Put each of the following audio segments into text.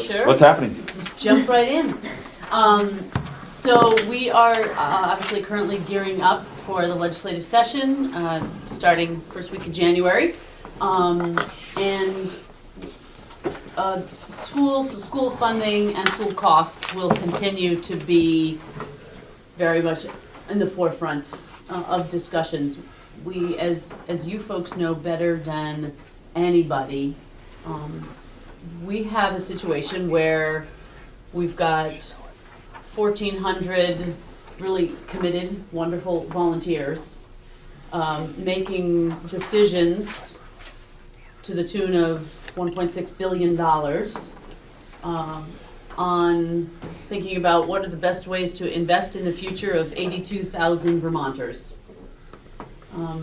Sure. What's happening? Just jump right in. So we are obviously currently gearing up for the legislative session, starting first week of January. And school funding and school costs will continue to be very much in the forefront of discussions. We, as you folks know better than anybody, we have a situation where we've got 1,400 really committed, wonderful volunteers making decisions to the tune of $1.6 billion on thinking about what are the best ways to invest in the future of 82,000 Vermonters.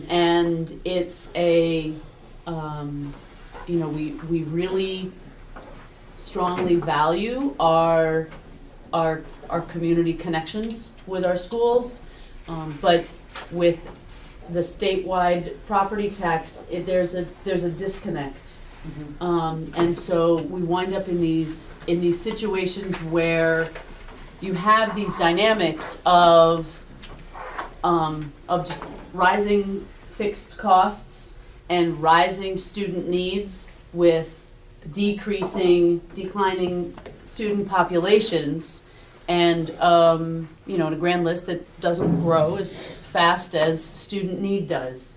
And it's a, we really strongly value our community connections with our schools, but with the statewide property tax, there's a disconnect. And so we wind up in these situations where you have these dynamics of just rising fixed costs and rising student needs with declining student populations, and in a grand list that doesn't grow as fast as student need does.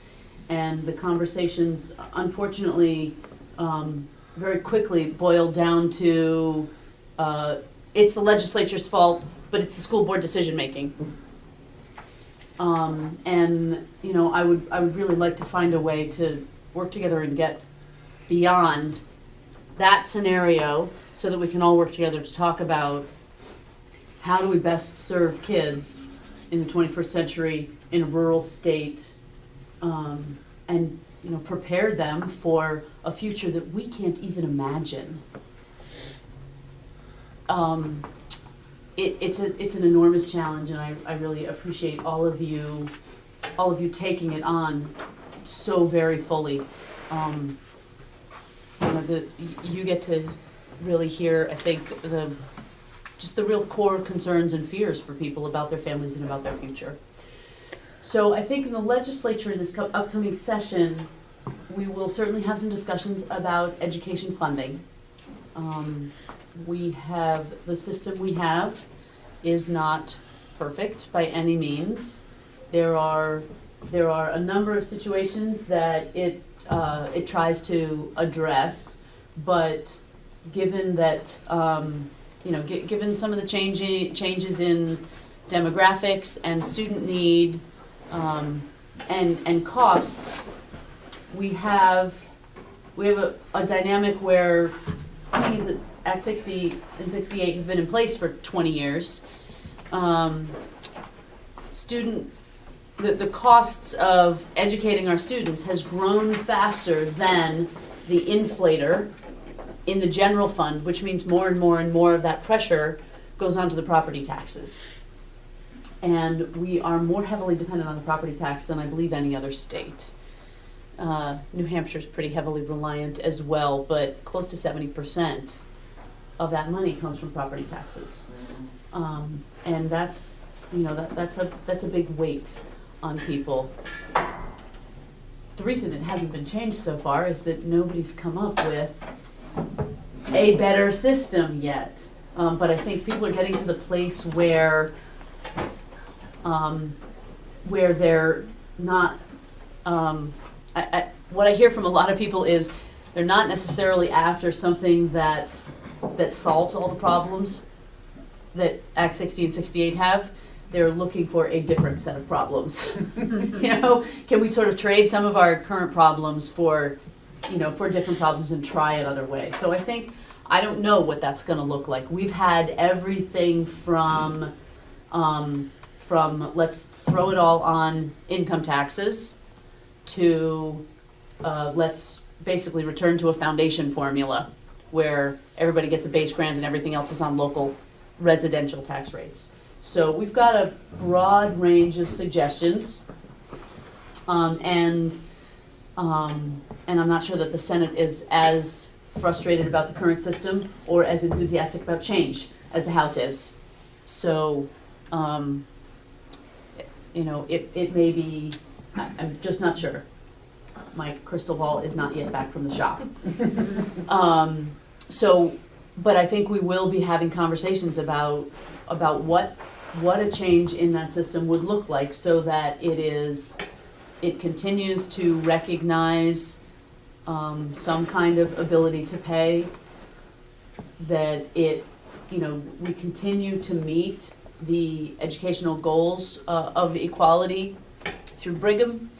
And the conversations, unfortunately, very quickly boil down to it's the legislature's fault, but it's the school board decision making. And I would really like to find a way to work together and get beyond that scenario so that we can all work together to talk about how do we best serve kids in the 21st century in a rural state, and prepare them for a future that we can't even imagine. It's an enormous challenge, and I really appreciate all of you taking it on so very fully. You get to really hear, I think, the real core concerns and fears for people about their families and about their future. So I think in the legislature in this upcoming session, we will certainly have some discussions about education funding. The system we have is not perfect by any means. There are a number of situations that it tries to address, but given that given some of the changes in demographics and student need and costs, we have a dynamic where fees at Act 60 and 68 have been in place for 20 years. The costs of educating our students has grown faster than the inflator in the general fund, which means more and more and more of that pressure goes onto the property taxes. And we are more heavily dependent on the property tax than I believe any other state. New Hampshire's pretty heavily reliant as well, but close to 70% of that money comes from property taxes. And that's a big weight on people. The reason it hasn't been changed so far is that nobody's come up with a better system yet. But I think people are getting to the place where they're not, what I hear from a lot of people is they're not necessarily after something that solves all the problems that Act 60 and 68 have. They're looking for a different set of problems. Can we sort of trade some of our current problems for different problems and try another way? So I don't know what that's going to look like. We've had everything from let's throw it all on income taxes to let's basically return to a foundation formula where everybody gets a base grant and everything else is on local residential tax rates. So we've got a broad range of suggestions, and I'm not sure that the Senate is as frustrated about the current system or as enthusiastic about change as the House is. So, it may be, I'm just not sure. My crystal ball is not yet back from the shop. But I think we will be having conversations about what a change in that system would look like, so that it continues to recognize some kind of ability to pay, that we continue to meet the educational goals of equality through Brigham,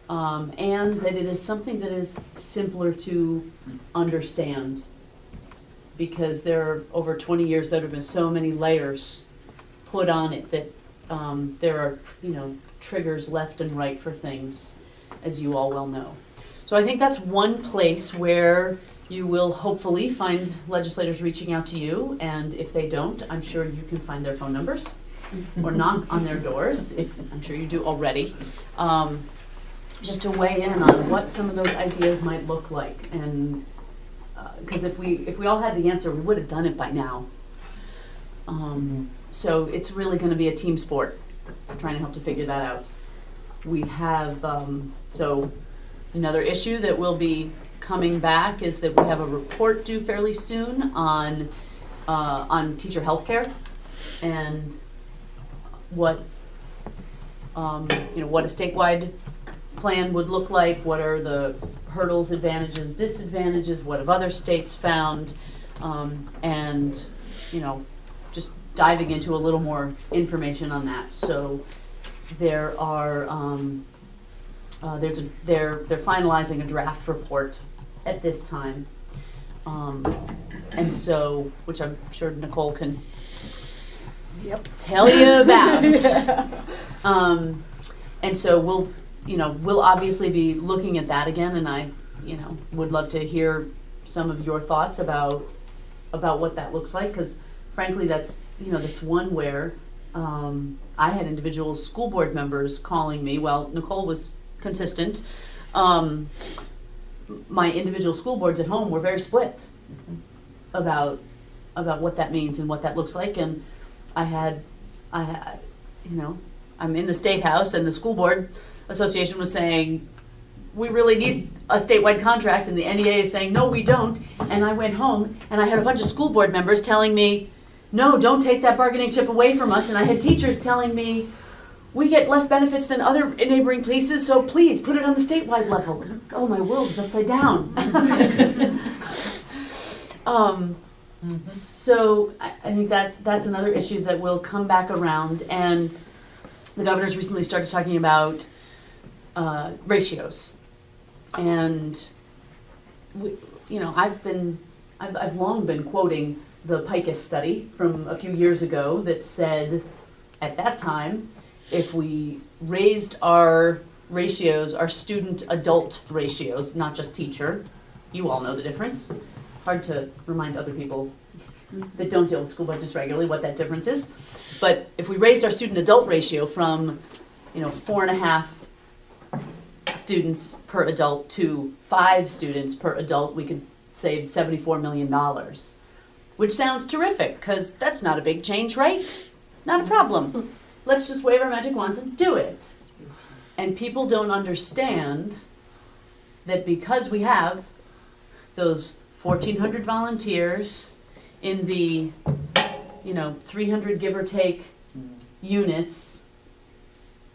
and that it is something that is simpler to understand, because there are over 20 years that have been so many layers put on it that there are triggers left and right for things, as you all well know. So I think that's one place where you will hopefully find legislators reaching out to you, and if they don't, I'm sure you can find their phone numbers or knock on their doors, I'm sure you do already, just to weigh in on what some of those ideas might look like. And because if we all had the answer, we would have done it by now. So it's really going to be a team sport, trying to help to figure that out. We have, so another issue that will be coming back is that we have a report due fairly soon on teacher healthcare, and what what a statewide plan would look like. What are the hurdles, advantages, disadvantages? What have other states found? And just diving into a little more information on that. So there are they're finalizing a draft report at this time, and so, which I'm sure Nicole can tell you about. And so we'll obviously be looking at that again, and I would love to hear some of your thoughts about what that looks like, because frankly that's one where I had individual school board members calling me. Well, Nicole was consistent. My individual school boards at home were very split about what that means and what that looks like. And I had I'm in the State House, and the school board association was saying, we really need a statewide contract, and the NEA is saying, no, we don't. And I went home, and I had a bunch of school board members telling me, no, don't take that bargaining chip away from us. And I had teachers telling me, we get less benefits than other neighboring places, so please put it on the statewide level. Oh, my world is upside down. So I think that's another issue that will come back around, and the governor's recently started talking about ratios, and I've long been quoting the PICUS study from a few years ago that said, at that time, if we raised our ratios, our student-adult ratios, not just teacher, you all know the difference. Hard to remind other people that don't deal with school budgets regularly what that difference is. But if we raised our student-adult ratio from 4.5 students per adult to 5 students per adult, we could save $74 million, which sounds terrific, because that's not a big change, right? Not a problem. Let's just wave our magic wands and do it. And people don't understand that because we have those 1,400 volunteers in the 300 give or take units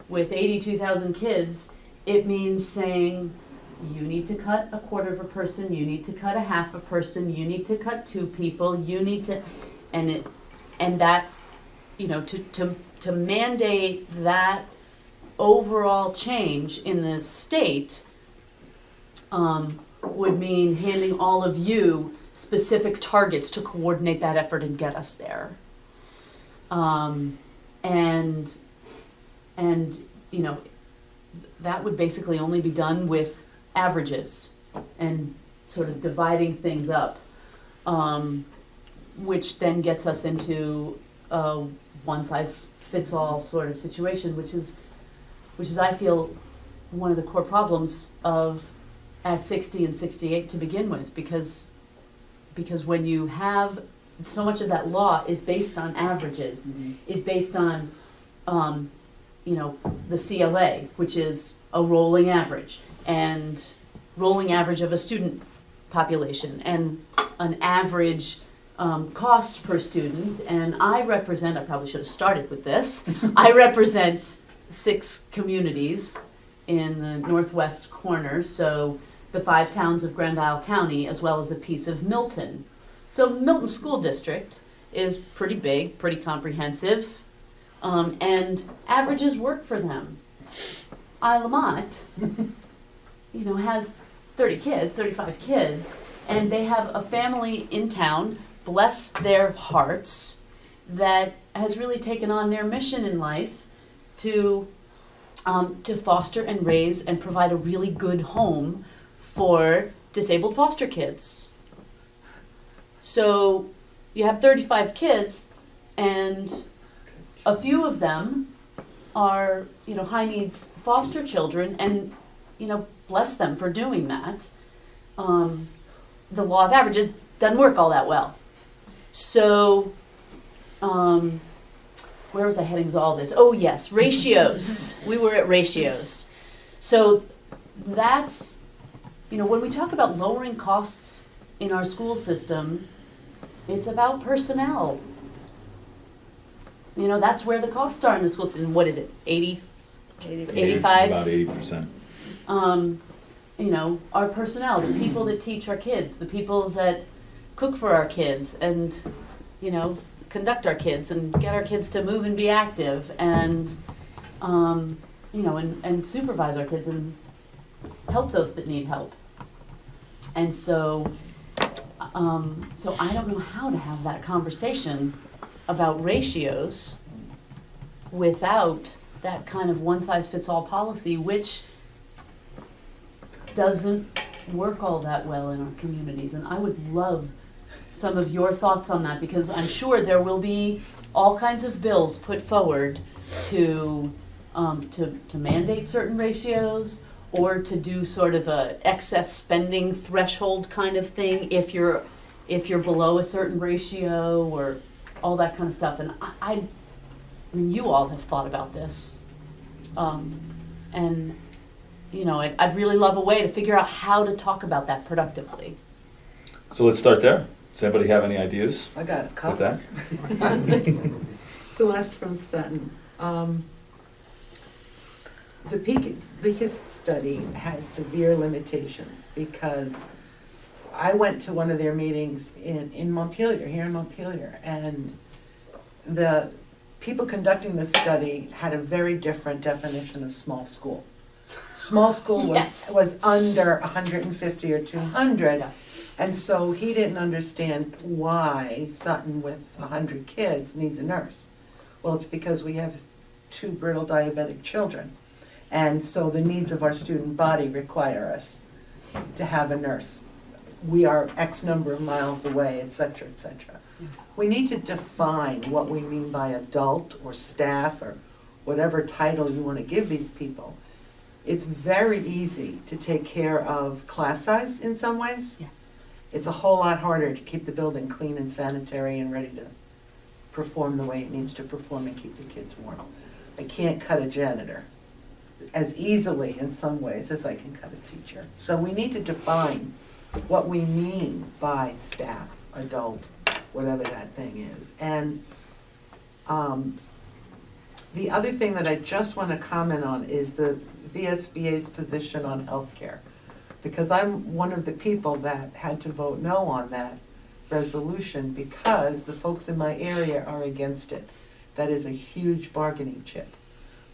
with 82,000 kids, it means saying, you need to cut a quarter of a person, you need to cut a half a person, you need to cut 2 people, you need to, and that, to mandate that overall change in the state would mean handing all of you specific targets to coordinate that effort and get us there. That would basically only be done with averages and sort of dividing things up, which then gets us into a one-size-fits-all sort of situation, which is I feel one of the core problems of Act 60 and 68 to begin with, because because when you have, so much of that law is based on averages, is based on, you know, the CLA, which is a rolling average, and rolling average of a student population, and an average cost per student. And I probably should have started with this, I represent 6 communities in the northwest corner, so the 5 towns of Grand Isle County, as well as a piece of Milton. So Milton School District is pretty big, pretty comprehensive, and averages work for them. Isle Lamont, you know, has 30 kids, 35 kids, and they have a family in town, bless their hearts, that has really taken on their mission in life to foster and raise and provide a really good home for disabled foster kids. So you have 35 kids, and a few of them are, you know, high needs foster children, and, you know, bless them for doing that. The law of averages doesn't work all that well. So, where was I heading with all this? Oh yes, ratios. We were at ratios. So that's, you know, when we talk about lowering costs in our school system, it's about personnel. You know, that's where the costs are in the school system. What is it, 85? About 80%. You know, our personnel, the people that teach our kids, the people that cook for our kids, and, you know, conduct our kids and get our kids to move and be active, and, you know, and supervise our kids and help those that need help. And so, so I don't know how to have that conversation about ratios without that kind of one-size-fits-all policy, which doesn't work all that well in our communities. And I would love some of your thoughts on that, because I'm sure there will be all kinds of bills put forward to mandate certain ratios, or to do sort of a excess spending threshold kind of thing if you're below a certain ratio, or all that kind of stuff. And I mean, you all have thought about this, and you know, I'd really love a way to figure out how to talk about that productively. So let's start there. Does anybody have any ideas I got a with couple. that? Celeste from Sutton. The PICUS study has severe limitations, because I went to one of their meetings in Montpelier, here in Montpelier, and the people conducting the study had a very different definition of small school. Small school Yes. was under 150 or 200. Yeah. And so he didn't understand why Sutton with 100 kids needs a nurse. Well, it's because we have 2 brittle diabetic children. And so the needs of our student body require us to have a nurse. We are X number of miles away, et cetera, et cetera. We need to define what we mean by adult or staff or whatever title you want to give these people. It's very easy to take care of class size in some ways. Yeah. It's a whole lot harder to keep the building clean and sanitary and ready to perform the way it needs to perform and keep the kids warm. I can't cut a janitor as easily in some ways as I can cut a teacher. So we need to define what we mean by staff, adult, whatever that thing is. And the other thing that I just want to comment on is the VSBA's position on healthcare, because I'm one of the people that had to vote no on that resolution because the folks in my area are against it. That is a huge bargaining chip.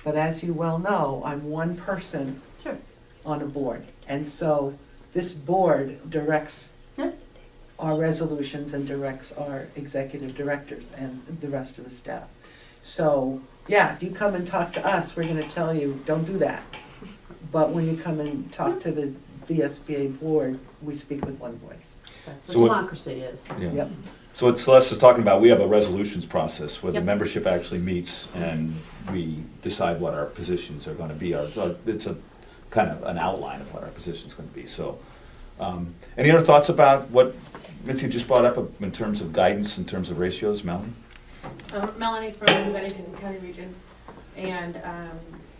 But as you well know, I'm one person Sure. on a board. And so this board directs Yeah. our resolutions and directs our executive directors and the rest of the staff. So, yeah, if you come and talk to us, we're gonna tell you, don't do that. But when you come and talk to the VSBA board, we speak with one voice. That's So what what- democracy is. Yeah. Yep. So what Celeste is talking about, we have a resolutions process where the Yep. membership actually meets and we decide what our positions are going to be. It's a kind of an outline of what our position is going to be. So, any other thoughts about what Mitzi just brought up in terms of guidance, in terms of ratios, Melanie? Melanie from Bennington County Region, and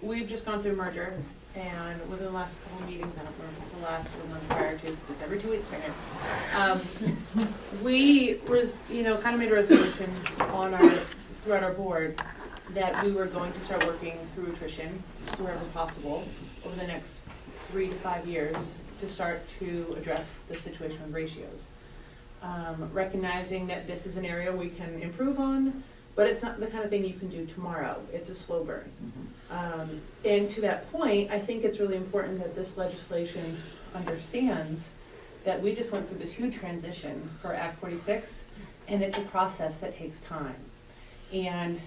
we've just gone through a merger, and within the last couple of meetings, I don't remember if it's the last or the one prior to, because it's every 2 weeks right now, we kind of made a resolution on throughout our board that we were going to start working through attrition wherever possible over the next 3 to 5 years to start to address the situation with ratios. Recognizing that this is an area we can improve on, but it's not the kind of thing you can do tomorrow. It's a slow burn. And to that point, I think it's really important that this legislation understands that we just went through this huge transition for Act 46, and it's a process that takes time. And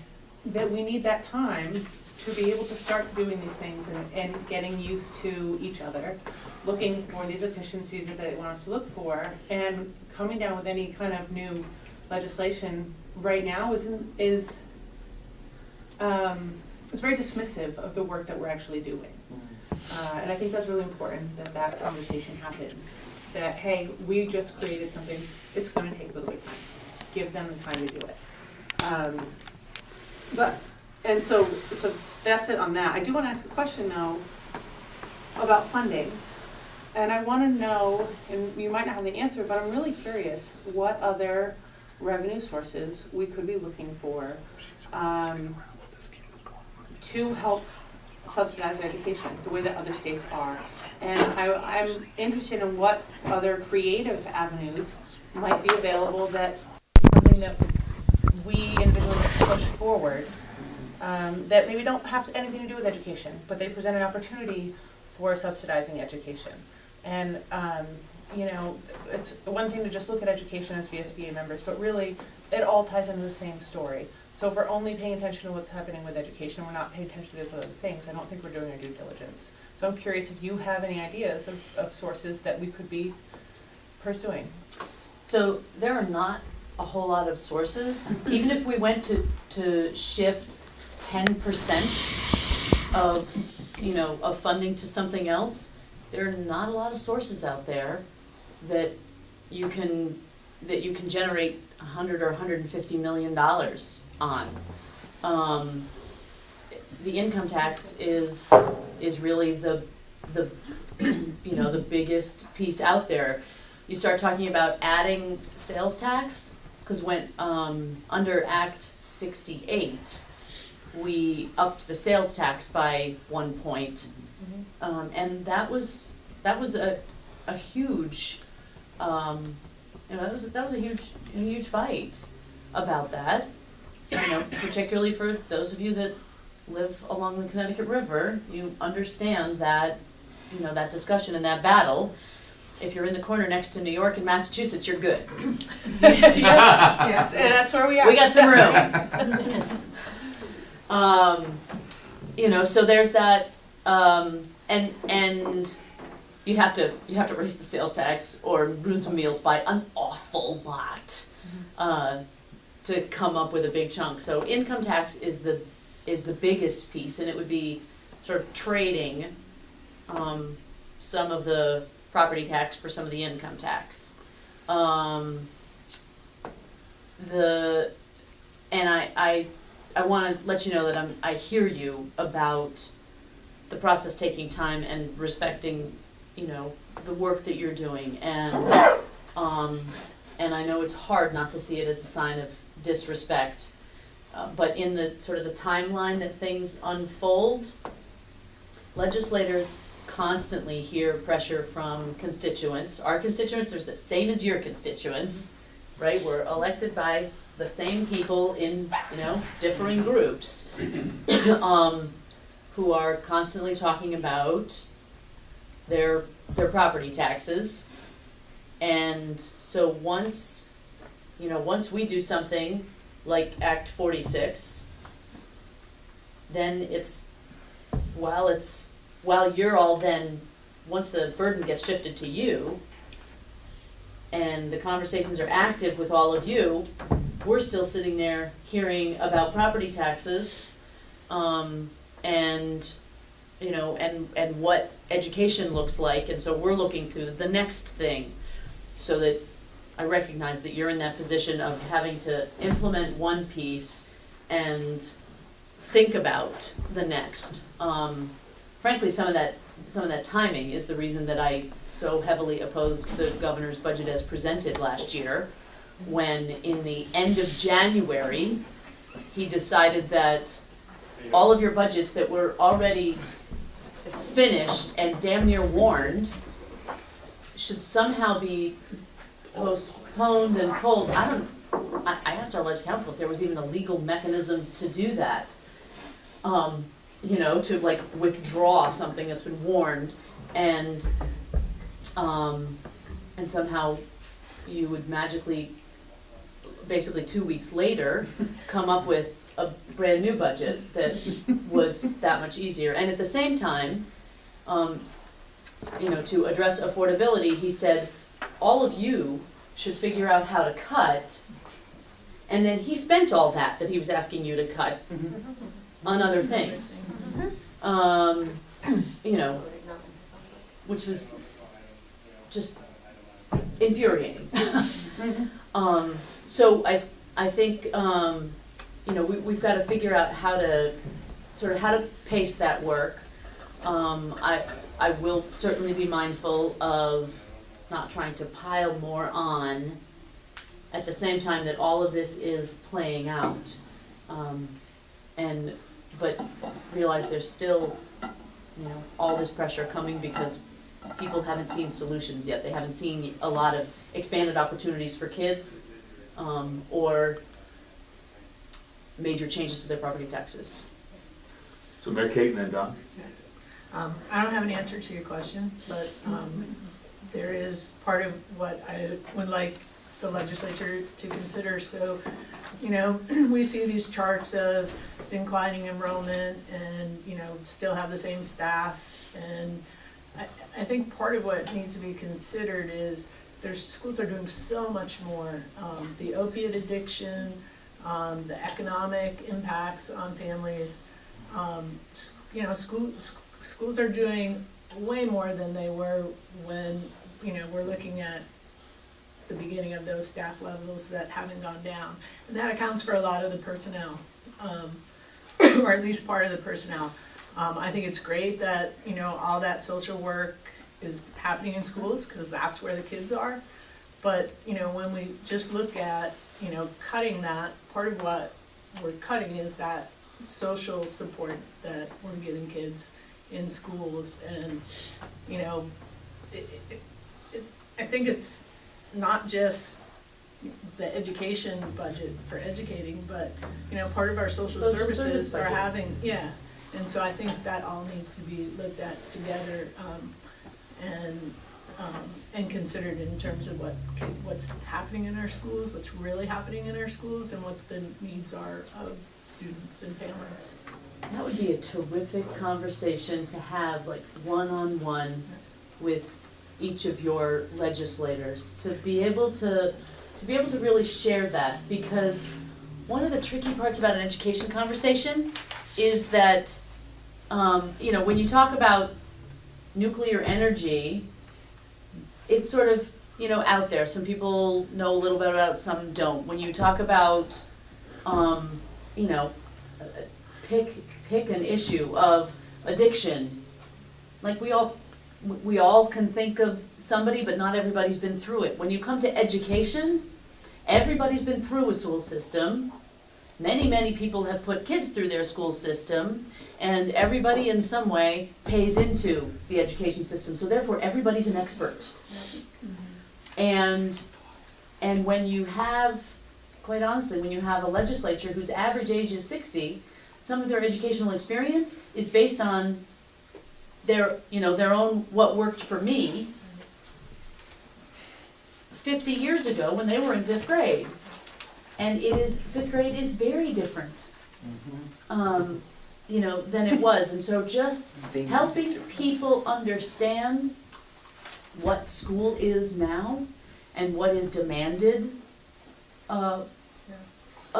that we need that time to be able to start doing these things and getting used to each other, looking for these efficiencies that they want us to look for, and coming down with any kind of new legislation right now is very dismissive of the work that we're actually doing. And I think that's really important that conversation happens. That, hey, we just created something, it's gonna take a little bit of time. Give them the time to do it. So that's it on that. I do wanna ask a question though about funding. And I wanna know, and you might not have the answer, but I'm really curious what other revenue sources we could be looking for to help subsidize education, the way that other states are. And I'm interested in what other creative avenues might be available that is something that we individually push forward that maybe don't have anything to do with education, but they present an opportunity for subsidizing education. And it's one thing to just look at education as VSBA members, but really it all ties into the same story. So if we're only paying attention to what's happening with education, we're not paying attention to those other things, I don't think we're doing our due diligence. So I'm curious if you have any ideas of sources that we could be pursuing. So there are not a whole lot of sources. Even if we went to shift 10% of funding to something else, there are not a lot of sources out there that you can generate $100 or $150 million on. The income tax is really the the biggest piece out there. You start talking about adding sales tax, because when under Act 68, we upped the sales tax by 1 point, and that was a huge that was a huge fight about that. Particularly for those of you that live along the Connecticut River, you understand that that discussion and that battle. If you're in the corner next to New York and Massachusetts, you're good. Yeah, and that's where we are. We got some room. So there's that, and you'd have to raise the sales tax or Rooms and Meals by an awful lot to come up with a big chunk. So income tax is the biggest piece, and it would be sort of trading some of the property tax for some of the income tax. And I want to let you know that I hear you about the process taking time and respecting, the work that you're doing, and I know it's hard not to see it as a sign of disrespect, but in the sort of the timeline that things unfold, legislators constantly hear pressure from constituents. Our constituents are the same as your constituents, right? We're elected by the same people in, differing groups, who are constantly talking about their property taxes. And so once we do something like Act 46, then while you're all then, once the burden gets shifted to you, and the conversations are active with all of you, we're still sitting there hearing about property taxes, and what education looks like, and so we're looking to the next thing, so that I recognize that you're in that position of having to implement one piece and think about the next. Frankly, some of that timing is the reason that I so heavily opposed the governor's budget as presented last year, when in the end of January, he decided that all of your budgets that were already finished and damn near warned should somehow be postponed and pulled. I asked our ledge council if there was even a legal mechanism to do that. To like withdraw something that's been warned, and somehow you would magically, basically 2 weeks later, come up with a brand new budget that was that much easier. And at the same time, to address affordability, he said, all of you should figure out how to cut. And then he spent all that he was asking you to cut on other things. Which was just infuriating. So I think, we've got to figure out how to pace that work. I will certainly be mindful of not trying to pile more on at the same time that all of this is playing out. But realize there's still, all this pressure coming because people haven't seen solutions yet. They haven't seen a lot of expanded opportunities for kids, or major changes to their property taxes. So Mary Kate and then Don? I don't have an answer to your question, but there is part of what I would like the legislature to consider. So, we see these charts of declining enrollment and, still have the same staff. And I think part of what needs to be considered is schools are doing so much more. The opiate addiction, the economic impacts on families. Schools are doing way more than they were when, we're looking at the beginning of those staff levels that haven't gone down. And that accounts for a lot of the personnel, or at least part of the personnel. I think it's great that, all that social work is happening in schools, because that's where the kids are. But, when we just look at, cutting that, part of what we're cutting is that social support that we're giving kids in schools. And, I think it's not just the education budget for educating, but, part of our social services are having, and so I think that all needs to be looked at together, and considered in terms of what's happening in our schools, what's really happening in our schools, and what the needs are of students and families. That would be a terrific conversation to have, like one-on-one with each of your legislators, to be able to really share that, because one of the tricky parts about an education conversation is that, when you talk about nuclear energy, it's sort of, out there. Some people know a little bit about it, some don't. When you talk about, pick an issue of addiction, like we all can think of somebody, but not everybody's been through it. When you come to education, everybody's been through a school system. Many, many people have put kids through their school system, and everybody in some way pays into the education system. So therefore, everybody's an expert. And when you have, quite honestly, when you have a legislature whose average age is 60, some of their educational experience is based on their own what worked for me 50 years ago when they were in 5th grade. And 5th grade is very different, than it was. And so just helping people understand what school is now and what is demanded of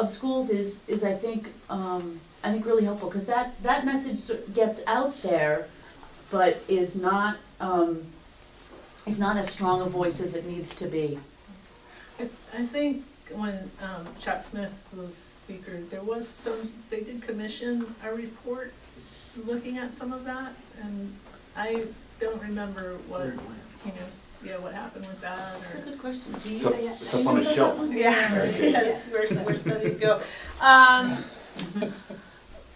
schools is I think really helpful, because that message gets out there, but is not as strong a voice as it needs to be. I think when Chuck Smith was speaker, there was they did commission a report looking at some of that, and I don't remember what, what happened with that, That's a or. good question. Do you? It's up- it's up on a shelf. Yes, yes, where studies go.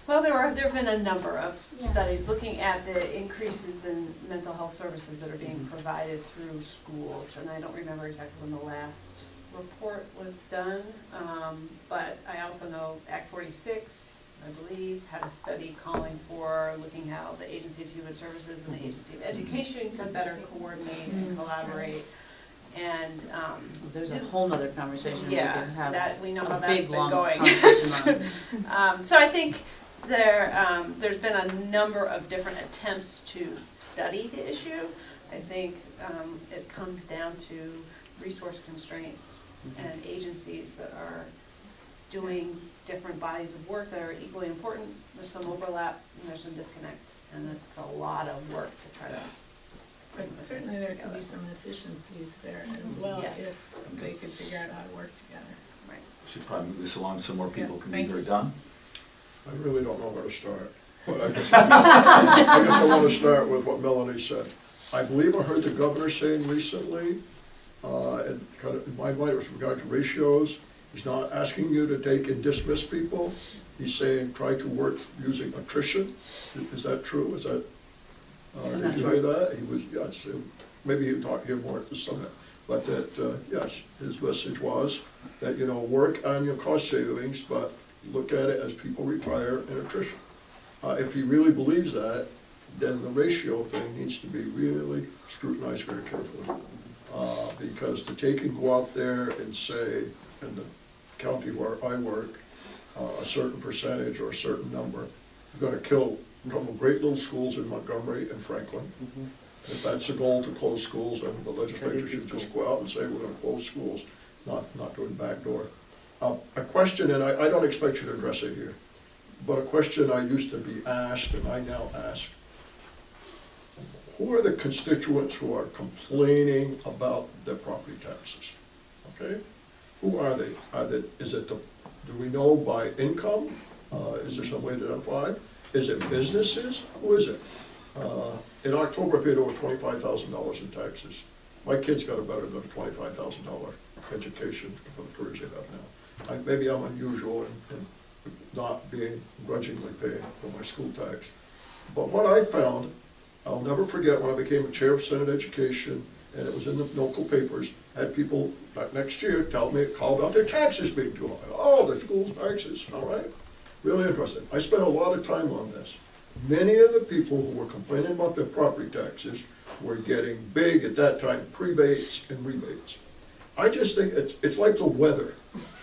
Well, there have been a number of studies looking at the increases in mental health services that are being provided through schools, and I don't remember exactly when the last report was done, but I also know Act 46, I believe, had a study calling for looking how the Agency of Human Services and the Agency of Education could better coordinate and collaborate, and There's a whole nother conversation we could yeah, have. that, we know how A that's big, been long going. conversation on. So I think there's been a number of different attempts to study the issue. I think it comes down to resource constraints and agencies that are doing different bodies of work that are equally important. There's some overlap and there's some disconnect, and it's a lot of work to try to bring But the certainly things there could together. be some efficiencies there as well, Yes. if they could figure out how to work together. Right. Should probably move this along so more people Yeah, can be thank here you. done. I really don't know where to start, but I guess I want to start with what Melanie said. I believe I heard the governor saying recently, and kind of in my mind it was with regard to ratios, he's not asking you to take and dismiss people. He's saying try to work using attrition. Is that true? Is that, I'm did not you sure. hear that? He was, yes, maybe you talk here more at the summit. But that, yes, his message was that, work on your cost savings, but look at it as people retire and attrition. If he really believes that, then the ratio thing needs to be really scrutinized very carefully. Because to take and go out there and say, in the county where I work, a certain percentage or a certain number, you're gonna kill a couple of great little schools in Montgomery and Franklin. If that's the goal, to close schools, then the legislature should just go out and say, we're gonna close schools, not doing backdoor. A question, and I don't expect you to address it here, but a question I used to be asked, and I now ask, who are the constituents who are complaining about their property taxes? Okay? Who are they? Do we know by income? Is there some way to identify? Is it businesses? Who is it? In October, I paid over $25,000 in taxes. My kids got a better than a $25,000 education for the careers they have now. Maybe I'm unusual in not being grudgingly paying for my school tax. But what I found, I'll never forget when I became a chair of Senate Education, and it was in the local papers, had people next year call about their taxes being too high. Oh, the school's taxes, all right? Really interesting. I spent a lot of time on this. Many of the people who were complaining about their property taxes were getting big, at that time, prebates and rebates. I just think it's like the weather,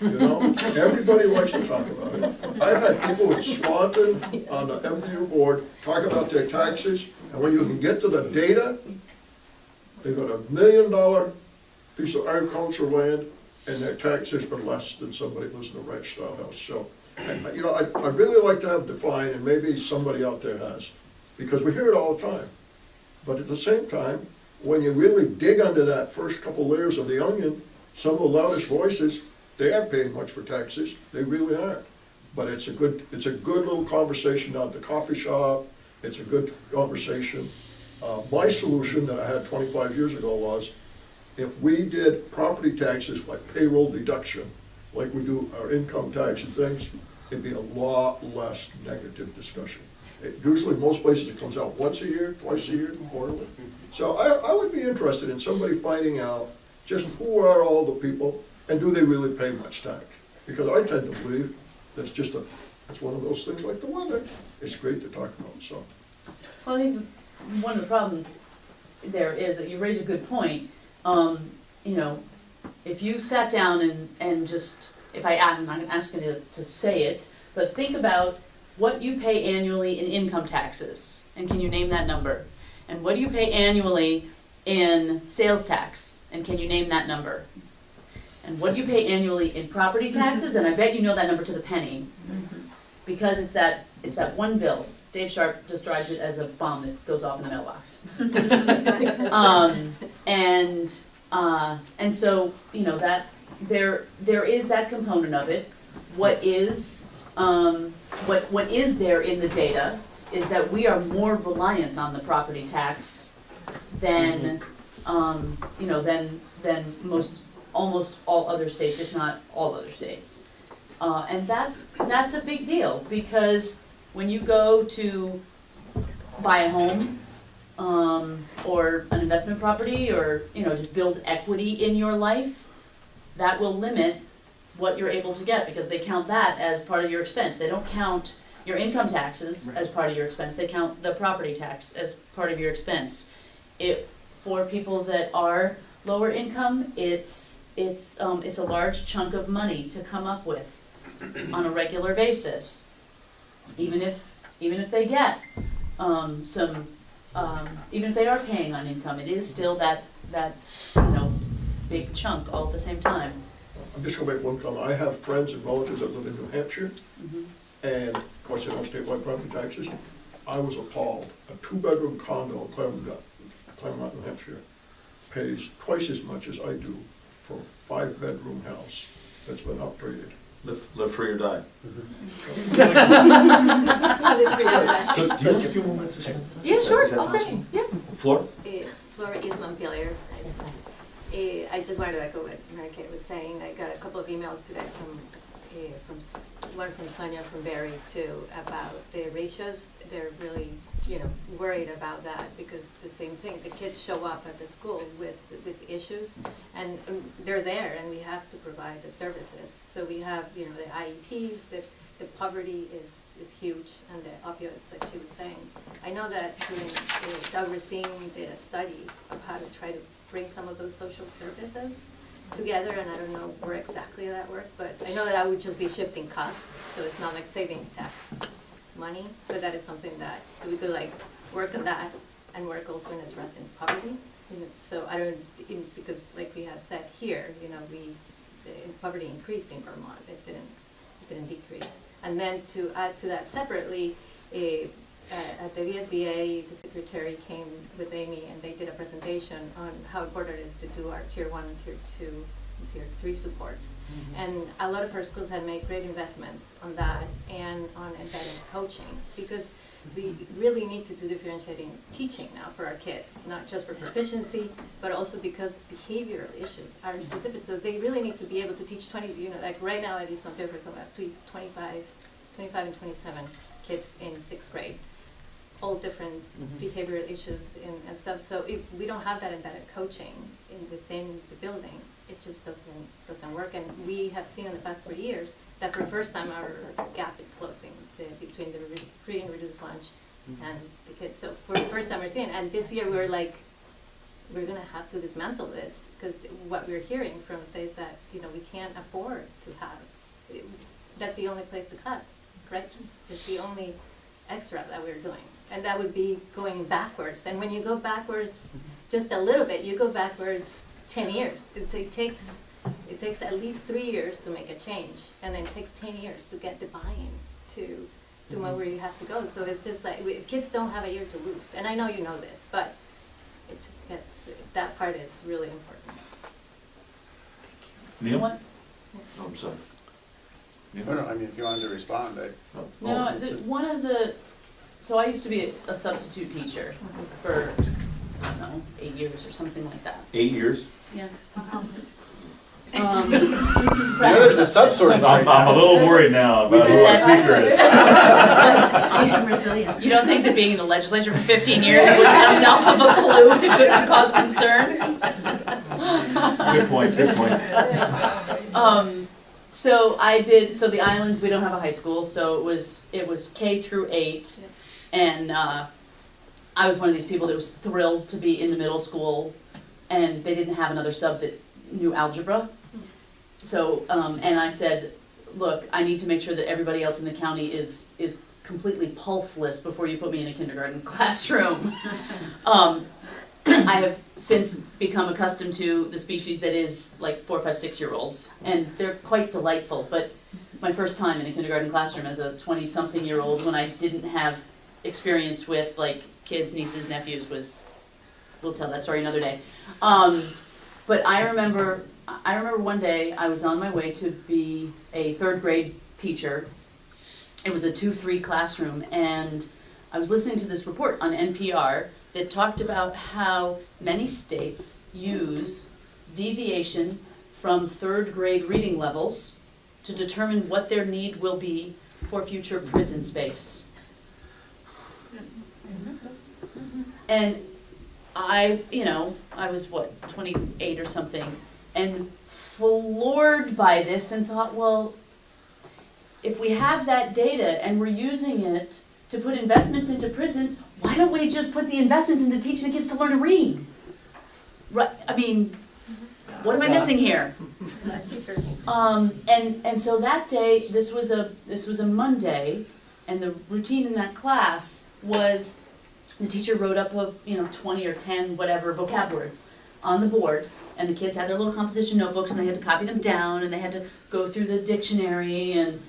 Everybody likes to talk about it. I've had people in Swanton on the MDU board talk about their taxes, and when you can get to the data, they've got $1 million piece of agricultural land, and their taxes are less than somebody who lives in a ranch-style house. So, I'd really like to have defined, and maybe somebody out there has, because we hear it all the time. But at the same time, when you really dig under that first couple layers of the onion, some of the loudest voices, they aren't paying much for taxes. They really aren't. But it's a good little conversation down at the coffee shop. It's a good conversation. My solution that I had 25 years ago was, if we did property taxes like payroll deduction, like we do our income tax and things, it'd be a lot less negative discussion. Usually, most places it comes out once a year, twice a year, quarterly. So I would be interested in somebody finding out just who are all the people, and do they really pay much tax? Because I tend to believe that it's one of those things like the weather. It's great to talk about, so. Well, I think one of the problems there is that you raise a good point. If you sat down and just, I'm not asking you to say it, but think about what you pay annually in income taxes, and can you name that number? And what do you pay annually in sales tax, and can you name that number? And what do you pay annually in property taxes, and I bet you know that number to the penny, because it's that one bill. Dave Sharp describes it as a bomb that goes off in the mailbox. And so, there is that component of it. What is there in the data is that we are more reliant on the property tax than, than almost all other states, if not all other states. And that's a big deal, because when you go to buy a home, or an investment property, or, just build equity in your life, that will limit what you're able to get, because they count that as part of your expense. They don't count your income taxes as part of your expense, they count the property tax as part of your expense. For people that are lower income, it's a large chunk of money to come up with on a regular basis. Even if they get even if they are paying on income, it is still that big chunk all at the same time. I'm just gonna make one comment. I have friends and relatives that live in New Hampshire, Mhm. and of course, they don't statewide property taxes. I was appalled. A 2-bedroom condo in Claremont, New Hampshire, pays twice as much as I do for a 5-bedroom house that's been upgraded. Live free or die. So, do you have a few more minutes to share? Yeah, sure, Is that I'll stay, possible? yeah. Flora? Flora East Montpelier. I just wanted to echo what Mary Kate was saying. I got a couple of emails today one from Sonia from Barry too, about the ratios. They're really, worried about that, because the same thing, the kids show up at the school with issues, and they're there, and we have to provide the services. So we have, the IEPs, the poverty is huge, and the opioids, like she was saying. I know that Doug Racine did a study of how to try to bring some of those social services together, and I don't know where exactly that worked, but I know that I would just be shifting costs, so it's not like saving tax money, but that is something that we could work on that and work also in addressing poverty. So I don't, because like we have said here, the poverty increased in Vermont, it didn't decrease. And then to add to that separately, at the VSBA, the secretary came with Amy, and they did a presentation on how important it is to do our tier 1 and tier 2 and tier 3 supports. Mm-hmm. And a lot of our schools had made great investments on that and on embedded coaching, because we really need to do differentiating teaching now for our kids, not just for proficiency, but also because behavioral issues are so different. So they really need to be able to teach 20, like right now at East Montpelier, we have 25 and 27 kids in 6th grade. All different behavioral issues and stuff. So if we don't have that embedded coaching within the building, it just doesn't work. And we have seen in the past 3 years that for the first time our gap is closing between the free and reduced lunch and the kids. So for the first time we're seeing, and this year we're going to have to dismantle this, because what we're hearing from states that we can't afford to have. That's the only place to cut. Corrections is the only extra that we're doing. And that would be going backwards. And when you go backwards just a little bit, you go backwards 10 years. It takes at least 3 years to make a change, and then it takes 10 years to get the buy-in to where you have to go. So it's just like, kids don't have a year to lose. And I know you know this, but it just gets, that part is really important. Neil? What? Oh, I'm sorry. Neil? No, I mean, if you wanted to respond, So I used to be a substitute teacher for, I don't know, 8 years or something like that. 8 years? Yeah. there's a subsorting right I'm now. a little worried now about who our speaker is. Awesome resilience. You don't think that being in the legislature for 15 years was enough of a clue to cause concern? Good point. So the islands, we don't have a high school, so it was K through 8, and I was one of these people that was thrilled to be in the middle school, and they didn't have another sub that knew algebra. So, and I said, look, I need to make sure that everybody else in the county is completely pulseless before you put me in a kindergarten classroom. I have since become accustomed to the species that is like 4, 5, 6-year-olds, and they're quite delightful. But my first time in a kindergarten classroom as a 20-something-year-old, when I didn't have experience with like kids, nieces, nephews, we'll tell that story another day. But I remember I remember one day I was on my way to be a third grade teacher. It was a 2-3 classroom, and I was listening to this report on NPR that talked about how many states use deviation from third grade reading levels to determine what their need will be for future prison space. And I was 28 or something, and floored by this and thought, well, if we have that data and we're using it to put investments into prisons, why don't we just put the investments into teaching the kids to learn to read? Right, I mean, what am I missing here? And so that day, this was a Monday, and the routine in that class was the teacher wrote up 20 or 10 whatever vocab words on the board, and the kids had their little composition notebooks, and they had to copy them down, and they had to go through the dictionary and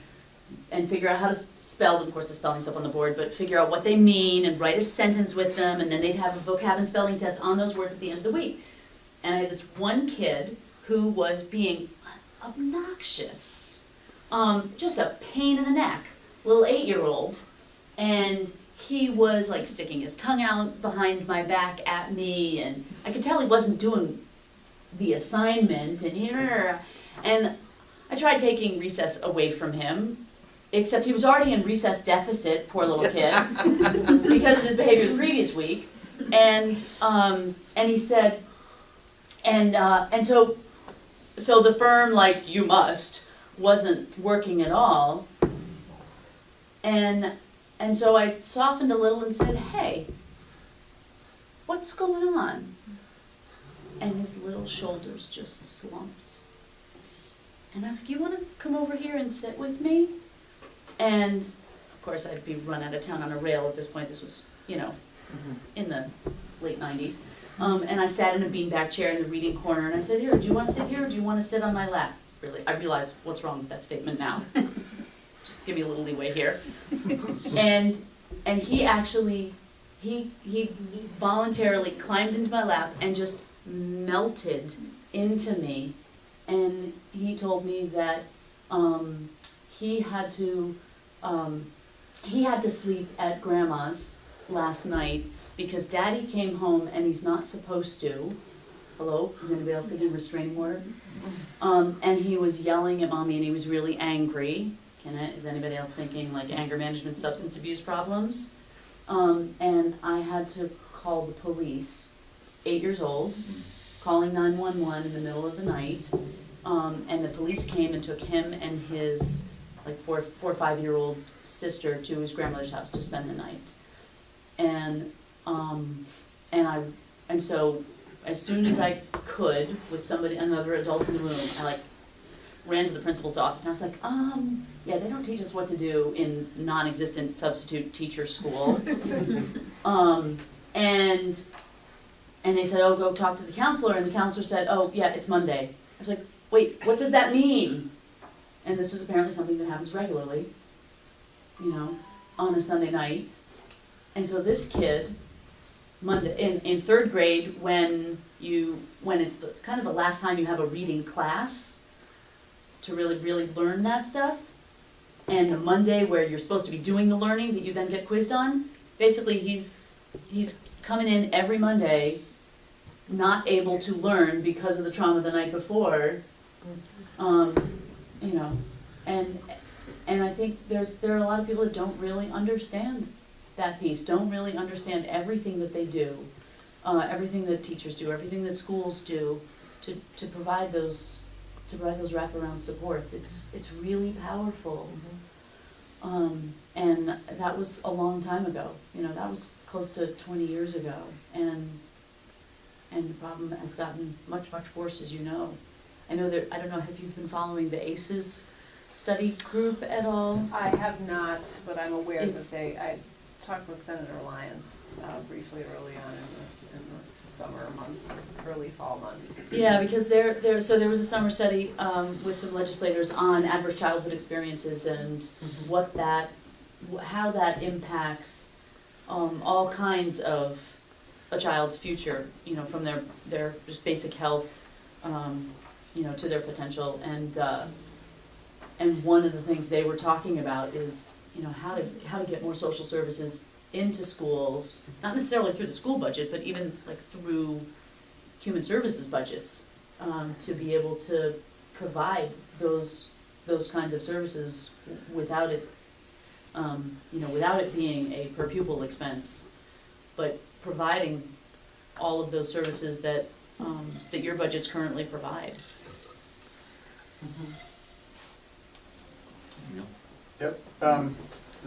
figure out how to spell them. Of course, the spelling's up on the board, but figure out what they mean and write a sentence with them, and then they'd have a vocab and spelling test on those words at the end of the week. And I had this one kid who was being obnoxious, just a pain in the neck, little 8-year-old, and he was like sticking his tongue out behind my back at me, and I could tell he wasn't doing the assignment, and I tried taking recess away from him, except he was already in recess deficit, poor little kid, because of his behavior the previous week, and he said, and so the firm, like, you must, wasn't working at all, and so I softened a little and said, hey, what's going on? And his little shoulders just slumped. And I was like, you want to come over here and sit with me? And of course I'd be run out of town on a rail at this point. This was, in the late 90s. And I sat in a beanbag chair in the reading corner, and I said, here, do you want to sit here, or do you want to sit on my lap? Really, I realize what's wrong with that statement now. Just give me a little leeway here. And he actually, he voluntarily climbed into my lap and just melted into me. And he told me that he had to sleep at Grandma's last night because Daddy came home and he's not supposed to. Hello, is anybody else thinking restraining order? And he was yelling at Mommy, and he was really angry. Is anybody else thinking like anger management, substance abuse problems? And I had to call the police, 8 years old, calling 911 in the middle of the night. And the police came and took him and his like 4 or 5-year-old sister to his grandmother's house to spend the night. And so as soon as I could, with another adult in the room, I ran to the principal's office, and I was like, yeah, they don't teach us what to do in non-existent substitute teacher school. And they said, oh, go talk to the counselor, and the counselor said, oh, yeah, it's Monday. I was like, wait, what does that mean? And this is apparently something that happens regularly, on a Sunday night. And so this kid, Monday, in third grade, when it's kind of the last time you have a reading class to really, really learn that stuff, and the Monday where you're supposed to be doing the learning that you then get quizzed on, basically he's coming in every Monday not able to learn because of the trauma the night before, and I think there are a lot of people that don't really understand that piece, don't really understand everything that they do, everything that teachers do, everything that schools do to provide those wraparound supports. It's really powerful. And that was a long time ago. That was close to 20 years ago, and the problem has gotten much, much worse, as you know. I know that, I don't know, have you been following the ACEs study group at all? I have not, but I'm aware that I talked with Senator Lyons briefly early on in the summer months, or early fall months. Yeah, because there was a summer study with some legislators on adverse childhood experiences and how that impacts all kinds of a child's future, from their just basic health, to their potential. And one of the things they were talking about is, how to get more social services into schools, not necessarily through the school budget, but even like through human services budgets, to be able to provide those kinds of services without it, without it being a per pupil expense, but providing all of those services that your budgets currently provide. Yep,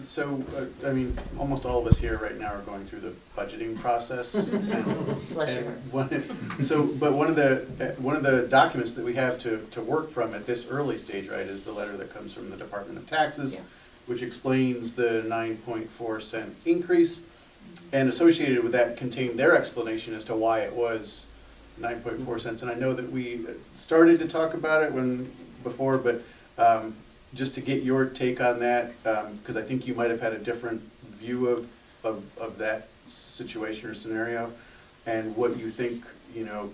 so, I mean, almost all of us here right now are going through the budgeting process. Bless your And hearts. but one of the documents that we have to work from at this early stage, right, is the letter that comes from the Department of Taxes, Yeah. which explains the 9.4 cent increase, and associated with that contained their explanation as to why it was 9.4 cents. And I know that we started to talk about it before, but just to get your take on that, because I think you might have had a different view of that situation or scenario, and what you think,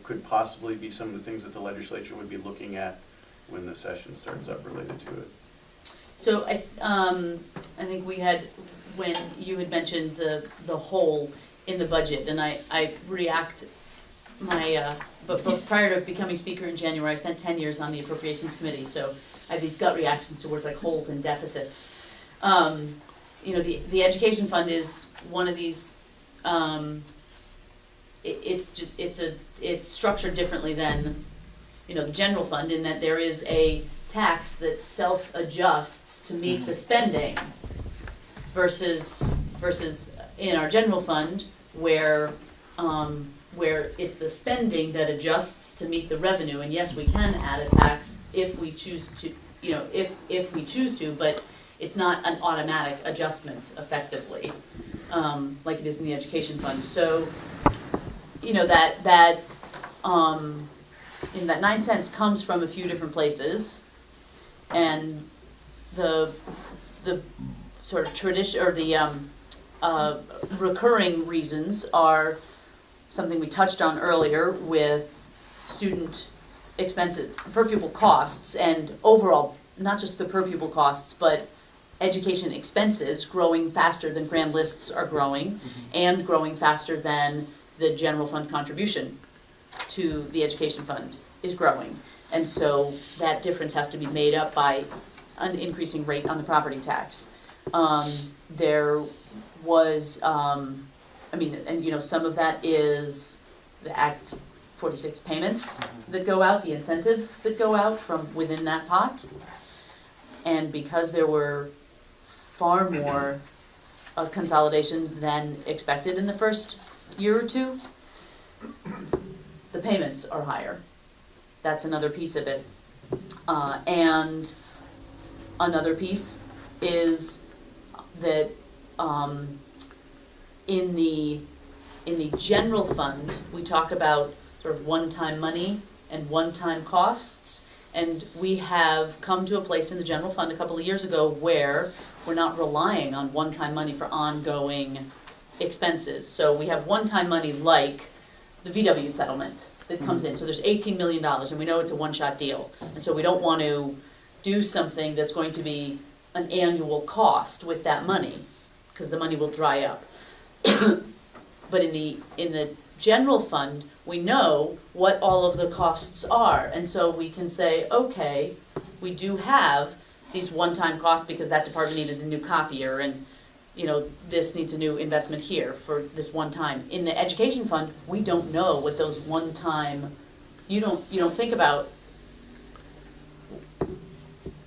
could possibly be some of the things that the legislature would be looking at when the session starts up related to it. So I think we had, when you had mentioned the hole in the budget, and I react, but prior to becoming speaker in January, I spent 10 years on the Appropriations Committee, so I have these gut reactions to words like holes and deficits. The education fund is one of these, it's structured differently than, the general fund, in that there is a tax that self-adjusts to meet the spending versus in our general fund where it's the spending that adjusts to meet the revenue. And yes, we can add a tax if we choose to, if we choose to, but it's not an automatic adjustment effectively, like it is in the education fund. So, that 9 cents comes from a few different places, and the sort of tradition, or the recurring reasons are something we touched on earlier with student expenses, per pupil costs, and overall, not just the per pupil costs, but education expenses growing faster than grand lists are growing, and growing faster than the general fund contribution to the education fund is growing. And so that difference has to be made up by an increasing rate on the property tax. There was, some of that is the Act 46 payments that go out, the incentives that go out from within that pot. And because there were far more consolidations than expected in the first year or two, the payments are higher. That's another piece of it. And another piece is that in the general fund, we talk about sort of one-time money and one-time costs. And we have come to a place in the general fund a couple of years ago where we're not relying on one-time money for ongoing expenses. So we have one-time money like the VW settlement that comes in. So there's $18 million, and we know it's a one-shot deal. And so we don't want to do something that's going to be an annual cost with that money, because the money will dry up. But in the general fund, we know what all of the costs are. And so we can say, okay, we do have these one-time costs because that department needed a new copier, and this needs a new investment here for this one time. In the education fund, we don't know what those one-time, you don't think about,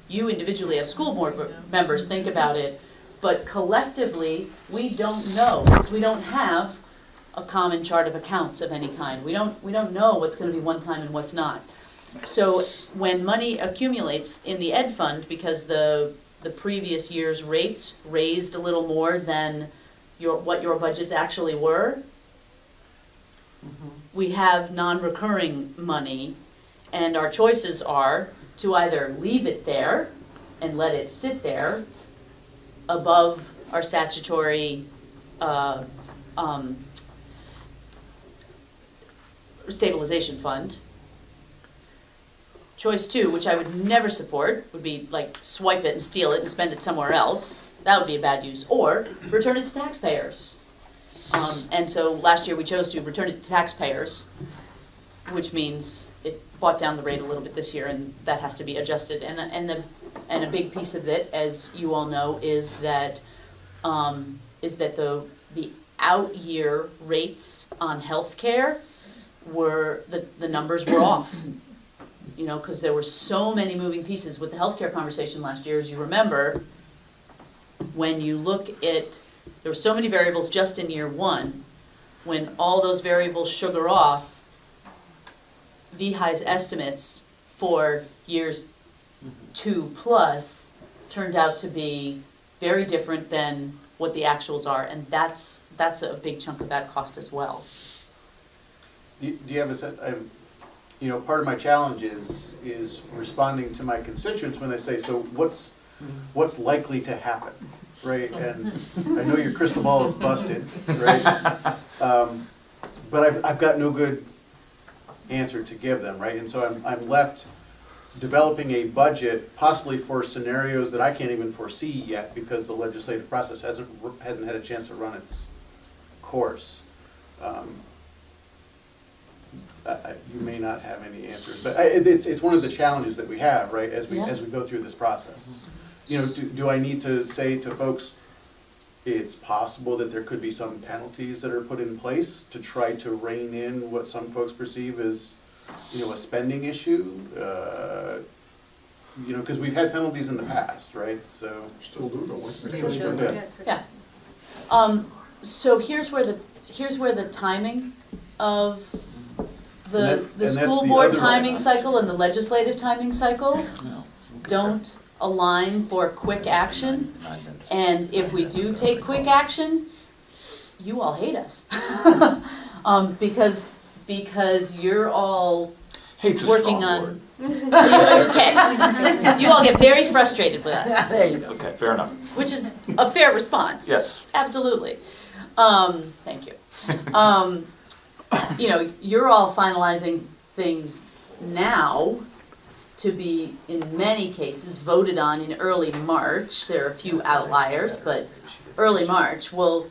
you individually as school board members think about it, but collectively, we don't know, because we don't have a common chart of accounts of any kind. We don't know what's going to be one time and what's not. So when money accumulates in the ed fund, because the previous year's rates raised a little more than what your budgets actually were, we have non-recurring money, and our choices are to either leave it there and let it sit there above our statutory stabilization fund, Choice two, which I would never support, would be like swipe it and steal it and spend it somewhere else. That would be a bad use. Or return it to taxpayers. And so last year we chose to return it to taxpayers, which means it brought down the rate a little bit this year, and that has to be adjusted. And a big piece of it, as you all know, is that the out year rates on healthcare were the numbers were off. You know, because there were so many moving pieces with the healthcare conversation last year, as you remember. When you look at, there were so many variables just in year one. When all those variables sugar off, VHI's estimates for years 2+ turned out to be very different than what the actuals are, and that's a big chunk of that cost as well. Do you have a sense, you know, part of my challenge is responding to my constituents when they say, so what's likely to happen, right? And I know your crystal ball is busted, right? But I've got no good answer to give them, right? And so I'm left developing a budget possibly for scenarios that I can't even foresee yet because the legislative process hasn't had a chance to run its course. You may not have any answers, but it's one of the challenges that we have, right, as we go through this process. You know, do I need to say to folks, it's possible that there could be some penalties that are put in place to try to rein in what some folks perceive as, you know, a spending issue? You know, because we've had penalties in the past, right? So Still do, don't we? Still do. Yeah. So here's where the timing of the that's school the board other timing line. cycle and the legislative timing cycle don't align for quick action. And if we do take quick action, you all hate us. Because you're all Hate's a working strong on. word. Okay. You all get very frustrated with us, There you go. Okay, fair enough. which is a fair response. Yes. Absolutely. Thank you. You know, you're all finalizing things now to be, in many cases, voted on in early March. There are a few outliers, but early March. Well,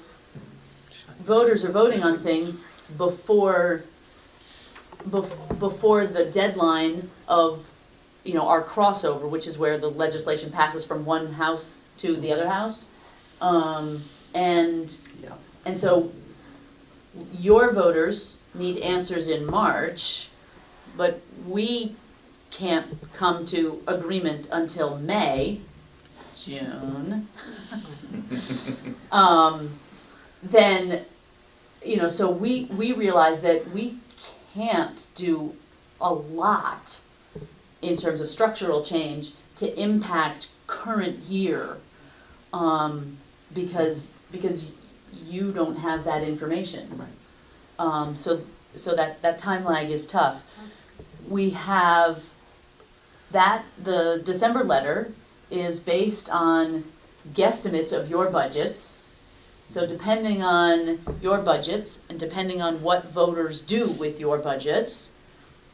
voters are voting on things before the deadline of, you know, our crossover, which is where the legislation passes from one house to the other house. And so your voters need answers in March, but we can't come to agreement until May, June. Then, you know, so we realize that we can't do a lot in terms of structural change to impact current year, because you don't have that information. So that time lag is tough. We have that, the December letter is based on guesstimates of your budgets. So depending on your budgets and depending on what voters do with your budgets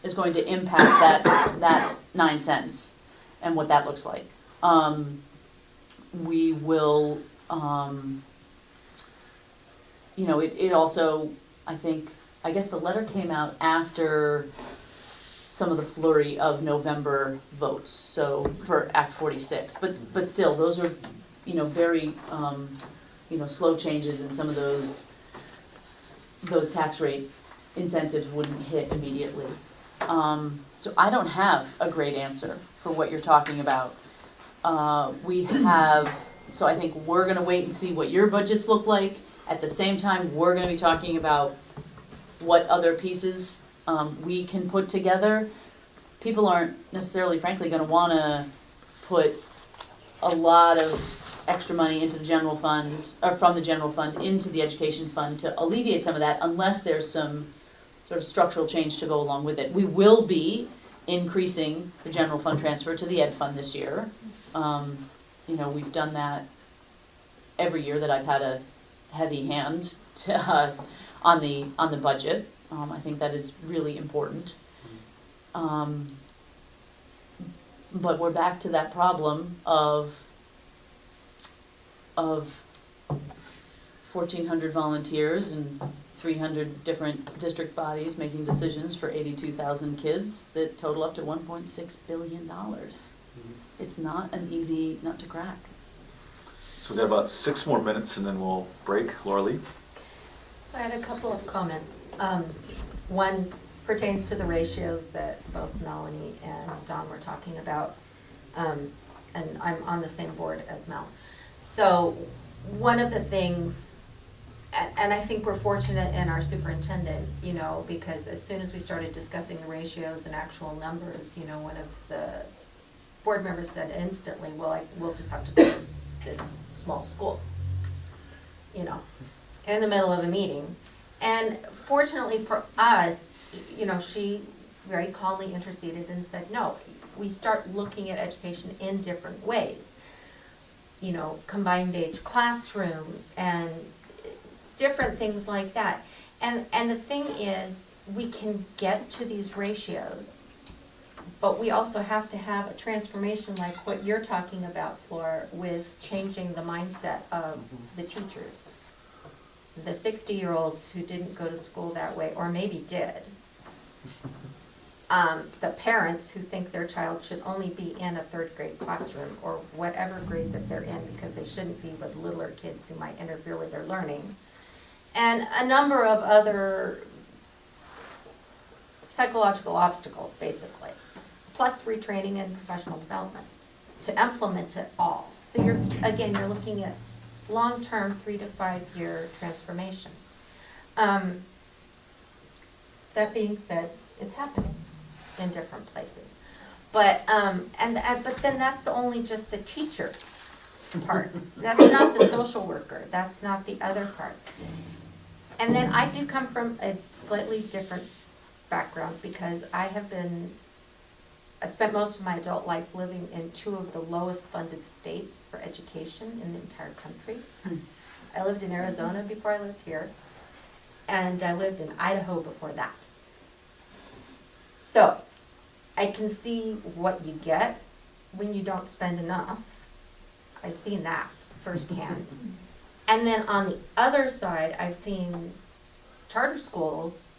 is going to impact that 9 cents and what that looks like. We will, you know, it also, I guess the letter came out after some of the flurry of November votes, so for Act 46, but still, those are, you know, very, you know, slow changes, and some of those tax rate incentives wouldn't hit immediately. So I don't have a great answer for what you're talking about. So I think we're gonna wait and see what your budgets look like. At the same time, we're gonna be talking about what other pieces we can put together. People aren't necessarily, frankly, gonna wanna put a lot of extra money into the general fund, or from the general fund into the education fund to alleviate some of that, unless there's some sort of structural change to go along with it. We will be increasing the general fund transfer to the ed fund this year. You know, we've done that every year that I've had a heavy hand to, on the budget. I think that is really important. But we're back to that problem of 1,400 volunteers and 300 different district bodies making decisions for 82,000 kids that total up to $1.6 billion. It's not an easy nut to crack. So we've got about 6 more minutes and then we'll break. Laura Lee? So I had a couple of comments. One pertains to the ratios that both Melanie and Don were talking about. And I'm on the same board as Mel. So one of the things, and I think we're fortunate in our superintendent, you know, because as soon as we started discussing the ratios and actual numbers, you know, one of the board members said instantly, well, we'll just have to close this small school, you know, in the middle of a meeting. And fortunately for us, you know, she very calmly interceded and said, no, we start looking at education in different ways. You know, combined age classrooms and different things like that. And the thing is, we can get to these ratios, but we also have to have a transformation like what you're talking about, Flor, with changing the mindset of the teachers. The 60-year-olds who didn't go to school that way, or maybe did. The parents who think their child should only be in a 3rd grade classroom or whatever grade that they're in because they shouldn't be with littler kids who might interfere with their learning. And a number of other psychological obstacles, basically. Plus retraining and professional development to implement it all. So you're looking at long-term 3 to 5 year transformation. That being said, it's happening in different places. But but then that's only just the teacher part. That's not the social worker. That's not the other part. And then I do come from a slightly different background because I've spent most of my adult life living in 2 of the lowest funded states for education in the entire country. I lived in Arizona before I lived here, and I lived in Idaho before that. So I can see what you get when you don't spend enough. I've seen that firsthand. And then on the other side, I've seen charter schools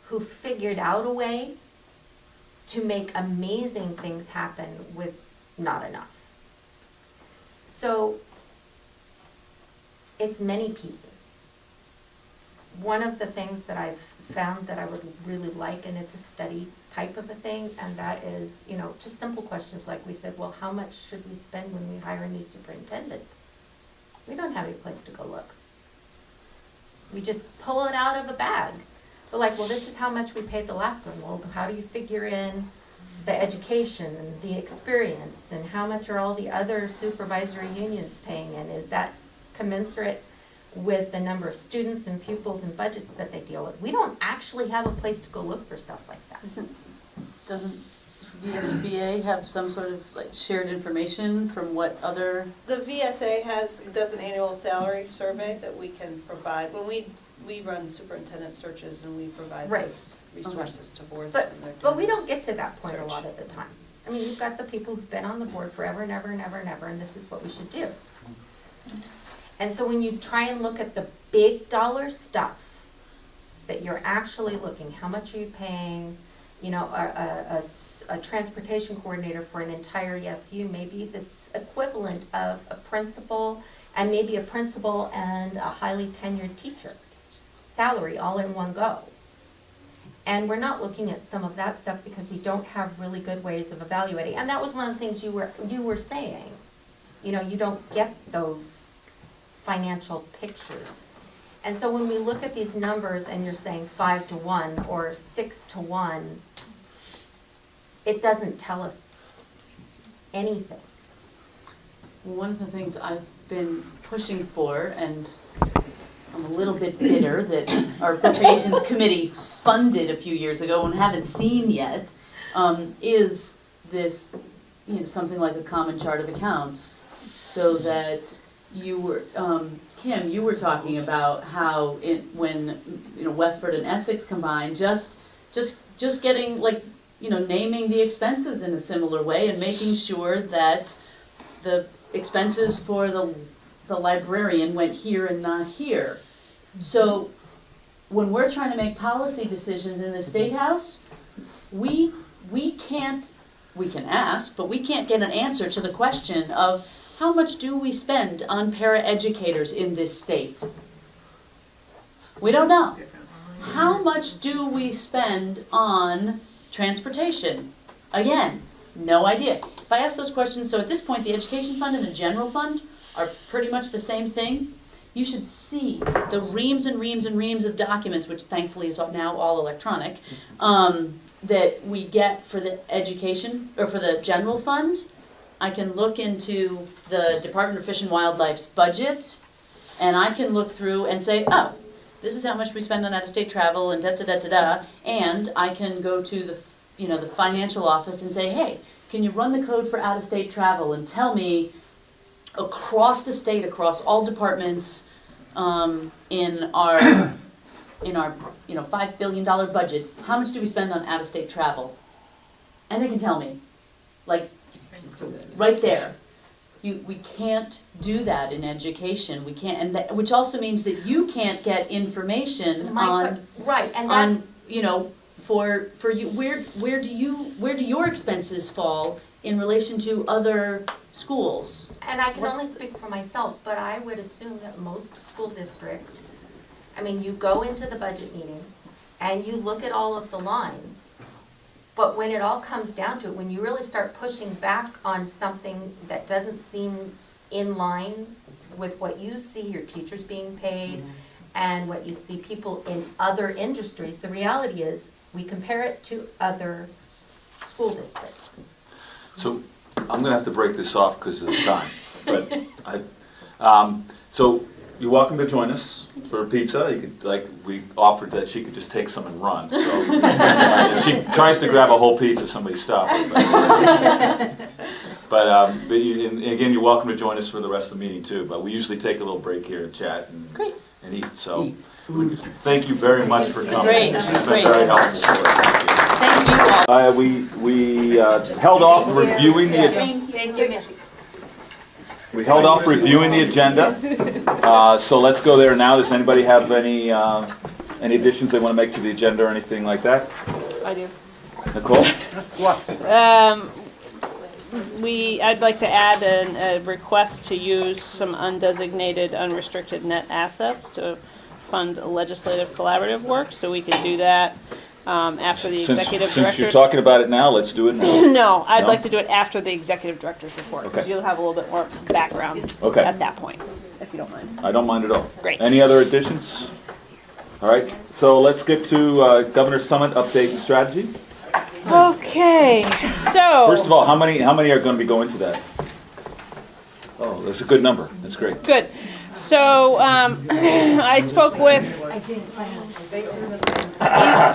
who figured out a way to make amazing things happen with not enough. So it's many pieces. One of the things that I've found that I would really like, and it's a study type of a thing, and that is, you know, just simple questions like we said, well, how much should we spend when we hire a new superintendent? We don't have any place to go look. We just pull it out of a bag. But like, well, this is how much we paid the last one. Well, how do you figure in the education and the experience, and how much are all the other supervisory unions paying in? Is that commensurate with the number of students and pupils and budgets that they deal with? We don't actually have a place to go look for stuff like that. Doesn't VSBA have some sort of like shared information from what other? The VSA does an annual salary survey that we can provide. When we run superintendent searches and we provide Right. those resources to boards. But when they're we doing don't get to that point a search. lot of the time. I mean, you've got the people who've been on the board forever and ever and ever and ever, and this is what we should do. And so when you try and look at the big dollar stuff, that you're actually looking, how much are you paying, you know, a transportation coordinator for an entire ESU may be this equivalent of a principal and maybe a principal and a highly tenured teacher salary all in one go. And we're not looking at some of that stuff because we don't have really good ways of evaluating. And that was one of the things you were saying. You know, you don't get those financial pictures. And so when we look at these numbers and you're saying 5 to 1 or 6 to 1, it doesn't tell us anything. One of the things I've been pushing for, and I'm a little bit bitter that our appropriations committee funded a few years ago and haven't seen yet, is this, you know, something like a common chart of accounts, so that you were, Kim, you were talking about how when, you know, Westford and Essex combined, just getting like, naming the expenses in a similar way and making sure that the expenses for the librarian went here and not here. So when we're trying to make policy decisions in the State House, we can ask, but we can't get an answer to the question of how much do we spend on paraeducators in this state? We don't know. How much do we spend on transportation? Again, no idea. If I ask those questions, so at this point, the education fund and the general fund are pretty much the same thing. You should see the reams and reams and reams of documents, which thankfully is now all electronic, that we get for the education, or for the general fund. I can look into the Department of Fish and Wildlife's budget, and I can look through and say, oh, this is how much we spend on out-of-state travel and da-da-da-da-da, and I can go to the financial office and say, hey, can you run the code for out-of-state travel and tell me across the state, across all departments, in our $5 billion budget, how much do we spend on out-of-state travel? And they can tell me, like, right there. We can't do that in education. We can't, and which also means that you can't get information on Right, and on for you, where do your expenses fall in relation to other schools? And I can only speak for myself, but I would assume that most school districts, I mean, you go into the budget meeting and you look at all of the lines, but when it all comes down to it, when you really start pushing back on something that doesn't seem in line with what you see your teachers being paid and what you see people in other industries, the reality is we compare it to other school districts. So I'm gonna have to break this off because of the time, but so you're welcome to join us for a pizza. You could, we offered that she could just take some and run, so if she tries to grab a whole pizza, somebody stop her. But and again, you're welcome to join us for the rest of the meeting too, but we usually take a little break here and chat and eat, so thank you very much for coming. Great, This has great. been very helpful for us. Thank you all. We held off reviewing the Thank you. We held off reviewing the agenda, so let's go there now. Does anybody have any additions they want to make to the agenda or anything like that? I do. Nicole? I'd like to add a request to use some undesignated, unrestricted net assets to fund legislative collaborative work, so we can do that after the executive director's. Since you're talking about it now, let's do it now. No, I'd No? like to do it after the executive director's report, because Okay. you'll have a little bit more background Okay. at that point, if you don't mind. I don't mind at all. Great. Any other additions? All right, so let's get to Governor's Summit update and strategy. Okay, so. First of all, how many are going to be going to that? Oh, that's a good number. That's great. Good. So, I spoke with,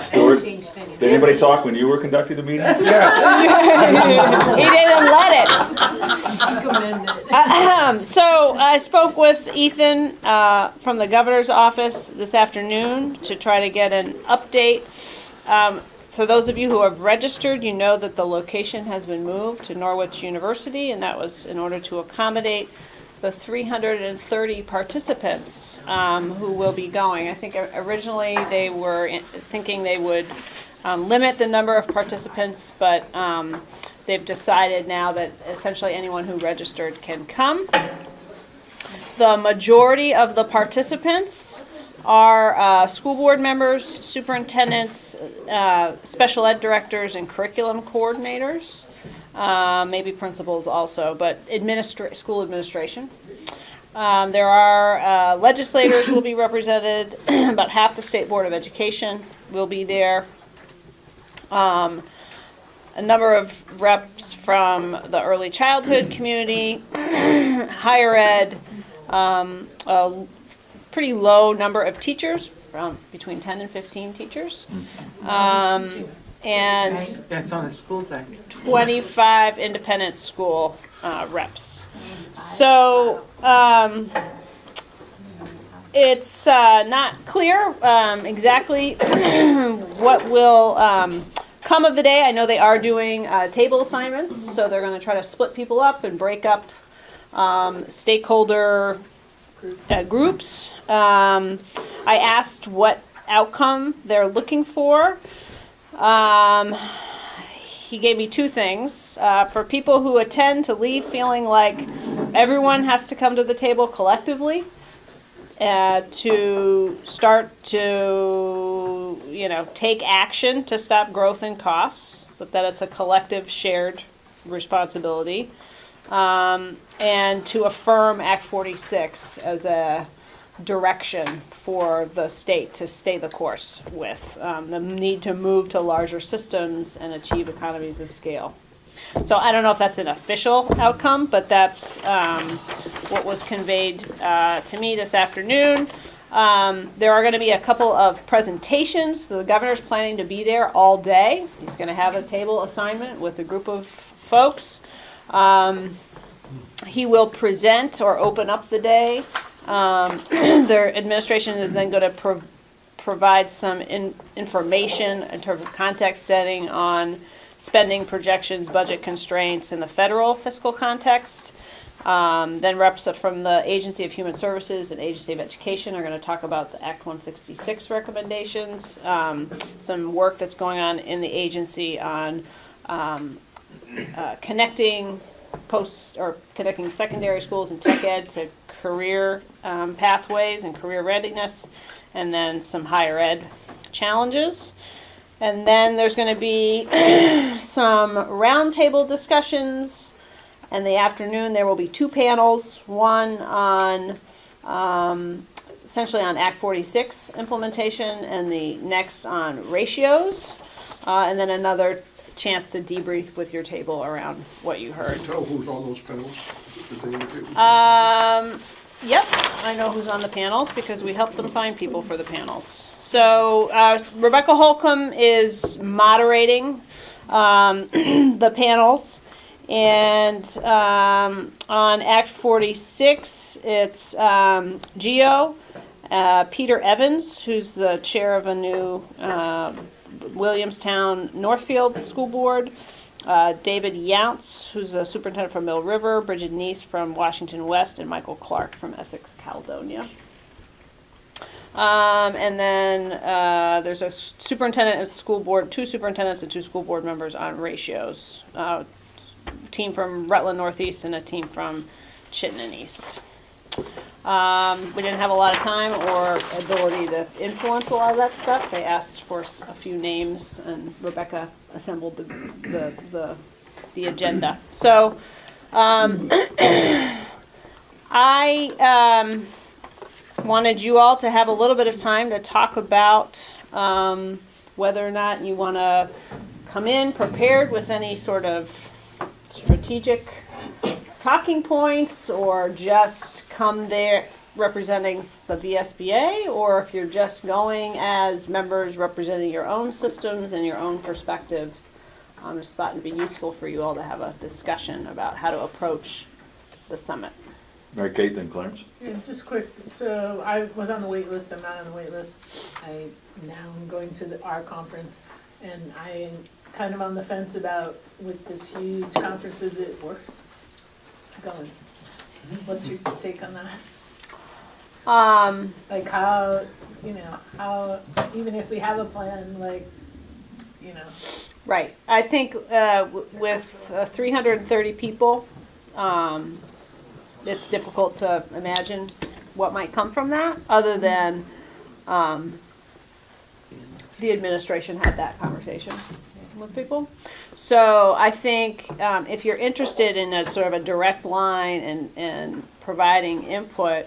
Stuart, did anybody talk when you were conducting the meeting? he didn't let it. So I spoke with Ethan from the governor's office this afternoon to try to get an update. For those of you who have registered, you know that the location has been moved to Norwich University, and that was in order to accommodate the 330 participants who will be going. I think originally they were thinking they would limit the number of participants, but they've decided now that essentially anyone who registered can come. The majority of the participants are school board members, superintendents, special ed directors, and curriculum coordinators. Maybe principals also, but school administration. There are legislators will be represented. About half the State Board of Education will be there. A number of reps from the early childhood community, higher ed, a pretty low number of teachers, around between 10 and 15 teachers. And That's on a school day. 25 independent school reps. So it's not clear exactly what will outcome of the day, I know they are doing table assignments, so they're going to try to split people up and break up stakeholder groups. I asked what outcome they're looking for. He gave me two things. For people who attend to leave feeling like everyone has to come to the table collectively, to start to, take action to stop growth in costs, but that it's a collective shared responsibility, and to affirm Act 46 as a direction for the state to stay the course with, the need to move to larger systems and achieve economies of scale. So I don't know if that's an official outcome, but that's what was conveyed to me this afternoon. There are going to be a couple of presentations. The governor's planning to be there all day. He's going to have a table assignment with a group of folks. He will present or open up the day. Their administration is then going to provide some information in terms of context setting on spending projections, budget constraints in the federal fiscal context. Then reps from the Agency of Human Services and Agency of Education are going to talk about the Act 166 recommendations, some work that's going on in the agency on connecting connecting secondary schools and tech ed to career pathways and career readiness, and then some higher ed challenges. And then there's going to be some roundtable discussions. In the afternoon, there will be two panels, one on essentially on Act 46 implementation, and the next on ratios, and then another chance to debrief with your table around what you heard. Tell who's on those panels? Yep, I know who's on the panels because we help them find people for the panels. So Rebecca Holcomb is moderating the panels, and on Act 46, it's Geo, Peter Evans, who's the chair of a new Williamstown Northfield School Board, David Younts, who's a superintendent from Mill River, Bridget Neese from Washington West, and Michael Clark from Essex Caledonia. And then there's a superintendent and school board, two superintendents and two school board members on ratios. A team from Rutland Northeast and a team from Chittenden East. We didn't have a lot of time or ability to influence a lot of that stuff. They asked for a few names, and Rebecca assembled the agenda. So I wanted you all to have a little bit of time to talk about whether or not you want to come in prepared with any sort of strategic talking points, or just come there representing the VSBA, or if you're just going as members representing your own systems and your own perspectives. I just thought it'd be useful for you all to have a discussion about how to approach the summit. Mary Kate, then Clarence. Yeah, just quick, so I was on the wait list, I'm not on the wait list. I now am going to our conference, and I am kind of on the fence about, with this huge conference, is it worth going? What's your take on that? Like how, how, even if we have a plan, Right. I think with 330 people, it's difficult to imagine what might come from that, other than the administration had that conversation with people. So I think if you're interested in a sort of a direct line and providing input,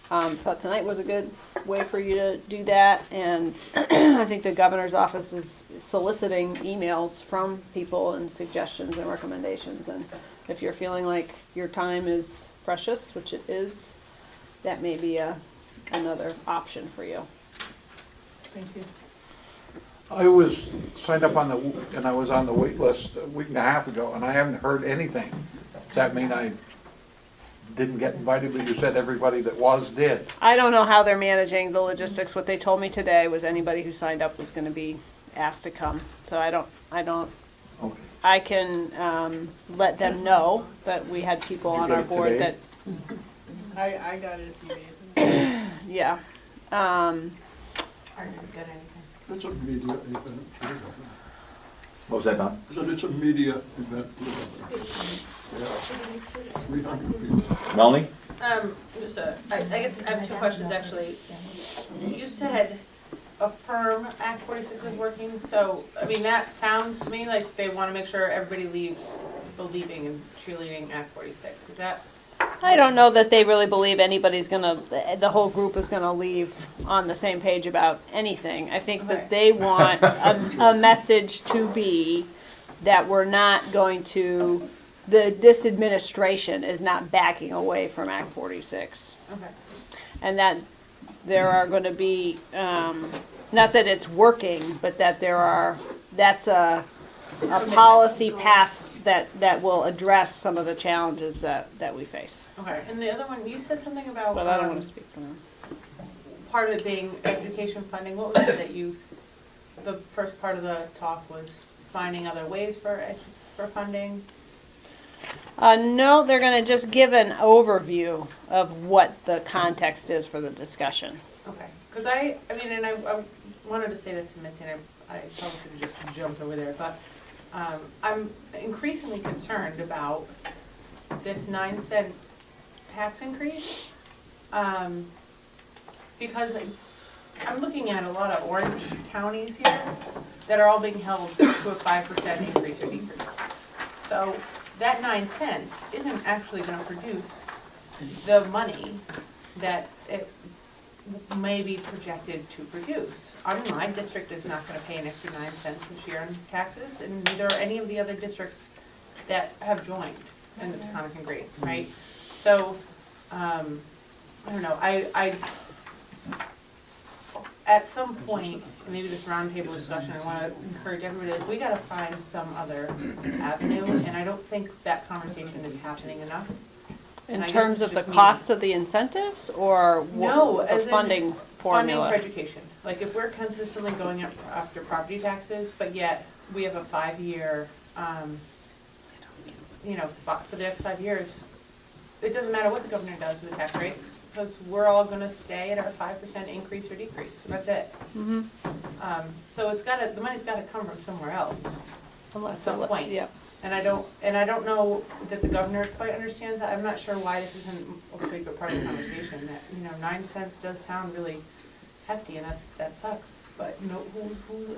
thought tonight was a good way for you to do that. And I think the governor's office is soliciting emails from people and suggestions and recommendations. And if you're feeling like your time is precious, which it is, that may be another option for you. thank you. I was signed up and I was on the wait list a week and a half ago, and I haven't heard anything. Does that mean I didn't get invited, but you said everybody that was did? I don't know how they're managing the logistics. What they told me today was anybody who signed up was going to be asked to come. So I don't, I can, let them know that we had people Did you on get our it board today? that, I got it a few days ago. yeah. I didn't get anything. It's a media event. What was that, Don? I said it's a media event. Yeah, 300 people. Melanie? Just I guess I have two questions actually. You said affirm Act 46 is working, so, I mean, that sounds to me like they want to make sure everybody leaves believing and cheerleading Act 46. Is that? I don't know that they really believe anybody's gonna, the whole group is gonna leave on the same page about anything. I think Okay. that they want a message to be that we're not going to, this administration is not backing away from Act 46. Okay. And that there are gonna be, not that it's working, but that that's a policy path that will address some of the challenges that we face. Okay. And the other one, you said something about But I don't wanna speak for them. part of it being education funding. What was it that the first part of the talk was finding other ways for funding? No, they're gonna just give an overview of what the context is for the discussion. Okay, because I mean, and I wanted to say this to Mitzi, and I probably should have just jumped over there, but I'm increasingly concerned about this 9-cent tax increase. Because I'm looking at a lot of orange counties here that are all being held to a 5% increase or decrease. So that 9 cents isn't actually gonna produce the money that it may be projected to produce. I mean, my district is not gonna pay an extra 9 cents this year in taxes, and neither are any of the other districts that have joined in the Taconic and Green, right? So, I don't know, I at some point, maybe this roundtable discussion, I wanna encourage everybody, like, we gotta find some other avenue, and I don't think that conversation is happening enough. In And I guess terms it's of the just me. cost of the incentives or No, the as in funding formula? Funding for education. Like, if we're consistently going after property taxes, but yet we have a 5-year, for the next 5 years, it doesn't matter what the governor does with the tax rate, because we're all gonna stay at our 5% increase or decrease, and that's it. Mhm. So the money's gotta come from somewhere else. Unless, at some point. yeah. And I don't know that the governor quite understands that. I'm not sure why this isn't a bigger part of the conversation, that, 9 cents does sound really hefty, and that sucks. But,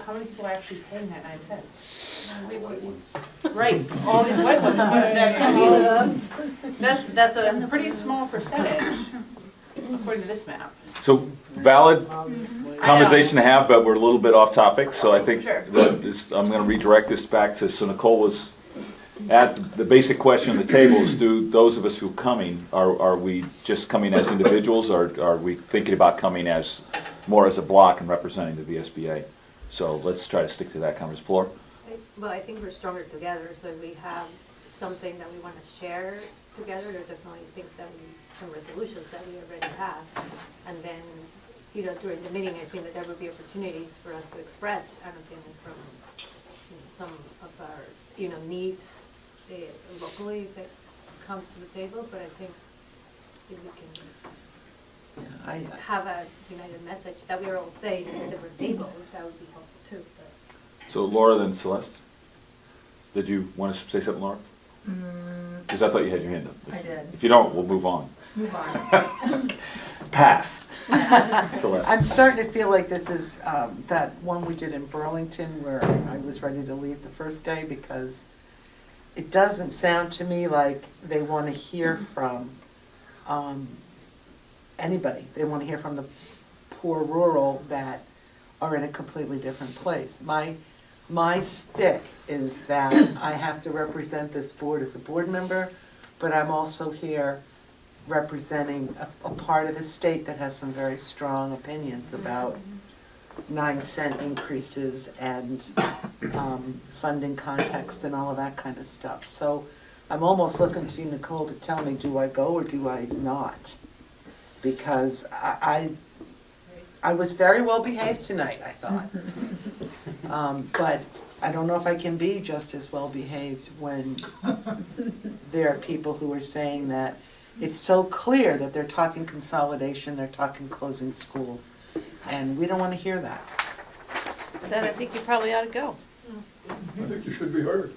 how many people are actually paying that 9 cents? Right, all these white ones, that's a pretty small percentage, according to this map. So valid conversation to have, but we're a little bit off topic, so I think Sure. I'm gonna redirect this back to, so Nicole was at, the basic question on the table is, do those of us who are coming, are we just coming as individuals, or are we thinking about coming as, more as a block and representing the VSBA? So let's try to stick to that conversation. Floor? Well, I think we're stronger together, so we have something that we want to share together. There are definitely things some resolutions that we already have. And then, during the meeting, I think that there would be opportunities for us to express, from some of our, needs locally that comes to the table, but I think if we can have a united message that we are all saying at a different table, that would be helpful too. But. So Laura, then Celeste? Did you want to say something, Laura? Because I thought you had your hand up. I did. If you don't, we'll move on. Move on. Pass. Celeste. I'm starting to feel like this is that one we did in Burlington where I was ready to leave the first day, because it doesn't sound to me like they want to hear from anybody. They want to hear from the poor rural that are in a completely different place. My stick is that I have to represent this board as a board member, but I'm also here representing a part of the state that has some very strong opinions about 9-cent increases and funding context and all of that kind of stuff. So I'm almost looking to you, Nicole, to tell me, do I go or do I not? Because I was very well behaved tonight, I thought. But I don't know if I can be just as well behaved when there are people who are saying that it's so clear that they're talking consolidation, they're talking closing schools, and we don't want to hear that. Then I think you probably ought to go. I think you should be heard.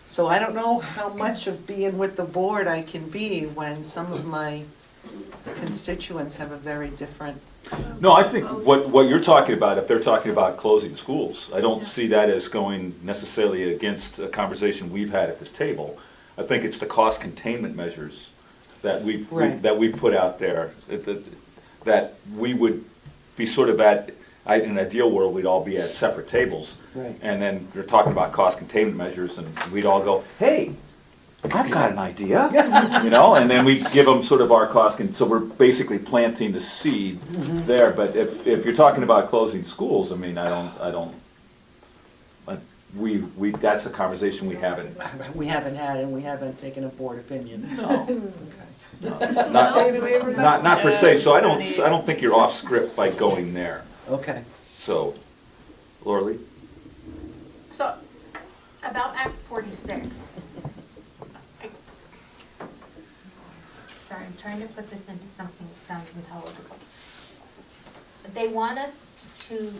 So I don't know how much of being with the board I can be when some of my constituents have a very different. No, I think what you're talking about, if they're talking about closing schools, I don't see that as going necessarily against a conversation we've had at this table. I think it's the cost containment measures that we've put out there, that we would be sort of in an ideal world, we'd all be at separate tables. Right. And then they're talking about cost containment measures, and we'd all go, hey, I've got an idea, you know, and then we give them sort of our so we're basically planting the seed there. But if you're talking about closing schools, I mean, that's a conversation we haven't. We haven't had, and we haven't taken a board opinion. No, not per se. So I don't think you're off script by going there. Okay. So, Laura Lee? So, about Act 46. Sorry, I'm trying to put this into something that sounds intelligible. They want us to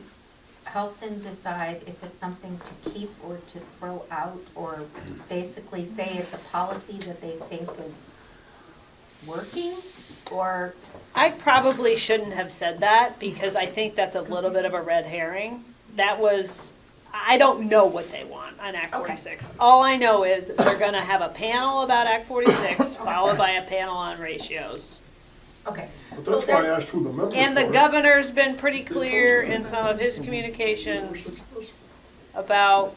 help them decide if it's something to keep or to throw out, or basically say it's a policy that they think is working, or? I probably shouldn't have said that because I think that's a little bit of a red herring. I don't know what they want on Act 46. All I know is they're gonna have a panel about Act 46, followed by a panel on ratios. Okay. But that's why I asked who the members were. And the governor's been pretty clear in some of his communications about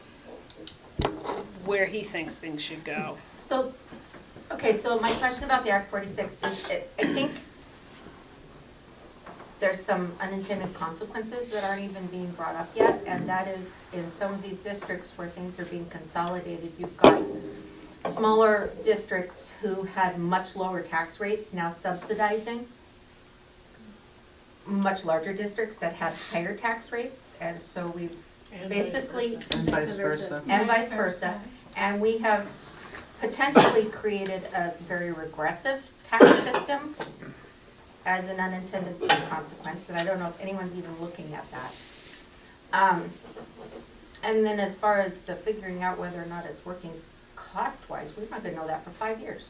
where he thinks things should go. So, okay, so my question about the Act 46 is, I think there's some unintended consequences that aren't even being brought up yet, and that is in some of these districts where things are being consolidated, you've got smaller districts who had much lower tax rates now subsidizing much larger districts that had higher tax rates, and so we've basically, And vice versa. and vice versa, and we have potentially created a very regressive tax system as an unintended consequence, but I don't know if anyone's even looking at that. And then as far as the figuring out whether or not it's working cost-wise, we're not gonna know that for 5 years.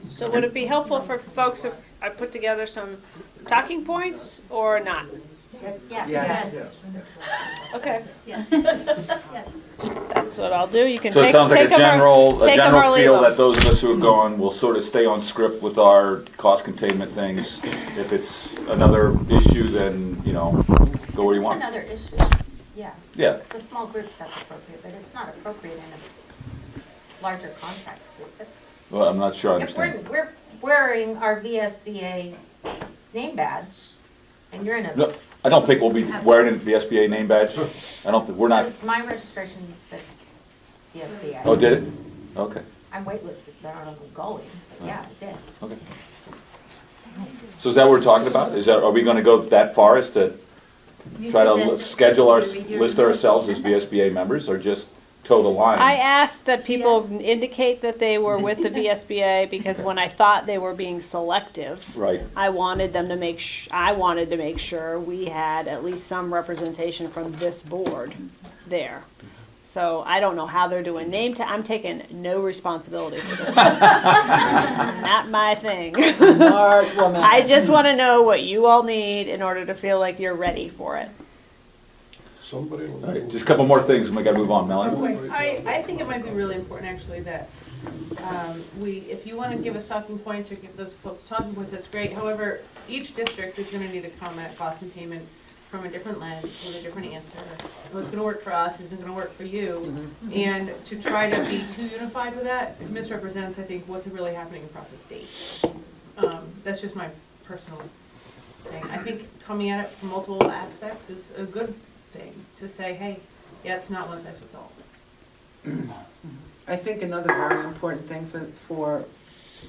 So would it be helpful for folks if I put together some talking points or not? Yeah. Yes. Okay. That's what I'll do. You can So take it sounds like a take 'em or general leave feel 'em. that those of us who are going will sort of stay on script with our cost containment things. If it's another issue, then, you know, go where you want. It's another issue, yeah. Yeah. The small groups, that's appropriate, but it's not appropriate in a larger context, is it? Well, I'm not sure I If understand. we're wearing our VSBA name badge, and you're in a. No, I don't think we'll be wearing the SBA name badge. I don't think, we're not, Because my registration said VSBA. oh, did it? Okay, I'm waitlisted, so I don't know if I'm going, but yeah, it did. okay. So is that what we're talking about? Are we gonna go that far as to try to schedule list ourselves as VSBA members, or just toe the line? I asked that people indicate that they were with the VSBA because when I thought they were being selective, Right. I wanted them to I wanted to make sure we had at least some representation from this board there. So I don't know how they're doing I'm taking no responsibility for this. Not my thing. Smart woman. I just want to know what you all need in order to feel like you're ready for it. Somebody will. All right, just a couple more things, and we gotta move on, Melanie. I think it might be really important, actually, that if you want to give us talking points or give those folks talking points, that's great. However, each district is going to need to come at cost containment from a different lens, with a different answer. What's going to work for us isn't going to work for you. And to try to be too unified with that misrepresents, I think, what's really happening across the state. That's just my personal thing. I think coming at it from multiple aspects is a good thing, to say, hey, yeah, it's not one size fits all. I think another very important thing for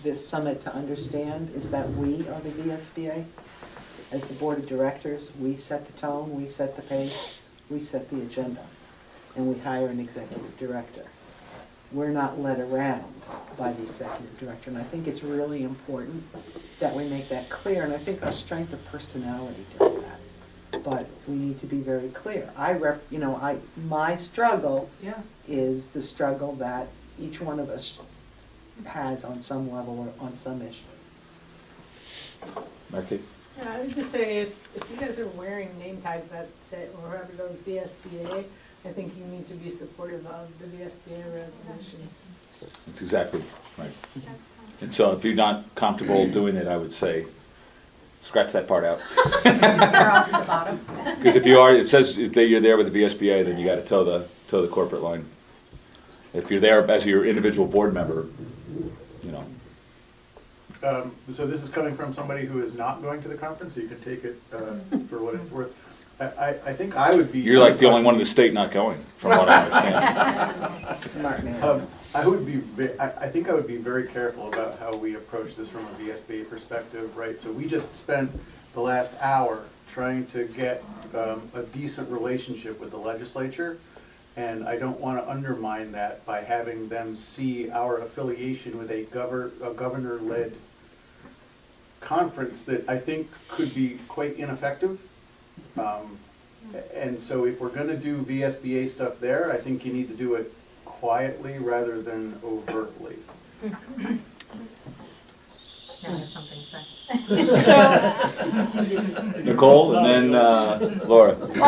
this summit to understand is that we are the VSBA. As the board of directors, we set the tone, we set the pace, we set the agenda, and we hire an executive director. We're not led around by the executive director, and I think it's really important that we make that clear, and I think our strength of personality does that. But we need to be very clear. My struggle Yeah. is the struggle that each one of us has on some level or on some issue. Becky? Yeah, I would just say, if you guys are wearing name tags that say, or whoever those VSBA, I think you need to be supportive of the VSBA resolutions. That's exactly right. And so if you're not comfortable doing it, I would say, scratch that part out. Tear off the bottom. Because if you are, it says that you're there with the VSBA, then you gotta toe the corporate line. If you're there as your individual board member, you know. So this is coming from somebody who is not going to the conference, so you can take it for what it's worth. I think I would be. You're like the only one in the state not going, from what I understand. Smart man. I think I would be very careful about how we approach this from a VSBA perspective, right? So we just spent the last hour trying to get a decent relationship with the legislature, and I don't want to undermine that by having them see our affiliation with a governor-led conference that I think could be quite ineffective. And so if we're going to do VSBA stuff there, I think you need to do it quietly rather than overtly. Now there's something to say. Nicole, and then Laura. Well,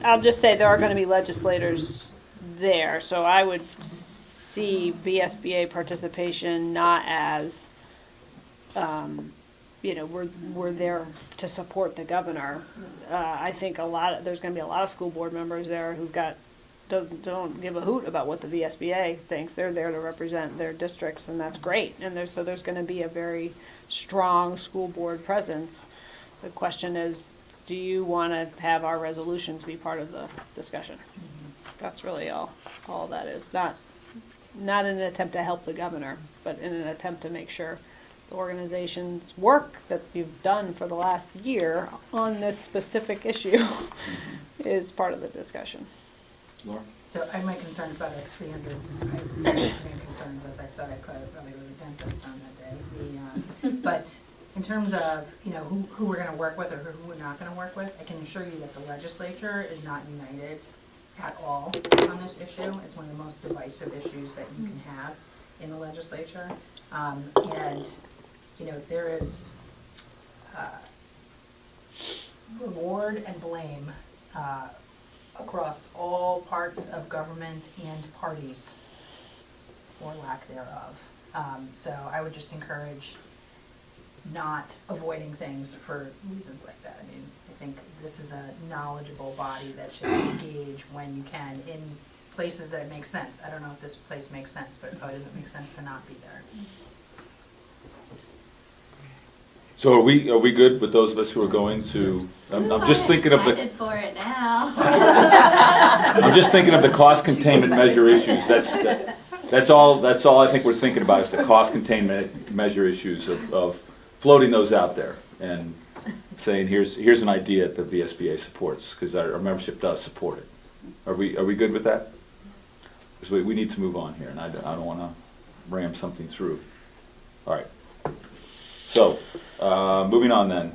I'll just say there are gonna be legislators there, so I would see VSBA participation not as, we're there to support the governor. I think there's gonna be a lot of school board members there who've don't give a hoot about what the VSBA thinks. They're there to represent their districts, and that's great. And there's gonna be a very strong school board presence. The question is, do you wanna have our resolutions be part of the discussion? That's really all that is. Not in an attempt to help the governor, but in an attempt to make sure the organization's work that you've done for the last year on this specific issue is part of the discussion. Laura? So I have my concerns about it, 300, I have significant concerns, as I said, I could probably go to the dentist on that day. But in terms of, who we're gonna work with or who we're not gonna work with, I can assure you that the legislature is not united at all on this issue. It's one of the most divisive issues that you can have in the legislature. There is reward and blame across all parts of government and parties, or lack thereof. So I would just encourage not avoiding things for reasons like that. I mean, I think this is a knowledgeable body that should engage when you can in places that it makes sense. I don't know if this place makes sense, but it probably doesn't make sense to not be there. So are we good with those of us who are going to, I'm just thinking of Excited for it now. I'm just thinking of the cost containment measure issues. That's all I think we're thinking about is the cost containment measure issues of floating those out there and saying, here's an idea that the VSBA supports, because our membership does support it. Are we good with that? Because we need to move on here, and I don't want to ram something through. All right. So, moving on then,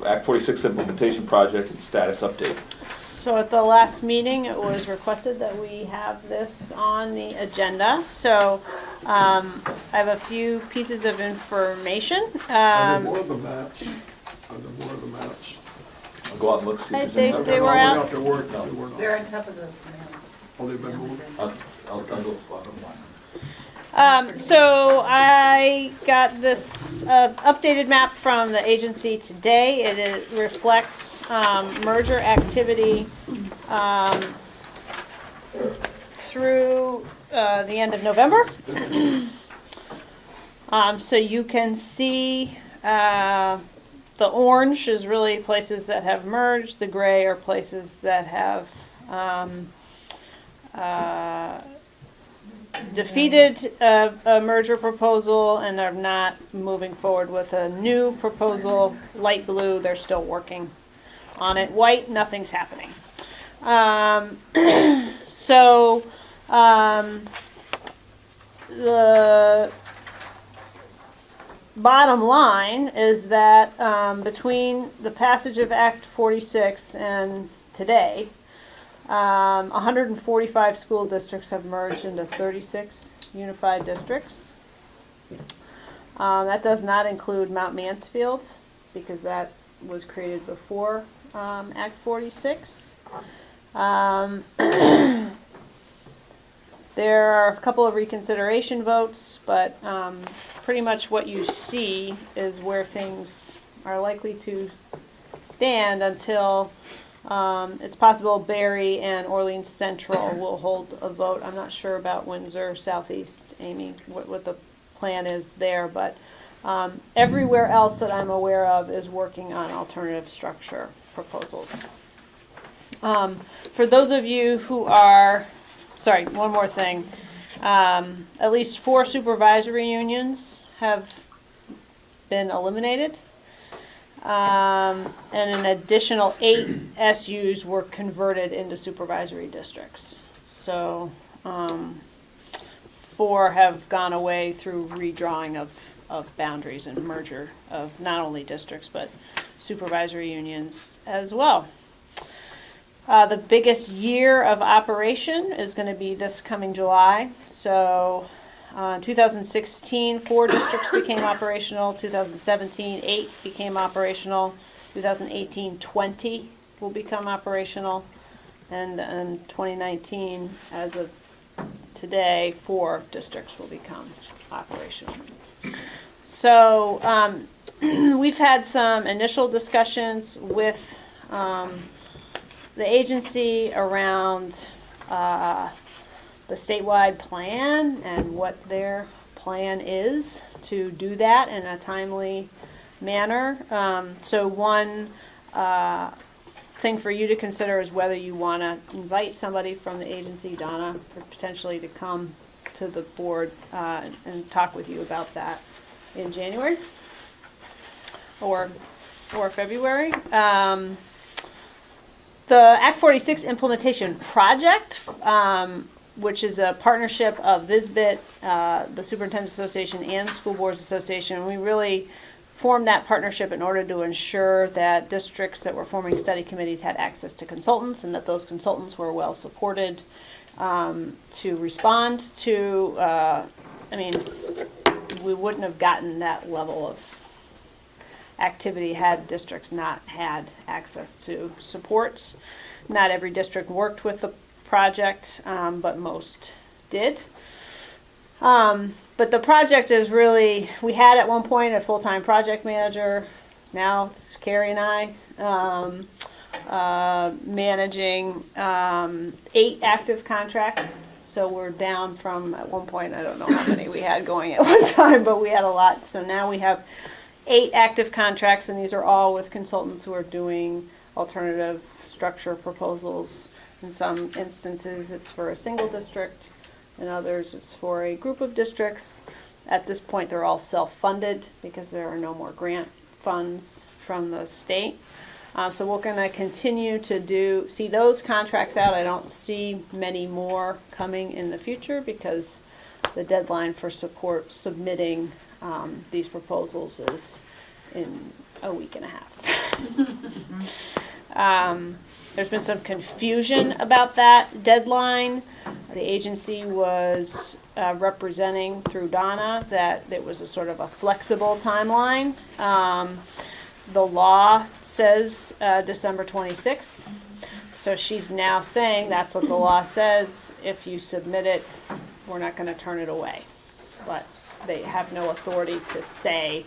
Act 46 implementation project and status update. So at the last meeting, it was requested that we have this on the agenda. So I have a few pieces of information. Are there more of the maps? I'll go out and look, see if They there's were Went out. out to work, no, they were not. They're on top of the. Oh, they've been moved? I'll go spot them. So I got this updated map from the agency today. It reflects merger activity through the end of November. So you can see the orange is really places that have merged. The gray are places that have defeated a merger proposal and are not moving forward with a new proposal. Light blue, they're still working on it. White, nothing's happening. So, the bottom line is that between the passage of Act 46 and today, 145 school districts have merged into 36 unified districts. That does not include Mount Mansfield, because that was created before Act 46. There are a couple of reconsideration votes, but pretty much what you see is where things are likely to stand until it's possible Barry and Orleans Central will hold a vote. I'm not sure about Windsor Southeast, Amy, what the plan is there, but everywhere else that I'm aware of is working on alternative structure proposals. For those of you who are, sorry, one more thing. At least 4 supervisory unions have been eliminated. And an additional 8 SUs were converted into supervisory districts. So 4 have gone away through redrawing of boundaries and merger of not only districts but supervisory unions as well. The biggest year of operation is going to be this coming July. So 2016, 4 districts became operational. 2017, 8 became operational. 2018, 20 will become operational. And in 2019, as of today, 4 districts will become operational. So we've had some initial discussions with the agency around the statewide plan and what their plan is to do that in a timely manner. So one thing for you to consider is whether you want to invite somebody from the agency, Donna, potentially to come to the board and talk with you about that in January or February. The Act 46 implementation project, which is a partnership of VSBA, the Superintendent's Association, and School Boards Association, we really formed that partnership in order to ensure that districts that were forming study committees had access to consultants and that those consultants were well supported to respond to, we wouldn't have gotten that level of activity had districts not had access to supports. Not every district worked with the project, but most did. But the project is really, we had at one point a full-time project manager. Now it's Carrie and I managing 8 active contracts. So we're down from, at one point, I don't know how many we had going at one time, but we had a lot. So now we have 8 active contracts, and these are all with consultants who are doing alternative structure proposals. In some instances, it's for a single district. In others, it's for a group of districts. At this point, they're all self-funded because there are no more grant funds from the state. So we're going to continue to see those contracts out. I don't see many more coming in the future because the deadline for submitting these proposals is in a week and a half. There's been some confusion about that deadline. The agency was representing through Donna that it was a sort of a flexible timeline. The law says December 26th. So she's now saying that's what the law says. If you submit it, we're not going to turn it away. But they have no authority to say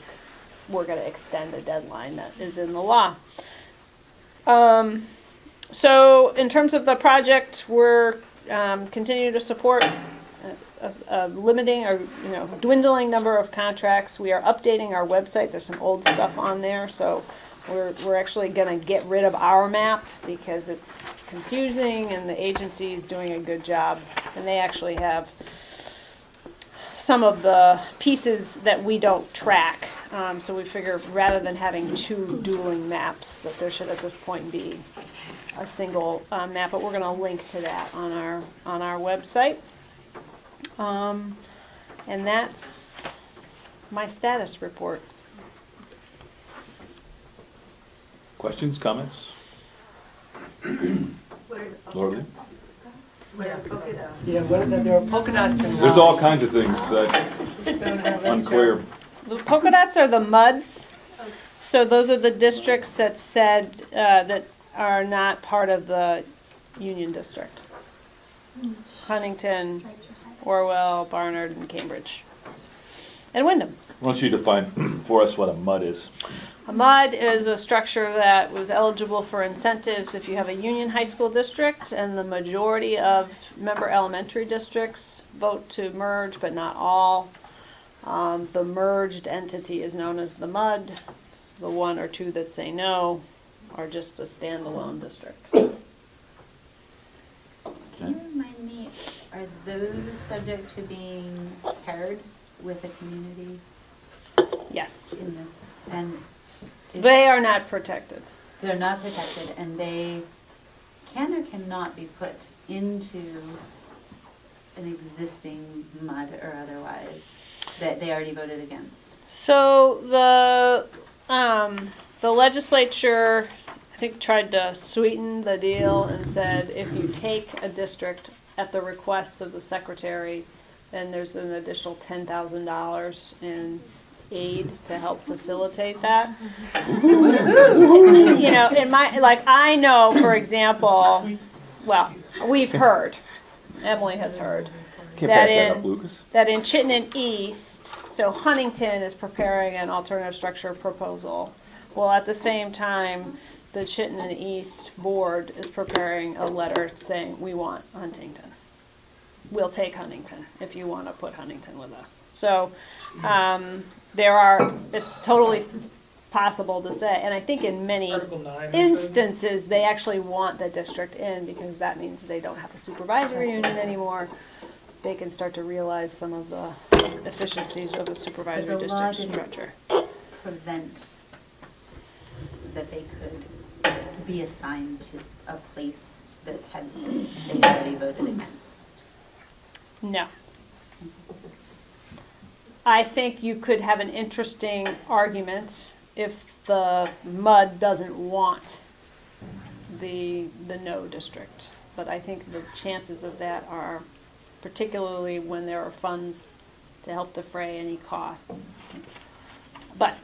we're going to extend the deadline that is in the law. So in terms of the project, we're continuing to support a limiting or dwindling number of contracts. We are updating our website. There's some old stuff on there, so we're actually going to get rid of our map because it's confusing, and the agency is doing a good job. And they actually have some of the pieces that we don't track. So we figure rather than having two dueling maps, that there should at this point be a single map, but we're gonna link to that on our website. And that's my status report. Questions, comments? Laura Lee? Yeah, there are polka dots and. There's all kinds of things unclear. The polka dots are the MUDs. So those are the districts that said, that are not part of the Union District. Huntington, Orwell, Barnard, and Cambridge. And Wyndham. Why don't you define for us what a MUD is? A MUD is a structure that was eligible for incentives if you have a union high school district, and the majority of member elementary districts vote to merge, but not all. The merged entity is known as the MUD. The one or two that say no are just a standalone district. Can you remind me, are those subject to being paired with a community Yes. in this? And They are not protected. they're not protected, and they can or cannot be put into an existing MUD or otherwise that they already voted against. So the legislature, I think, tried to sweeten the deal and said if you take a district at the request of the secretary, then there's an additional $10,000 in aid to help facilitate that. You know, I know, for example, well, we've heard, Emily has heard, Can't that pass that in up, Lucas. that in Chittenden East, so Huntington is preparing an alternative structure proposal. Well, at the same time, the Chittenden East board is preparing a letter saying, we want Huntington. We'll take Huntington if you want to put Huntington with us. So it's totally possible to say, and I think in many instances, they actually want the district in because that means they don't have a supervisory union anymore. They can start to realize some of the efficiencies of a supervisory But the law district didn't structure. prevent that they could be assigned to a place that they had already voted against. No. I think you could have an interesting argument if the MUD doesn't want the no district. But I think the chances of that are, particularly when there are funds to help defray any costs. But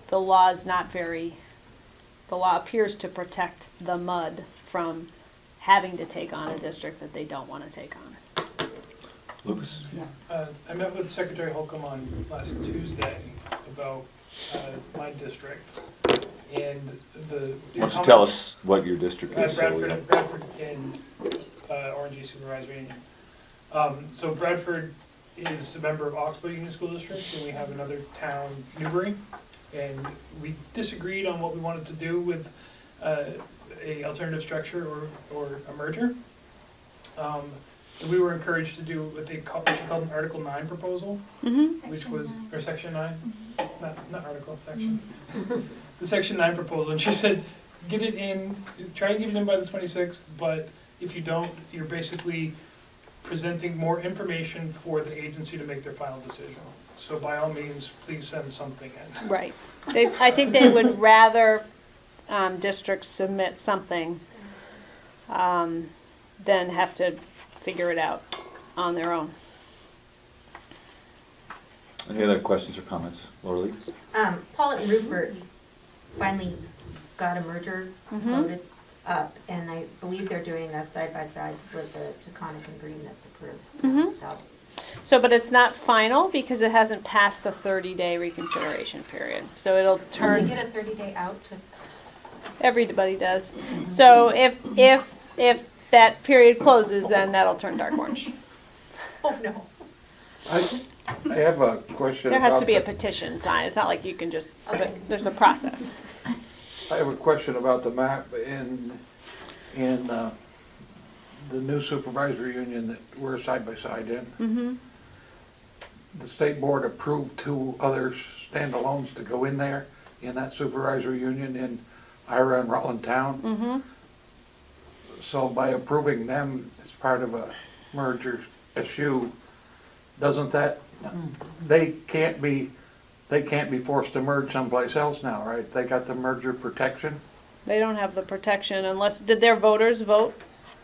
the law appears to protect the MUD from having to take on a district that they don't want to take on. Lucas? I met with Secretary Holcomb on last Tuesday about my district, and Why don't you tell us what your district is? Bradford and Orangey Supervisory Union. So Bradford is a member of Oxbow Union School District, and we have another town, Newbury, and we disagreed on what we wanted to do with a alternative structure or a merger. And we were encouraged to do what she called an Article 9 proposal, which was, or Section 9, not article, section. The Section 9 proposal, and she said, get it in, try and get it in by the 26th, but if you don't, you're basically presenting more information for the agency to make their final decision. So by all means, please send something in. Right. I think they would rather districts submit something than have to figure it out on their own. Any other questions or comments? Laura Lee? Paul and Rupert finally got a merger voted up, and I believe they're doing a side-by-side with the Taconic and Green that's approved. So, but it's not final because it hasn't passed the 30-day reconsideration period. So it'll turn. They get a 30-day out to. Everybody does. So if that period closes, then that'll turn dark orange. Oh, no. I have a question. There has to about be a the- petition signed. It's not like you can just, but there's a process. I have a question about the map in the new supervisory union that we're side by side in. the state board approved 2 other standalones to go in there, in that supervisory union in Ira and Rutland Town. Mm-hmm. So by approving them as part of a merger issue, doesn't that, they can't be forced to merge someplace else now, right? They got the merger protection? They don't have the protection unless, did their voters vote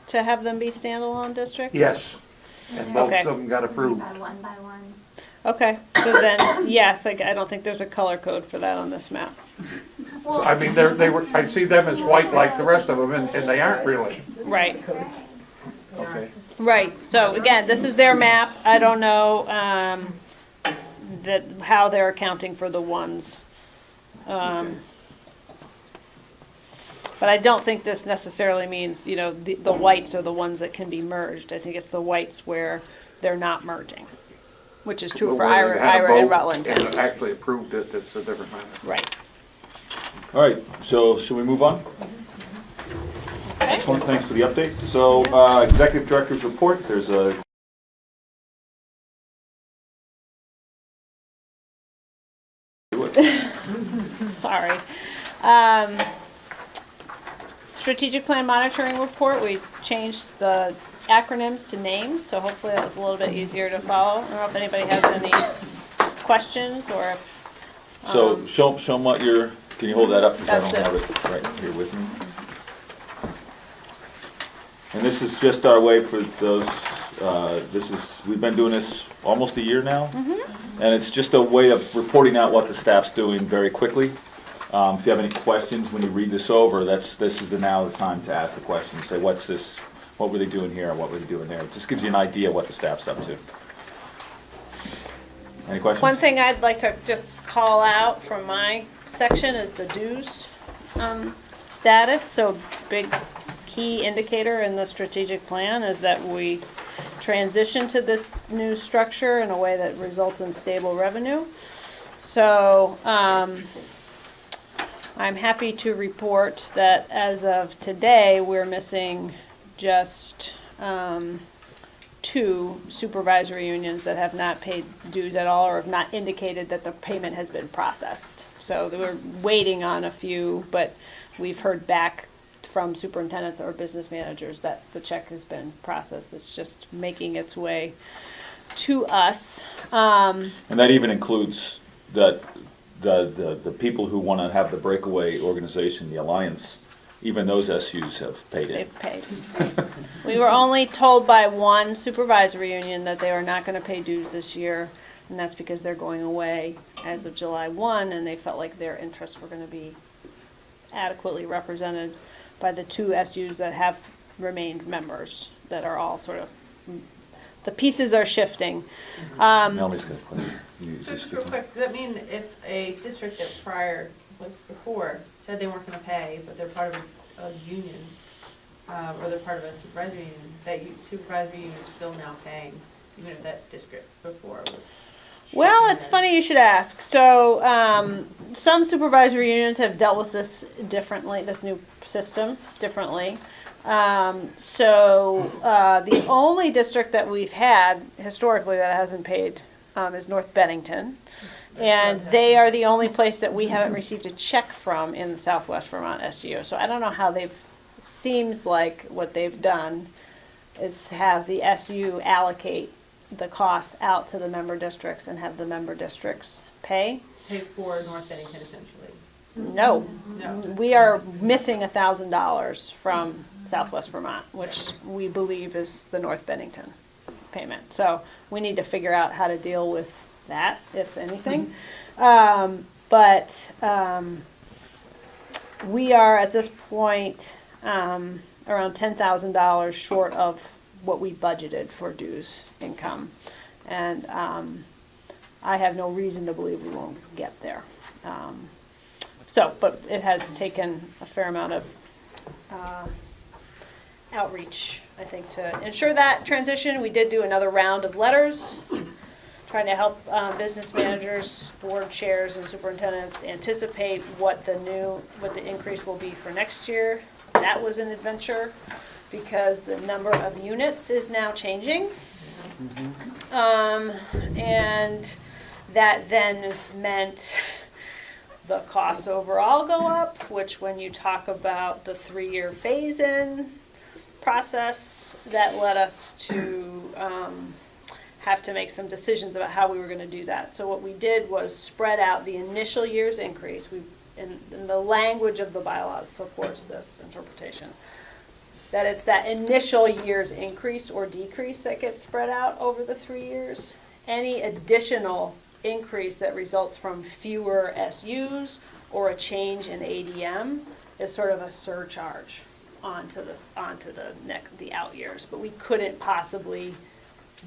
to have them be standalone districts? Yes, and both Okay. of them got approved. By one. Okay, so then, yes, I don't think there's a color code for that on this map. So, I mean, they were, I see them as white like the rest of them, and they aren't really. Right, Okay. right. So again, this is their map. I don't know, how they're accounting for the ones. But I don't think this necessarily means, the whites are the ones that can be merged. I think it's the whites where they're not merging, which is true for But where they had a Ira and vote Rutland Town. and actually approved it, it's a different matter. Right. All right, so should we move on? Okay. Excellent, thanks for the update. So, executive director's report, there's a Sorry. Strategic plan monitoring report, we changed the acronyms to names, so hopefully that was a little bit easier to follow. I don't know if anybody has any questions or if. So, show them what can you hold that up? 'Cause I That's don't have this. it right here with me. And this is just our way for those, we've been doing this almost a year now. And it's just a way of reporting out what the staff's doing very quickly. If you have any questions when you read this over, this is now the time to ask the question. Say, what's this, what were they doing here, what were they doing there? It just gives you an idea what the staff's up to. Any questions? One thing I'd like to just call out from my section is the dues status. So big key indicator in the strategic plan is that we transition to this new structure in a way that results in stable revenue. So I'm happy to report that as of today, we're missing just 2 supervisory unions that have not paid dues at all or have not indicated that the payment has been processed. So we're waiting on a few, but we've heard back from superintendents or business managers that the check has been processed. It's just making its way to us. And that even includes the people who want to have the breakaway organization, the Alliance, even those SUs have paid in. They've paid. We were only told by one supervisory union that they are not going to pay dues this year, and that's because they're going away as of July 1, and they felt like their interests were going to be adequately represented by the 2 SUs that have remained members, that are all sort of, the pieces are shifting. Melanie's got a question. So just real quick, does that mean if a district that before said they weren't gonna pay, but they're part of a union, or they're part of a supervisory union, that supervisory union is still now paying, even if that district before was? Well, it's funny you should ask. So, some supervisory unions have dealt with this differently, this new system differently. The only district that we've had historically that hasn't paid is North Bennington. And they are the only place that we haven't received a check from in the Southwest Vermont SU. So I don't know how it seems like what they've done is have the SU allocate the costs out to the member districts and have the member districts pay. Pay for North Bennington essentially? No. No. We are missing $1,000 from Southwest Vermont, which we believe is the North Bennington payment. So we need to figure out how to deal with that, if anything. We are at this point around $10,000 short of what we budgeted for dues income. And I have no reason to believe we won't get there. But it has taken a fair amount of outreach, I think, to ensure that transition. We did do another round of letters trying to help business managers, board chairs, and superintendents anticipate what the increase will be for next year. That was an adventure because the number of units is now changing. And that then meant the costs overall go up, which when you talk about the 3-year phase-in process, that led us to have to make some decisions about how we were going to do that. So what we did was spread out the initial year's increase. And the language of the bylaws supports this interpretation. That it's that initial year's increase or decrease that gets spread out over the 3 years. Any additional increase that results from fewer SUs or a change in ADM is sort of a surcharge onto the out years. But we couldn't possibly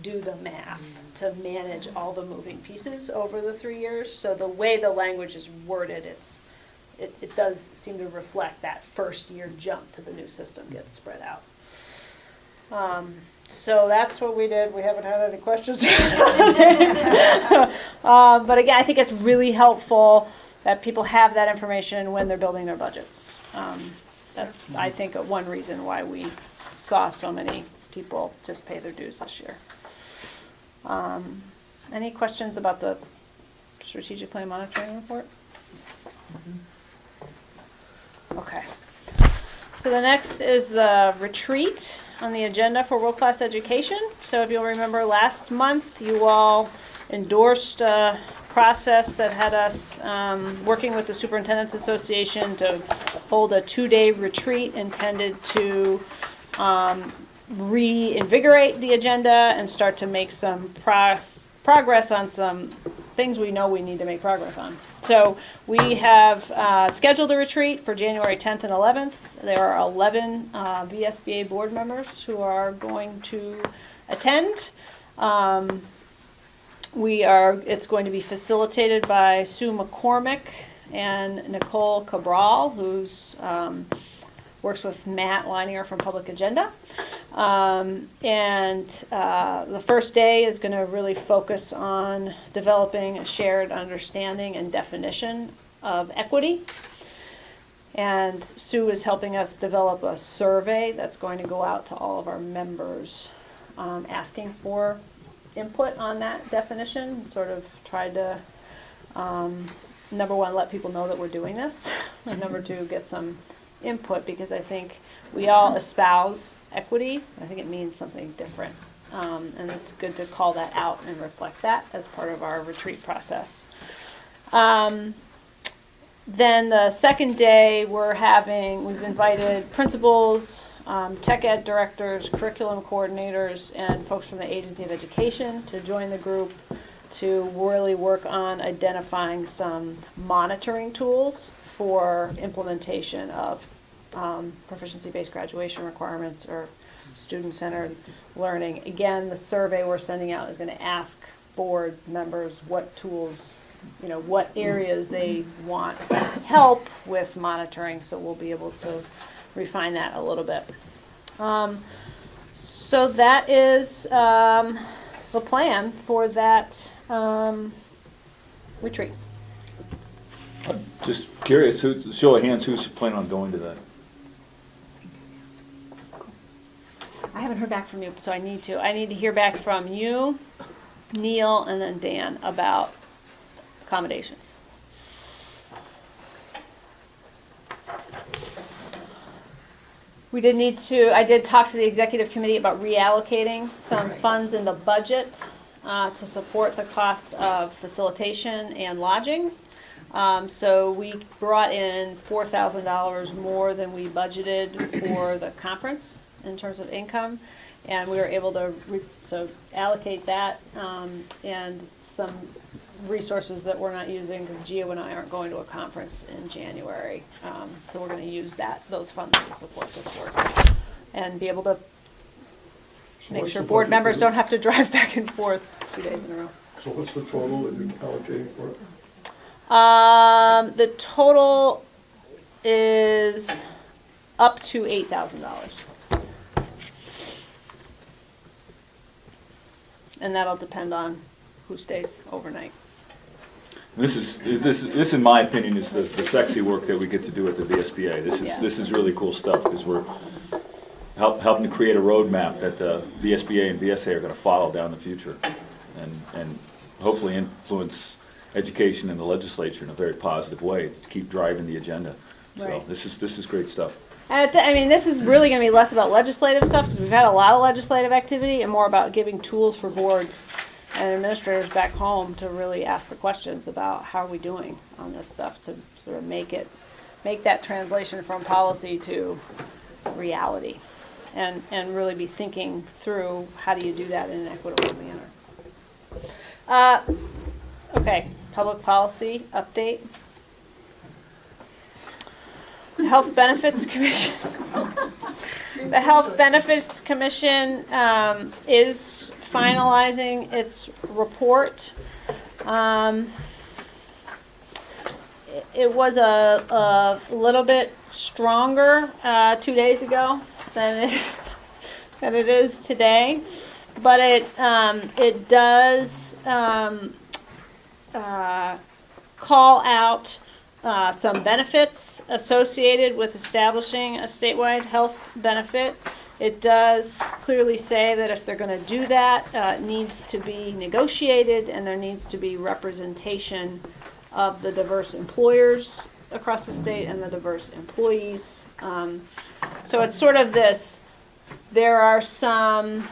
do the math to manage all the moving pieces over the 3 years. So the way the language is worded, it does seem to reflect that first year jump to the new system gets spread out. So that's what we did. We haven't had any questions. But again, I think it's really helpful that people have that information when they're building their budgets. That's, I think, one reason why we saw so many people just pay their dues this year. Any questions about the strategic plan monitoring report? Okay. So the next is the retreat on the agenda for world-class education. So if you'll remember last month, you all endorsed a process that had us working with the Superintendent's Association to hold a 2-day retreat intended to reinvigorate the agenda and start to make some progress on some things we know we need to make progress on. So we have scheduled a retreat for January 10th and 11th. There are 11 VSBA board members who are going to attend. It's going to be facilitated by Sue McCormick and Nicole Cabral, who's works with Matt Leininger from Public Agenda. The first day is going to really focus on developing a shared understanding and definition of equity. And Sue is helping us develop a survey that's going to go out to all of our members, asking for input on that definition. Sort of tried to, number one, let people know that we're doing this, and number two, get some input, because I think we all espouse equity. I think it means something different, and it's good to call that out and reflect that as part of our retreat process. Then the second day we've invited principals, tech ed directors, curriculum coordinators, and folks from the Agency of Education to join the group to really work on identifying some monitoring tools for implementation of proficiency-based graduation requirements or student-centered learning. Again, the survey we're sending out is going to ask board members what tools, what areas they want help with monitoring, so we'll be able to refine that a little bit. So that is the plan for that retreat. I'm just curious, show of hands, who's planning on going to that? I haven't heard back from you, so I need to hear back from you, Neil, and then Dan about accommodations. I did talk to the executive committee about reallocating some funds in the budget to support the costs of facilitation and lodging. So we brought in $4,000 more than we budgeted for the conference in terms of income, and we were able to allocate that and some resources that we're not using because Gio and I aren't going to a conference in January. So we're going to use those funds to support this work and be able to make sure board members don't have to drive back and forth 2 days in a row. So what's the total that you're allocating for it? The total is up to $8,000. And that'll depend on who stays overnight. This, in my opinion, is the sexy work that we get to do at the VSBA. This is really cool stuff because we're helping to create a roadmap that the VSBA and VSA are going to follow down the future. and hopefully influence education in the legislature in a very positive way to keep driving the agenda. So Right. this is great stuff. I mean, this is really going to be less about legislative stuff because we've had a lot of legislative activity and more about giving tools for boards and administrators back home to really ask the questions about how are we doing on this stuff to sort of make that translation from policy to reality and really be thinking through how do you do that in an equitable manner. Okay, public policy update. The Health Benefits Commission. The Health Benefits Commission is finalizing its report. It was a little bit stronger 2 days ago than it is today, but it does call out some benefits associated with establishing a statewide health benefit. It does clearly say that if they're going to do that, it needs to be negotiated and there needs to be representation of the diverse employers across the state and the diverse employees. So it's sort of this, there are some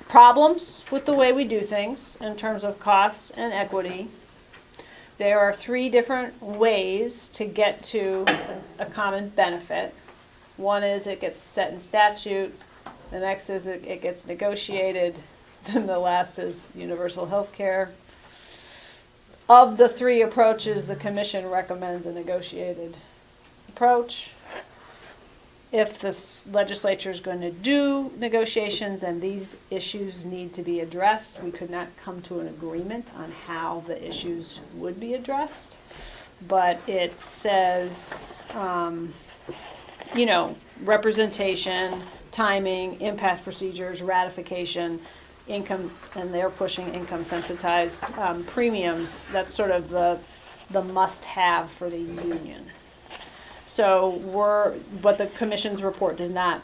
problems with the way we do things in terms of cost and equity. There are 3 different ways to get to a common benefit. One is it gets set in statute, the next is it gets negotiated, then the last is universal health care. Of the 3 approaches, the commission recommends a negotiated approach. If the legislature is going to do negotiations and these issues need to be addressed, we could not come to an agreement on how the issues would be addressed. But it says, representation, timing, impasse procedures, ratification, income, and they're pushing income sensitized premiums. That's sort of the must-have for the union. So but the commission's report does not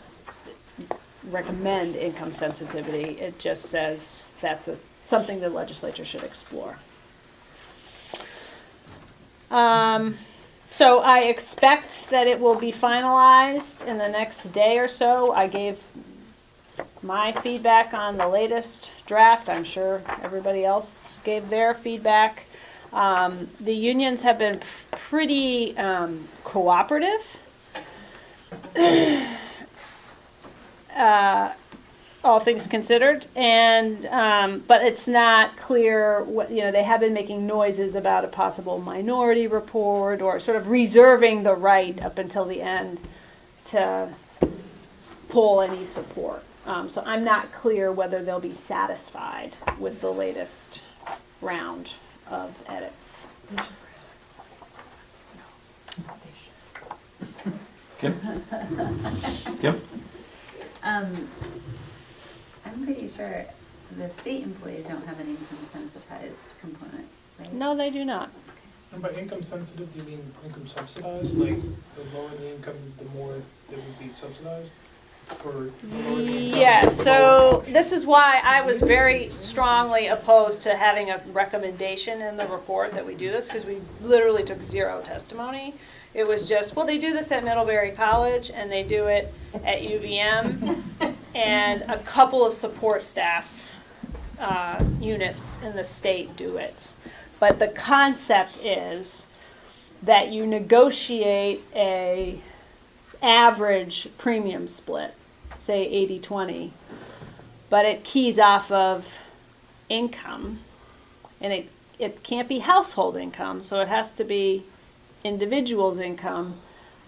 recommend income sensitivity. It just says that's something the legislature should explore. So I expect that it will be finalized in the next day or so. I gave my feedback on the latest draft. I'm sure everybody else gave their feedback. The unions have been pretty cooperative. All things considered, and but it's not clear what they have been making noises about a possible minority report or sort of reserving the right up until the end to pull any support. So I'm not clear whether they'll be satisfied with the latest round of edits. Kim? Kim? I'm pretty sure the state employees don't have an income sensitized component, right? No, they do not. And by income sensitive, do you mean income subsidized? Like, the lower the income, the more it would be subsidized? Or the lower the income? Yeah, so this is why I was very strongly opposed to having a recommendation in the report that we do this, because we literally took 0 testimony. It was just, well, they do this at Middlebury College, and they do it at UVM, and a couple of support staff units in the state do it. But the concept is that you negotiate a average premium split, say 80-20, but it keys off of income, and it can't be household income, so it has to be individual's income,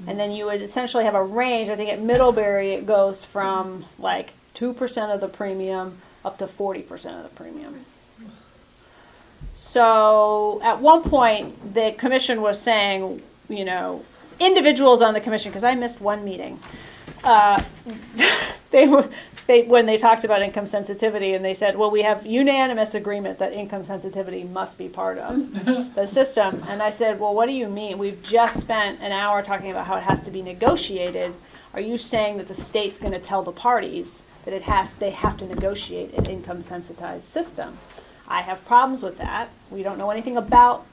and then you would essentially have a range. I think at Middlebury it goes from like 2% of the premium up to 40% of the premium. So at one point the commission was saying, individuals on the commission, because I missed one meeting, when they talked about income sensitivity, and they said, well, we have unanimous agreement that income sensitivity must be part of the system. And I said, well, what do you mean? We've just spent an hour talking about how it has to be negotiated. Are you saying that the state's going to tell the parties that they have to negotiate an income sensitized system. I have problems with that. We don't know anything about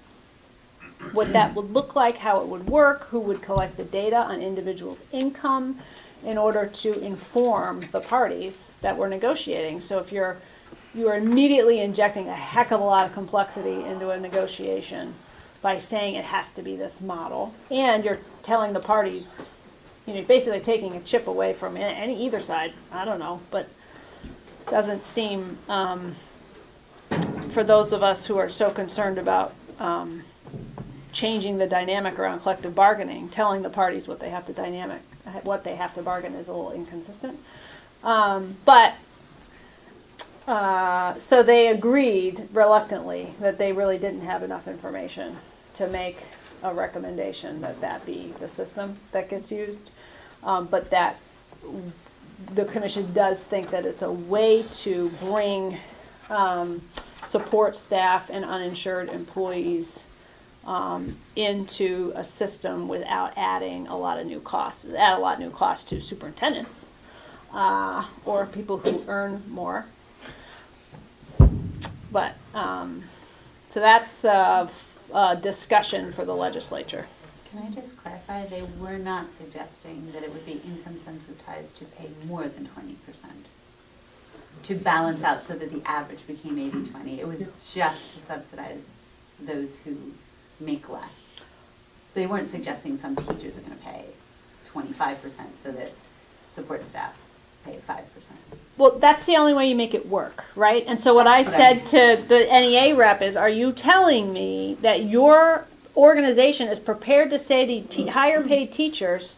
what that would look like, how it would work, who would collect the data on individuals' income in order to inform the parties that we're negotiating. So if you are immediately injecting a heck of a lot of complexity into a negotiation by saying it has to be this model, and you're telling the parties, basically taking a chip away from either side. I don't know, but doesn't seem, for those of us who are so concerned about changing the dynamic around collective bargaining, telling the parties what they have to bargain is a little inconsistent. So they agreed reluctantly that they really didn't have enough information to make a recommendation that be the system that gets used. But that the commission does think that it's a way to bring support staff and uninsured employees into a system without adding a lot of new costs. Add a lot of new costs to superintendents or people who earn more. But so that's a discussion for the legislature. Can I just clarify, they were not suggesting that it would be income sensitized to pay more than 20%, to balance out so that the average became 80-20. It was just to subsidize those who make less. So they weren't suggesting some teachers are going to pay 25% so that support staff pay 5%. Well, that's the only way you make it work, right? And so what I said to the NEA rep is, are you telling me that your organization is prepared to say to higher paid teachers,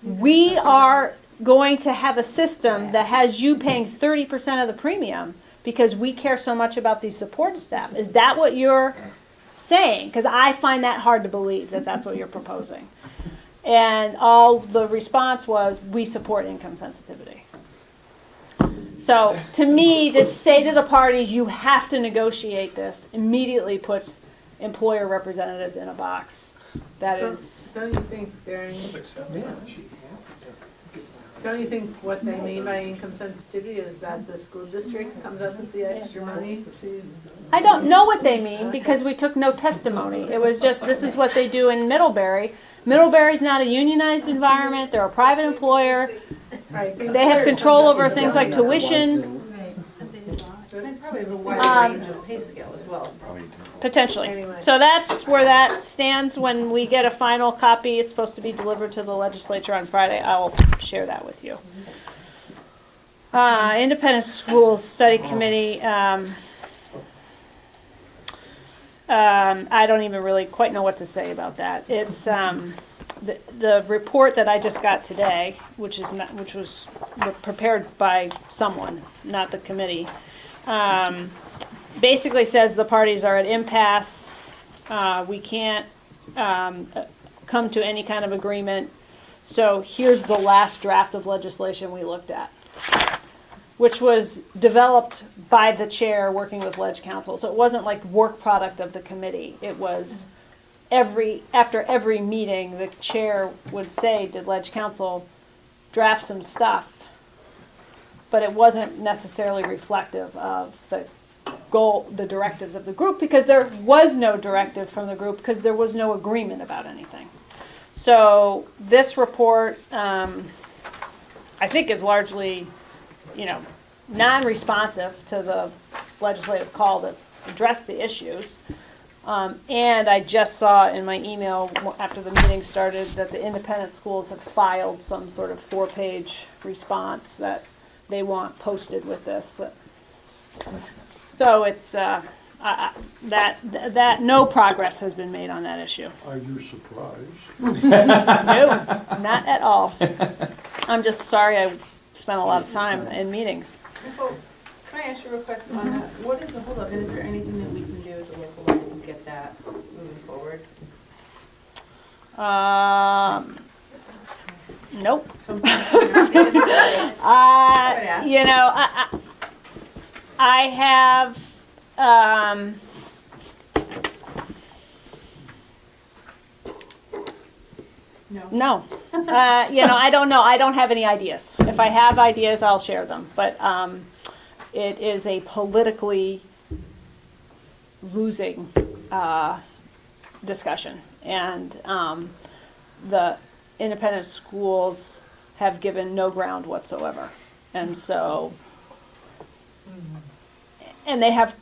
we are going to have a system that has you paying 30% of the premium because we care so much about these support staff? Is that what you're saying? Because I find that hard to believe that that's what you're proposing. And all the response was, we support income sensitivity. So to me, to say to the parties, you have to negotiate this, immediately puts employer representatives in a box. That is. Don't you think don't you think what they mean by income sensitivity is that the school district comes up with the extra money to? I don't know what they mean because we took no testimony. It was just, this is what they do in Middlebury. Middlebury's not a unionized environment. They're a private employer. They have control over things like tuition. Probably have a wide range of pay scale as well. Potentially. Anyway. So that's where that stands. When we get a final copy, it's supposed to be delivered to the legislature on Friday. I will share that with you. Independent Schools Study Committee. I don't even really quite know what to say about that. It's the report that I just got today, which was prepared by someone, not the committee. Basically says the parties are at impasse. We can't come to any kind of agreement. So here's the last draft of legislation we looked at, which was developed by the chair working with Ledge Council. So it wasn't like work product of the committee. It was after every meeting, the chair would say, did Ledge Council draft some stuff? But it wasn't necessarily reflective of the goal, the directives of the group, because there was no directive from the group because there was no agreement about anything. So this report, I think, is largely, non-responsive to the legislative call to address the issues. And I just saw in my email after the meeting started that the independent schools have filed some sort of 4-page response that they want posted with this. So it's that no progress has been made on that issue. Are you surprised? No, not at all. I'm just sorry I spent a lot of time in meetings. Nicole, can I ask you a question on that? What is the holdup, and is there anything that we can do as a local level to get that moving forward? Nope. I have, no. I don't know. I don't have any ideas. if I have ideas, I'll share them, but, it is a politically losing, discussion. And, the independent schools have given no ground whatsoever. And so, and they have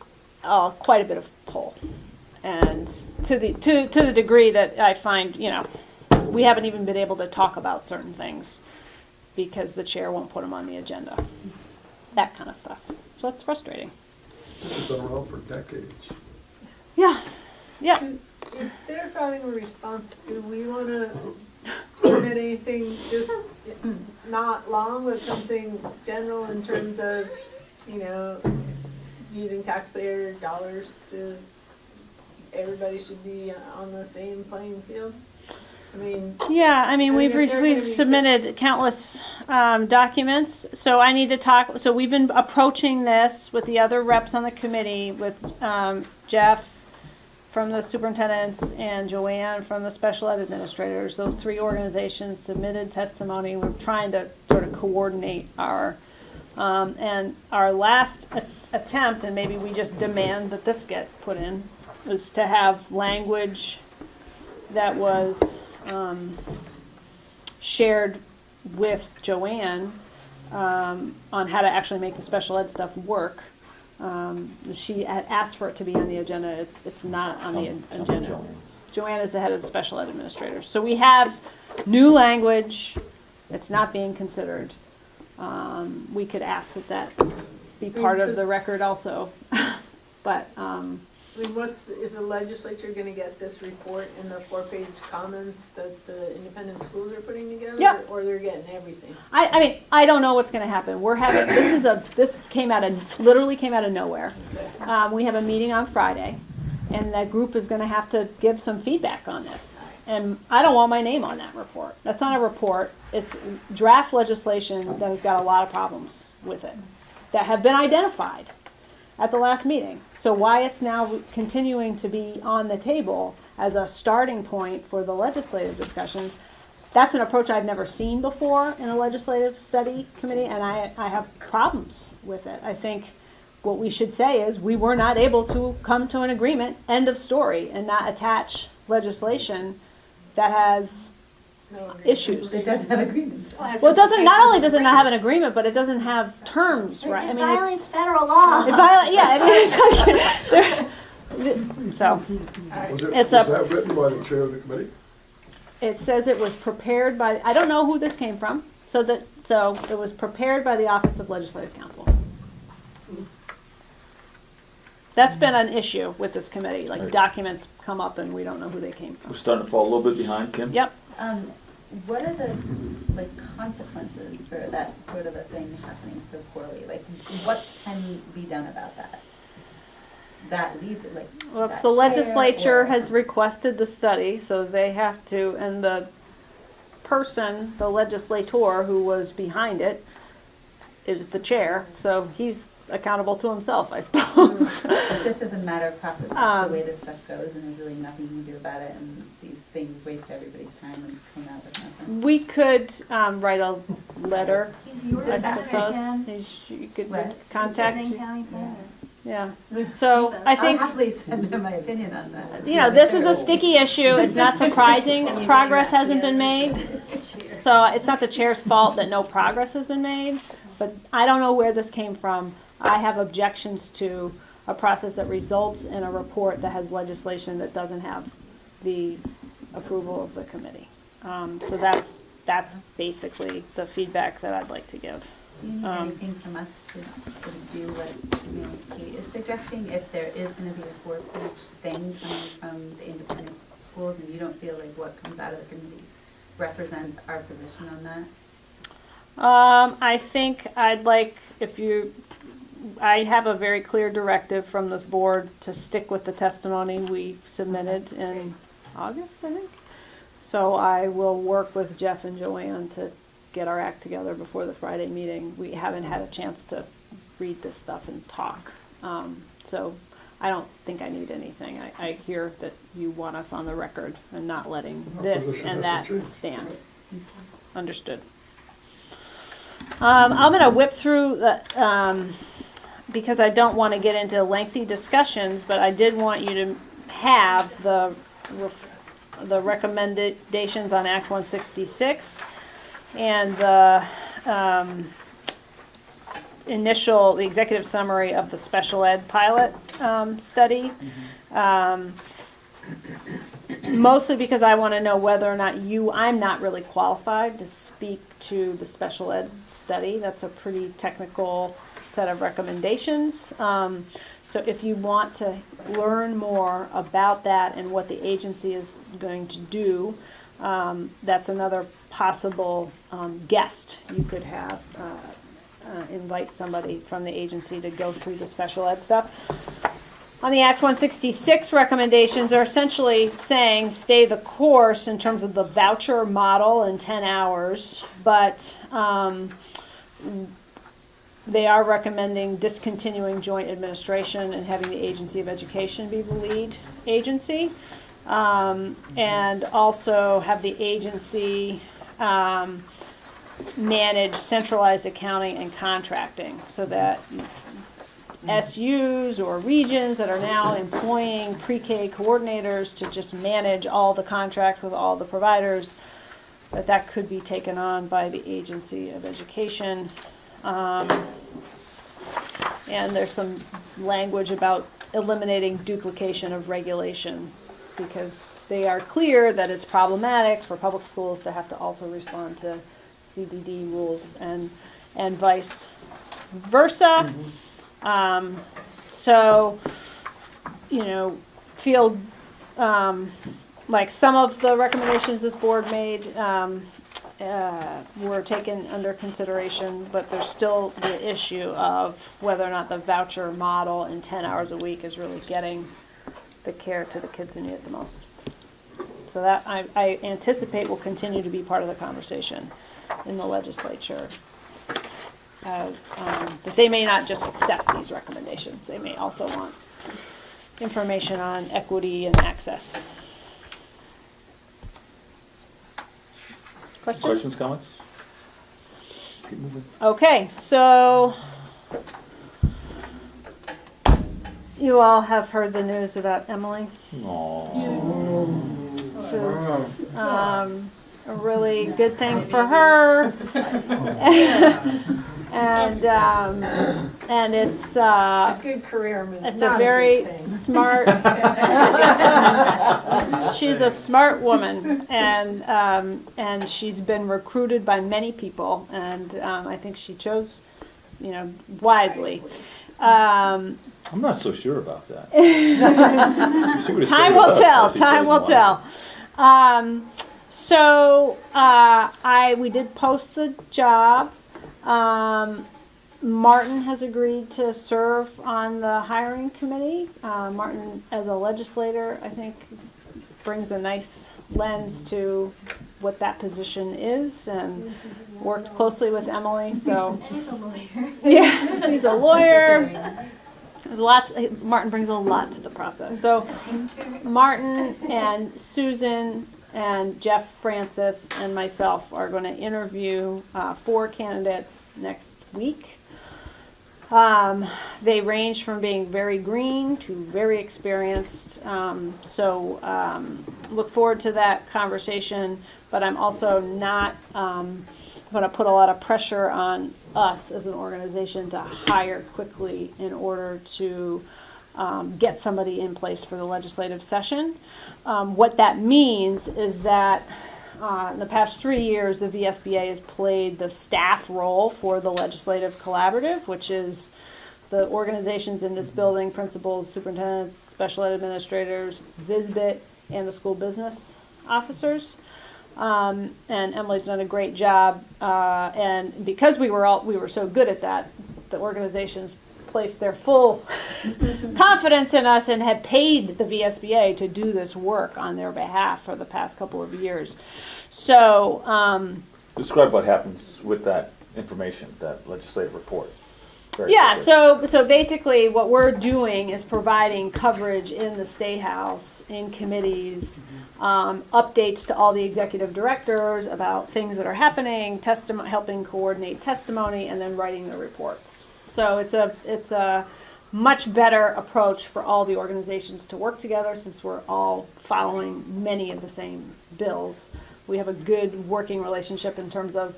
quite a bit of pull. And to the degree that I find, we haven't even been able to talk about certain things because the chair won't put them on the agenda. That kind of stuff. So it's frustrating. This has been around for decades. Yeah, yeah. If they're filing a response, do we wanna submit anything just not long, but something general in terms of, using taxpayer dollars to, everybody should be on the same playing field? We've submitted countless documents, so I need to talk, so we've been approaching this with the other reps on the committee, with Jeff from the superintendents and Joanne from the special ed administrators. Those three organizations submitted testimony. We're trying to sort of coordinate our, and our last attempt, and maybe we just demand that this get put in, was to have language that was shared with Joanne on how to actually make the special ed stuff work. She had asked for it to be on the agenda. It's not on the agenda. Joanne is the head of the special ed administrators. So we have new language. It's not being considered. We could ask that be part of the record also. But is the legislature gonna get this report in the 4-page comments that the independent schools are putting together? Yep. Or they're getting everything? I don't know what's gonna happen. We're having, this literally came out of nowhere. We have a meeting on Friday, and that group is gonna have to give some feedback on this. And I don't want my name on that report. That's not a report. It's draft legislation that has got a lot of problems with it that have been identified at the last meeting. So why it's now continuing to be on the table as a starting point for the legislative discussions, that's an approach I've never seen before in a legislative study committee, and I have problems with it. I think what we should say is we were not able to come to an agreement, end of story, and not attach legislation that has issues. It doesn't have agreement. Well, it doesn't, not only does it not have an agreement, but it doesn't have terms, right? It violates federal law. So, Was It's that written by the chair of the committee? it says it was prepared by, I don't know who this came from, so it was prepared by the Office of Legislative Counsel. That's been an issue with this committee, like Right. documents come up and we don't know who they came We're from. starting to fall a little bit behind, Kim. Yep. What are the consequences for that sort of a thing happening so poorly? What can be done about that? Well, it's that the chair, legislature or- has requested the study, so they have to, and the person, the legislator who was behind it, is the chair, so he's accountable to himself, I suppose. Just as a matter of process, that's the way this stuff goes, and there's really nothing you can do about it, and these things waste everybody's time and come out with nothing. We could write a letter, He's yours, I that's suppose. You could What? contact, County Senator. yeah. So I think, I'll happily send him my opinion on that. this is a sticky issue. It's not surprising progress hasn't been made. So it's not the chair's fault that no progress has been made, but I don't know where this came from. I have objections to a process that results in a report that has legislation that doesn't have the approval of the committee. So that's basically the feedback that I'd like to give. Do you need anything from us to do what Kate is suggesting? If there is going to be a 4-page thing coming from the independent schools and you don't feel like what comes out of the committee represents our position on that? I think I'd like, I have a very clear directive from this board to stick with the testimony we submitted in August, I think. So I will work with Jeff and Joanne to get our act together before the Friday meeting. We haven't had a chance to read this stuff and talk. So I don't think I need anything. I hear that you want us on the record and not letting this and that stand. Understood. I'm gonna whip through the, because I don't want to get into lengthy discussions, but I did want you to have the recommendations on Act 166 and the the executive summary of the special ed pilot study. Mostly because I want to know whether or not I'm not really qualified to speak to the special ed study. That's a pretty technical set of recommendations. So if you want to learn more about that and what the agency is going to do, that's another possible guest you could have. Invite somebody from the agency to go through the special ed stuff. On the Act 166 recommendations are essentially saying stay the course in terms of the voucher model in 10 hours, but they are recommending discontinuing joint administration and having the Agency of Education be the lead agency, and also have the agency manage centralized accounting and contracting so that SUs or regions that are now employing pre-K coordinators to just manage all the contracts with all the providers, that could be taken on by the Agency of Education. And there's some language about eliminating duplication of regulation because they are clear that it's problematic for public schools to have to also respond to CDD rules and vice versa. So, feel like some of the recommendations this board made were taken under consideration, but there's still the issue of whether or not the voucher model in 10 hours a week is really getting the care to the kids who need it the most. So that I anticipate will continue to be part of the conversation in the legislature. That they may not just accept these recommendations. They may also want information on equity and access. Questions, comments? Keep moving. Okay, so you all have heard the news about Emily. Aww. Which is a really good thing for her. And it's A good career move. it's not a very good thing. smart. She's a smart woman, and she's been recruited by many people, and I think she chose, wisely. I'm not so sure about that. Time will tell. Time will tell. So we did post the job. Martin has agreed to serve on the hiring committee. Martin, as a legislator, I think brings a nice lens to what that position is, and worked closely with Emily. So And he's a lawyer. yeah, he's a lawyer. There's lots. Martin brings a lot to the process. So Martin and Susan and Jeff Francis and myself are going to interview 4 candidates next week. They range from being very green to very experienced. So look forward to that conversation. But I'm also not going to put a lot of pressure on us as an organization to hire quickly in order to get somebody in place for the legislative session. What that means is that in the past 3 years, the VSBA has played the staff role for the Legislative Collaborative, which is the organizations in this building, principals, superintendents, special ed administrators, VSBA, and the school business officers. And Emily's done a great job. And because we were so good at that, the organizations placed their full confidence in us and had paid the VSBA to do this work on their behalf for the past couple of years. So Describe what happens with that information, that legislative report. very Yeah, quickly. so basically what we're doing is providing coverage in the State House, in committees, updates to all the executive directors about things that are happening, helping coordinate testimony, and then writing the reports. So it's a much better approach for all the organizations to work together since we're all following many of the same bills. We have a good working relationship in terms of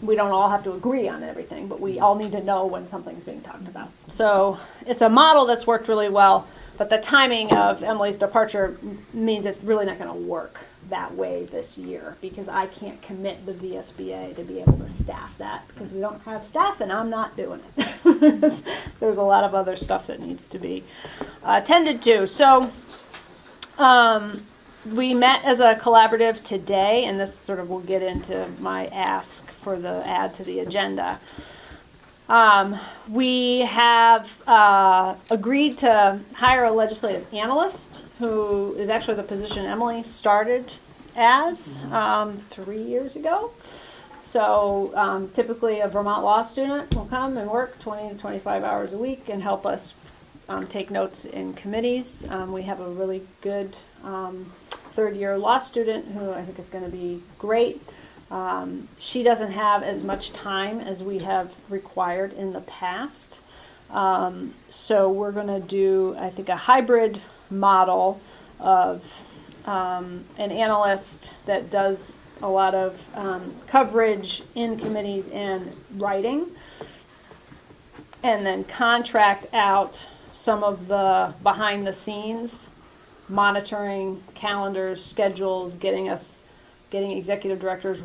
we don't all have to agree on everything, but we all need to know when something's being talked about. So it's a model that's worked really well, but the timing of Emily's departure means it's really not going to work that way this year because I can't commit the VSBA to be able to staff that because we don't have staff and I'm not doing it. There's a lot of other stuff that needs to be attended to. So we met as a collaborative today, and this sort of will get into my ask for the add to the agenda. We have agreed to hire a legislative analyst who is actually the position Emily started as 3 years ago. So typically a Vermont law student will come and work 20 to 25 hours a week and help us take notes in committees. We have a really good third-year law student who I think is going to be great. She doesn't have as much time as we have required in the past. So we're going to do, I think, a hybrid model of an analyst that does a lot of coverage in committees and writing, and then contract out some of the behind-the-scenes monitoring, calendars, schedules, getting executive directors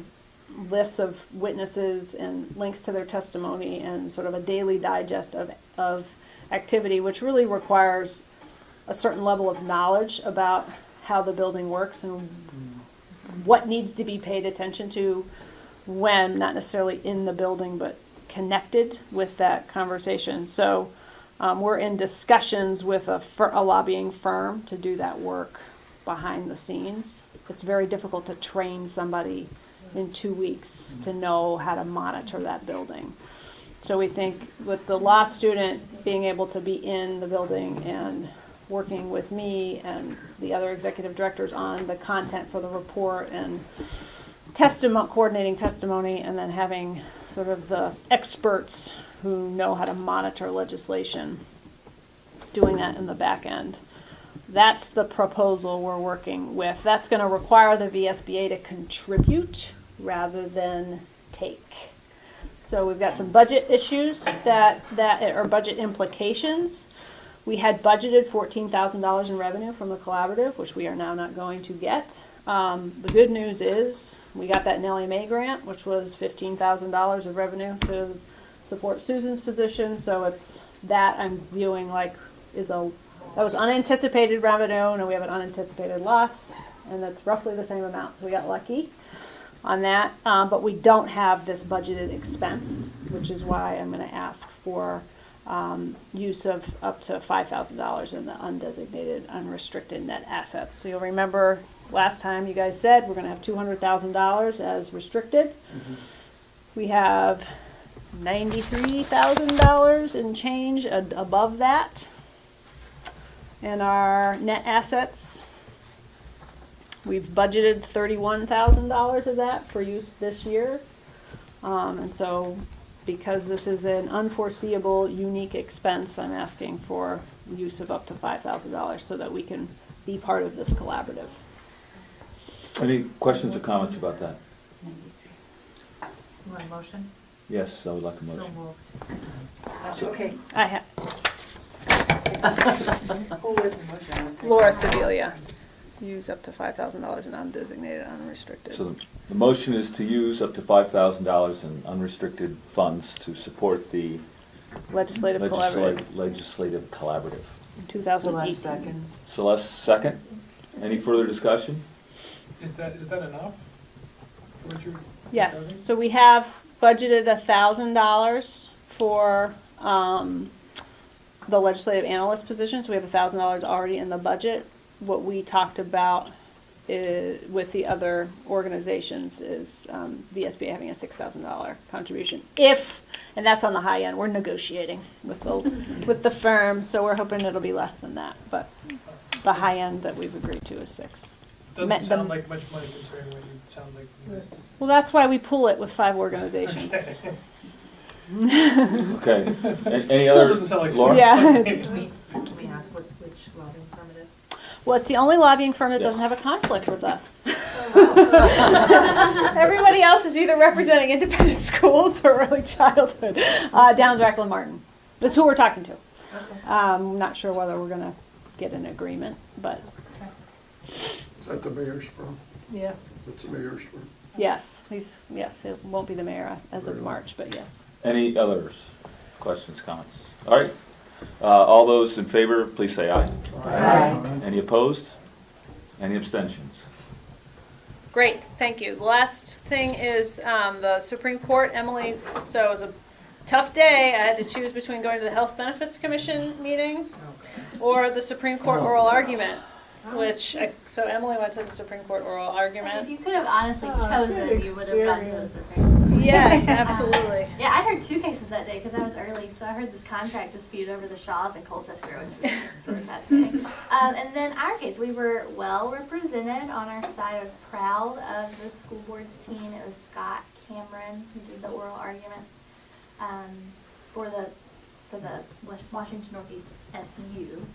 lists of witnesses and links to their testimony and sort of a daily digest of activity, which really requires a certain level of knowledge about how the building works and what needs to be paid attention to when, not necessarily in the building, but connected with that conversation. So we're in discussions with a lobbying firm to do that work behind the scenes. It's very difficult to train somebody in 2 weeks to know how to monitor that building. So we think with the law student being able to be in the building and working with me and the other executive directors on the content for the report and coordinating testimony, and then having sort of the experts who know how to monitor legislation, doing that in the back end. That's the proposal we're working with. That's going to require the VSBA to contribute rather than take. So we've got some budget issues that are budget implications. We had budgeted $14,000 in revenue from the collaborative, which we are now not going to get. The good news is we got that Nellie Mae grant, which was $15,000 of revenue to support Susan's position. So it's that I'm viewing like that was unanticipated revenue, and we have an unanticipated loss, and that's roughly the same amount. So we got lucky on that, but we don't have this budgeted expense, which is why I'm going to ask for use of up to $5,000 in the undesignated, unrestricted net assets. So you'll remember last time you guys said we're going to have $200,000 as restricted. Mm-hmm. We have $93,000 in change above that. And our net assets, we've budgeted $31,000 of that for use this year. And so because this is an unforeseeable, unique expense, I'm asking for use of up to $5,000 so that we can be part of this collaborative. Any questions or comments about that? You want a motion? Yes, I would like a motion. So moved. Okay. I have Who is the motion? Laura Sebelia. Use up to $5,000 in undesignated, unrestricted. So the motion is to use up to $5,000 in unrestricted funds to support the Legislative collaborative. legislative collaborative. 2018. Celeste seconds. Celeste, second. Any further discussion? Is that enough? For what you're Yes, proposing? so we have budgeted $1,000 for the legislative analyst position, so we have $1,000 already in the budget. What we talked about with the other organizations is VSBA having a $6,000 contribution. If And that's on the high end. We're negotiating with the firm, so we're hoping it'll be less than that. But the high end that we've agreed to is 6. Doesn't sound like much money considering what you sound like. Well, that's why we pool it with 5 organizations. Okay. Any Still other, doesn't sound like Laura? Yeah. Can we ask which lobbying firm it is? Well, it's the only lobbying firm that Yes. doesn't have a conflict with us. Everybody else is either representing independent schools or early childhood. Downs, Rackland, Martin. That's who we're talking to. I'm not sure whether we're going to get an agreement, but Is that the mayor's firm? yeah. It's the mayor's firm. Yes, yes, it won't be the mayor as of March, but yes. Any others? Questions, comments? All right. All those in favor, please say aye. Aye. Any opposed? Any abstentions? Great, thank you. The last thing is the Supreme Court, Emily, so it was a tough day. I had to choose between going to the Health Benefits Commission meeting or the Supreme Court oral argument, so Emily went to the Supreme Court oral If argument. you could have honestly chosen, good you would have gone to the experience. Supreme Court. Yes, absolutely. Yeah, I heard 2 cases that day because I was early, so I heard this contract dispute over the Shaws in Colchester, which was sort of fascinating. And then our case, we were well represented on our side. I was proud of the school board's team. It was Scott Cameron who did the oral arguments for the Washington Northeast SU.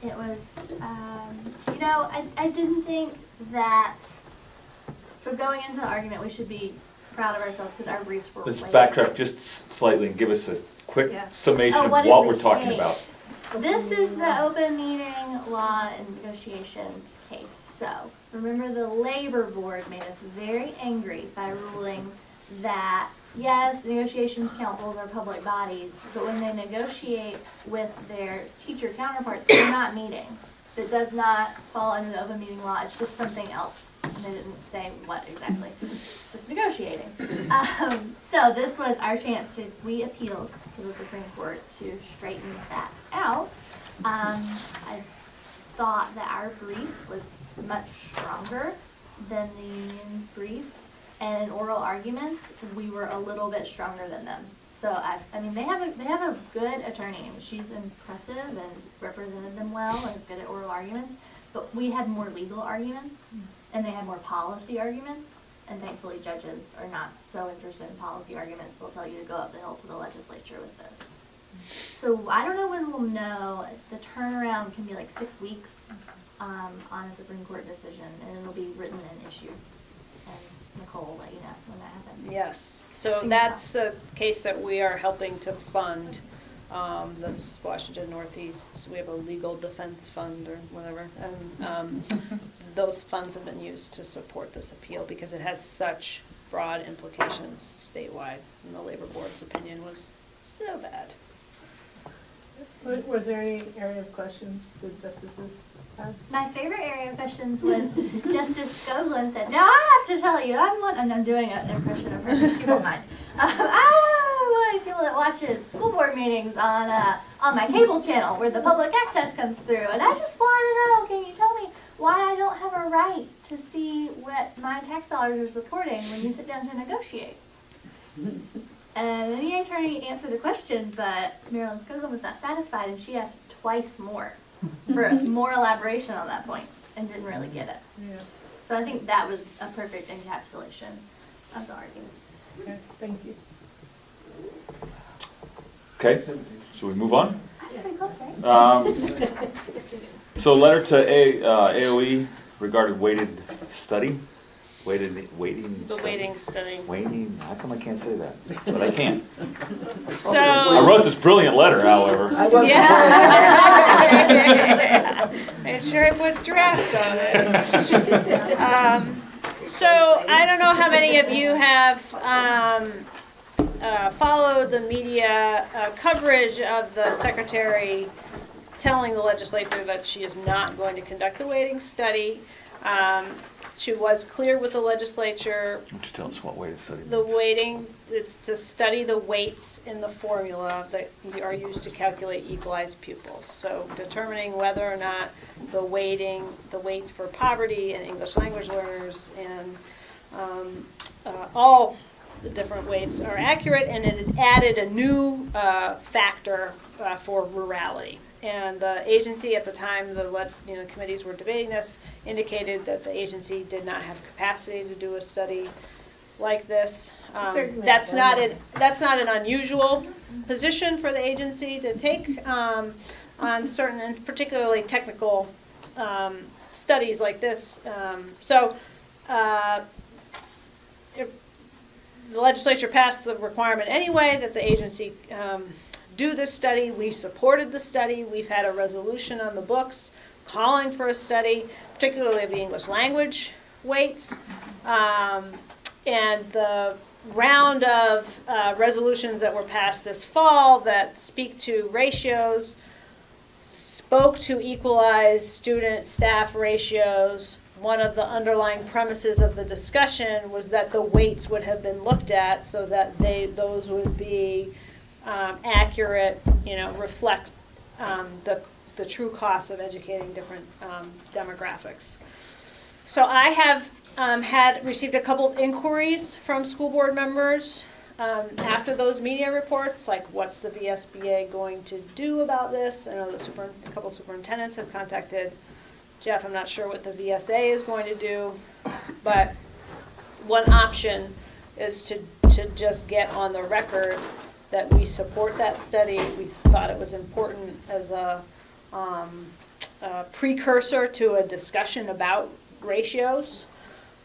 It was, I didn't think that. So going into the argument, we should be proud of ourselves because our briefs were Let's way- backtrack just slightly and give us a quick Yeah. summation Oh, of what is what the we're talking case? about. This is the open meeting law and negotiations case. So remember the labor board made us very angry by ruling that yes, negotiations councils are public bodies, but when they negotiate with their teacher counterparts, they're not meeting. It does not fall under the open meeting law. It's just something else. And they didn't say what exactly. It's just negotiating. So this was our chance we appealed to the Supreme Court to straighten that out. I thought that our brief was much stronger than the union's brief. And in oral arguments, we were a little bit stronger than them. So I mean, they have a good attorney. She's impressive and represented them well and is good at oral arguments. But we had more legal arguments, and they had more policy arguments. And thankfully, judges are not so interested in policy arguments. They'll tell you to go up the hill to the legislature with this. So I don't know when we'll know. The turnaround can be like 6 weeks on a Supreme Court decision, and it'll be written and issued. And Nicole will let you know when that happens. Yes, so that's a case that we are helping to fund, this Washington Northeast. So we have a legal defense fund or whatever, and those funds have been used to support this appeal because it has such broad implications statewide, and the labor board's opinion was so bad. Was there any area of questions did justices have? My favorite area of questions was Justice Skoglund said, "Now I have to tell you, I'm doing an impression of her. She won't mind. I'm one of these people that watches school board meetings on my cable channel where the public access comes through, and I just want to know, can you tell me why I don't have a right to see what my tax dollars are supporting when you sit down to negotiate?" And the VA attorney answered the question, but Marilyn Skoglund was not satisfied, and she asked twice more for more elaboration on that point, and didn't really get it. Yeah, So I think that was a perfect encapsulation of the argument. okay, thank you. Okay, should we move on? That's pretty close, right? So letter to AOE regarding weighted study, waiting The study. waiting study. Waiting, how come I can't say that? But I can't. So. I wrote this brilliant letter, however. I wasn't Yeah. Made sure I put draft on it. So I don't know how many of you have followed the media coverage of the secretary telling the legislature that she is not going to conduct the weighting study. She was clear with the legislature. Why don't you tell us what weighted study? The weighting, it's to study the weights in the formula that are used to calculate equalized pupils. So determining whether or not the weights for poverty and English language learners and all the different weights are accurate, and it had added a new factor for rurality. And the agency at the time, the committees were debating this, indicated that the agency did not have capacity to do a study like this. That's not an unusual position for the agency to take on certain, and particularly technical studies like this. The legislature passed the requirement anyway that the agency do this study. We supported the study. We've had a resolution on the books calling for a study, particularly of the English language weights. And the round of resolutions that were passed this fall that speak to ratios spoke to equalized student-staff ratios. One of the underlying premises of the discussion was that the weights would have been looked at so that those would be accurate, reflect the true costs of educating different demographics. So I have received a couple of inquiries from school board members after those media reports, like what's the VSBA going to do about this? I know a couple superintendents have contacted Jeff. I'm not sure what the VSA is going to do, but one option is to just get on the record that we support that study. We thought it was important as a precursor to a discussion about ratios,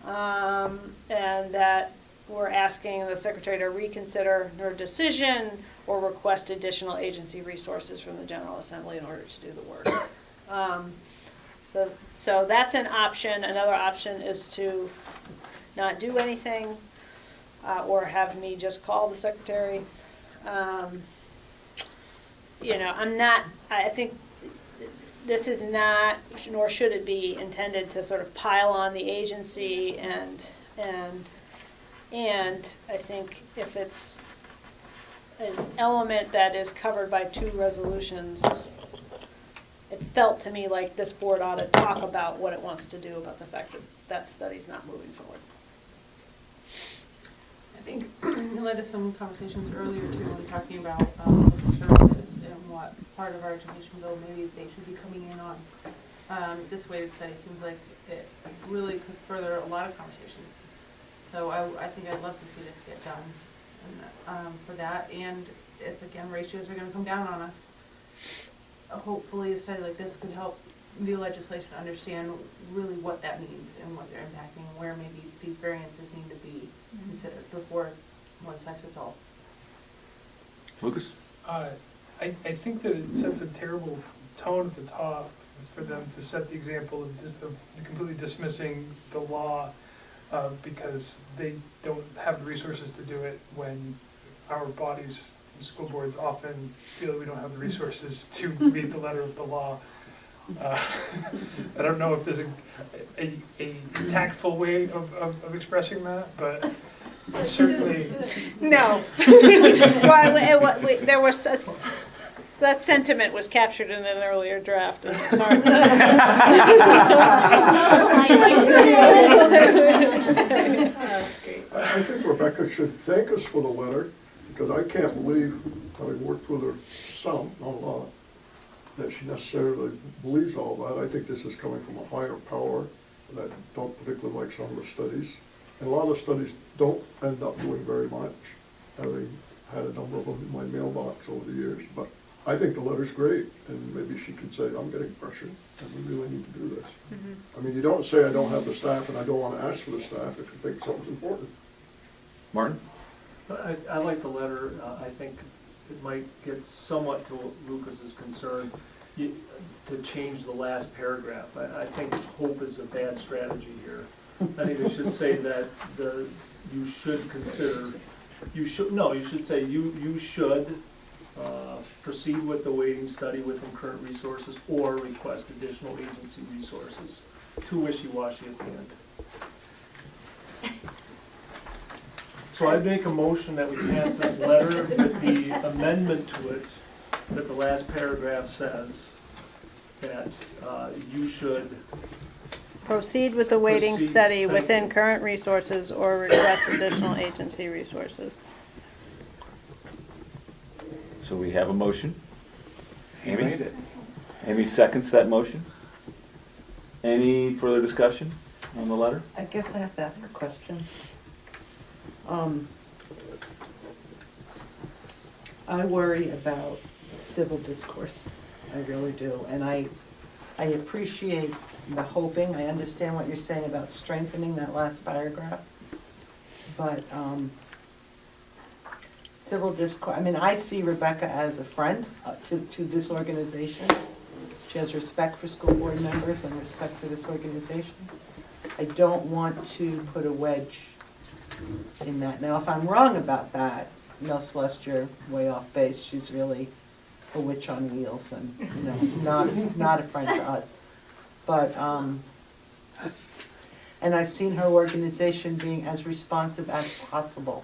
and that we're asking the secretary to reconsider her decision or request additional agency resources from the General Assembly in order to do the work. So that's an option. Another option is to not do anything, or have me just call the secretary. I think this is not, nor should it be, intended to sort of pile on the agency, and I think if it's an element that is covered by 2 resolutions, it felt to me like this board ought to talk about what it wants to do about the fact that that study's not moving forward. I think it led to some conversations earlier too, when talking about social services and what part of our education bill maybe they should be coming in on. This weighted study seems like it really could further a lot of conversations. So I think I'd love to see this get done for that. And if, again, ratios are going to come down on us, hopefully a study like this could help the legislation understand really what that means and what they're impacting, and where maybe these variances need to be considered before one size fits all. Lucas? I think that it sets a terrible tone at the top for them to set the example of completely dismissing the law because they don't have the resources to do it, when our bodies, school boards, often feel that we don't have the resources to read the letter of the law. I don't know if there's a tactful way of expressing that, but certainly. No. Well, there was that sentiment was captured in an earlier draft, and it's hard That's great. I think Rebecca should thank us for the letter, because I can't believe, having worked with her some, not a lot, that she necessarily believes all that. I think this is coming from a higher power that don't particularly like some of the studies. And a lot of studies don't end up doing very much, having had a number of them in my mailbox over the years. But I think the letter's great, and maybe she could say, I'm getting pressured, and we really need to do this. I mean, you don't say I don't have the staff and I don't want to ask for the staff if you think something's important. Martin? I like the letter. I think it might get somewhat to Lucas's concern to change the last paragraph. I think hope is a bad strategy here. I think we should say that you should consider, you should say you should proceed with the weighting study within current resources or request additional agency resources. Too wishy-washy at the end. So I'd make a motion that we pass this letter with the amendment to it, that the last paragraph says that you should Proceed with the weighting Proceed, study thank within you. current resources or request additional agency resources. So we have a motion. He Amy? made it. Amy seconds that motion. Any further discussion on the letter? I guess I have to ask a question. I worry about civil discourse, I really do, and I appreciate the hoping, I understand what you're saying about strengthening that last paragraph, but, civil discourse, I mean, I see Rebecca as a friend to this organization. She has respect for school board members and respect for this organization. I don't want to put a wedge in that. Now, if I'm wrong about that, no, Celeste, you're way off base. She's really a witch on wheels and, you know, not a friend to us. But, and I've seen her organization being as responsive as possible,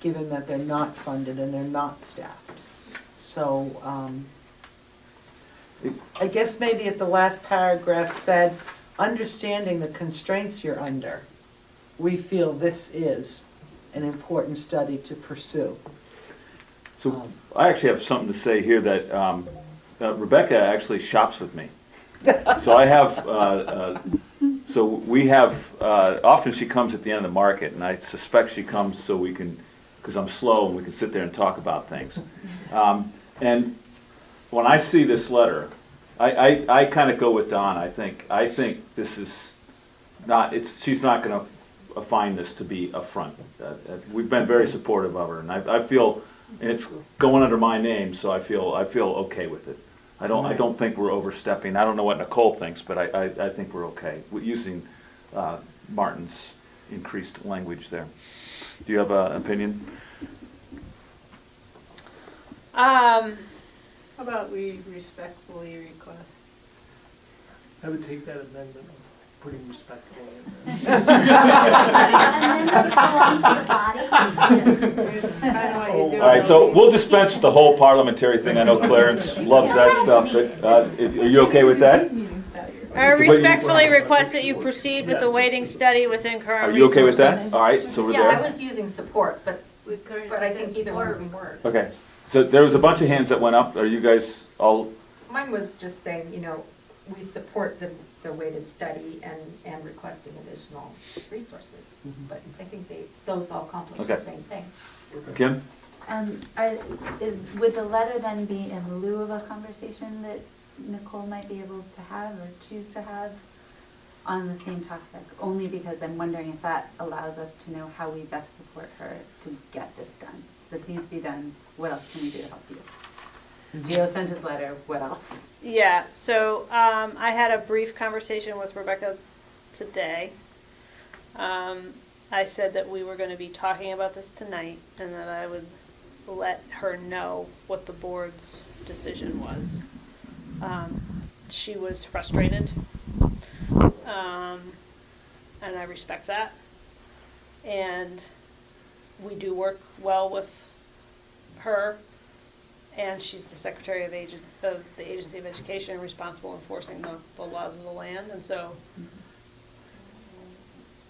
given that they're not funded and they're not staffed. So, I guess maybe if the last paragraph said, understanding the constraints you're under, we feel this is an important study to pursue. So I actually have something to say here that Rebecca actually shops with me. So I have, so we have, often she comes at the end of the market, and I suspect she comes so we can, because I'm slow and we can sit there and talk about things. And when I see this letter, I kind of go with Don. I think this is not, she's not going to find this to be a front. We've been very supportive of her, and I feel, and it's going under my name, so I feel okay with it. I don't think we're overstepping. I don't know what Nicole thinks, but I think we're okay with using Martin's increased language there. Do you have an opinion? How about we respectfully request? I would take that amendment of putting respectfully in And then they'll belong to the body. It's kind of what you do. All right, so we'll dispense with the whole parliamentary thing. I know Clarence loves that stuff, but are you okay with that? I respectfully request that you proceed with the weighting study within current Are resources. you okay with that? All right, so we're Yeah, I there. was using support, but With current I think either one would work. Okay, so there was a bunch of hands that went up. Are you guys all, Mine was just saying, you know, we support the weighted study and requesting additional resources. But I think those all accomplish the Okay. same thing. Kim? Would the letter then be in lieu of a conversation that Nicole might be able to have or choose to have on the same topic? Only because I'm wondering if that allows us to know how we best support her to get this done. This needs to be done. What else can we do to help you? Gio sent his letter. What else? Yeah, so I had a brief conversation with Rebecca today. I said that we were going to be talking about this tonight and that I would let her know what the board's decision was. She was frustrated, and I respect that. And we do work well with her. And she's the Secretary of the Agency of Education, responsible enforcing the laws of the land, and so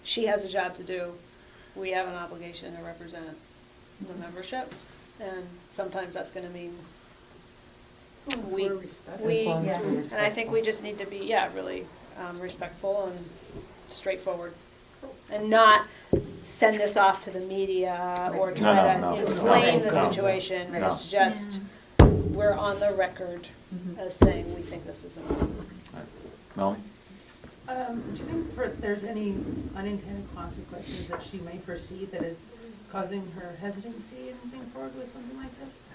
she has a job to do. We have an obligation to represent the membership, and sometimes that's gonna mean we, and I think we just need to be, really respectful and straightforward, and not send this off to the media or try to inflame the situation. No. It's just, we're on the record as saying we think this is important. Melanie? Do you think there's any unintended consequences that she may foresee that is causing her hesitancy in moving forward with something like this?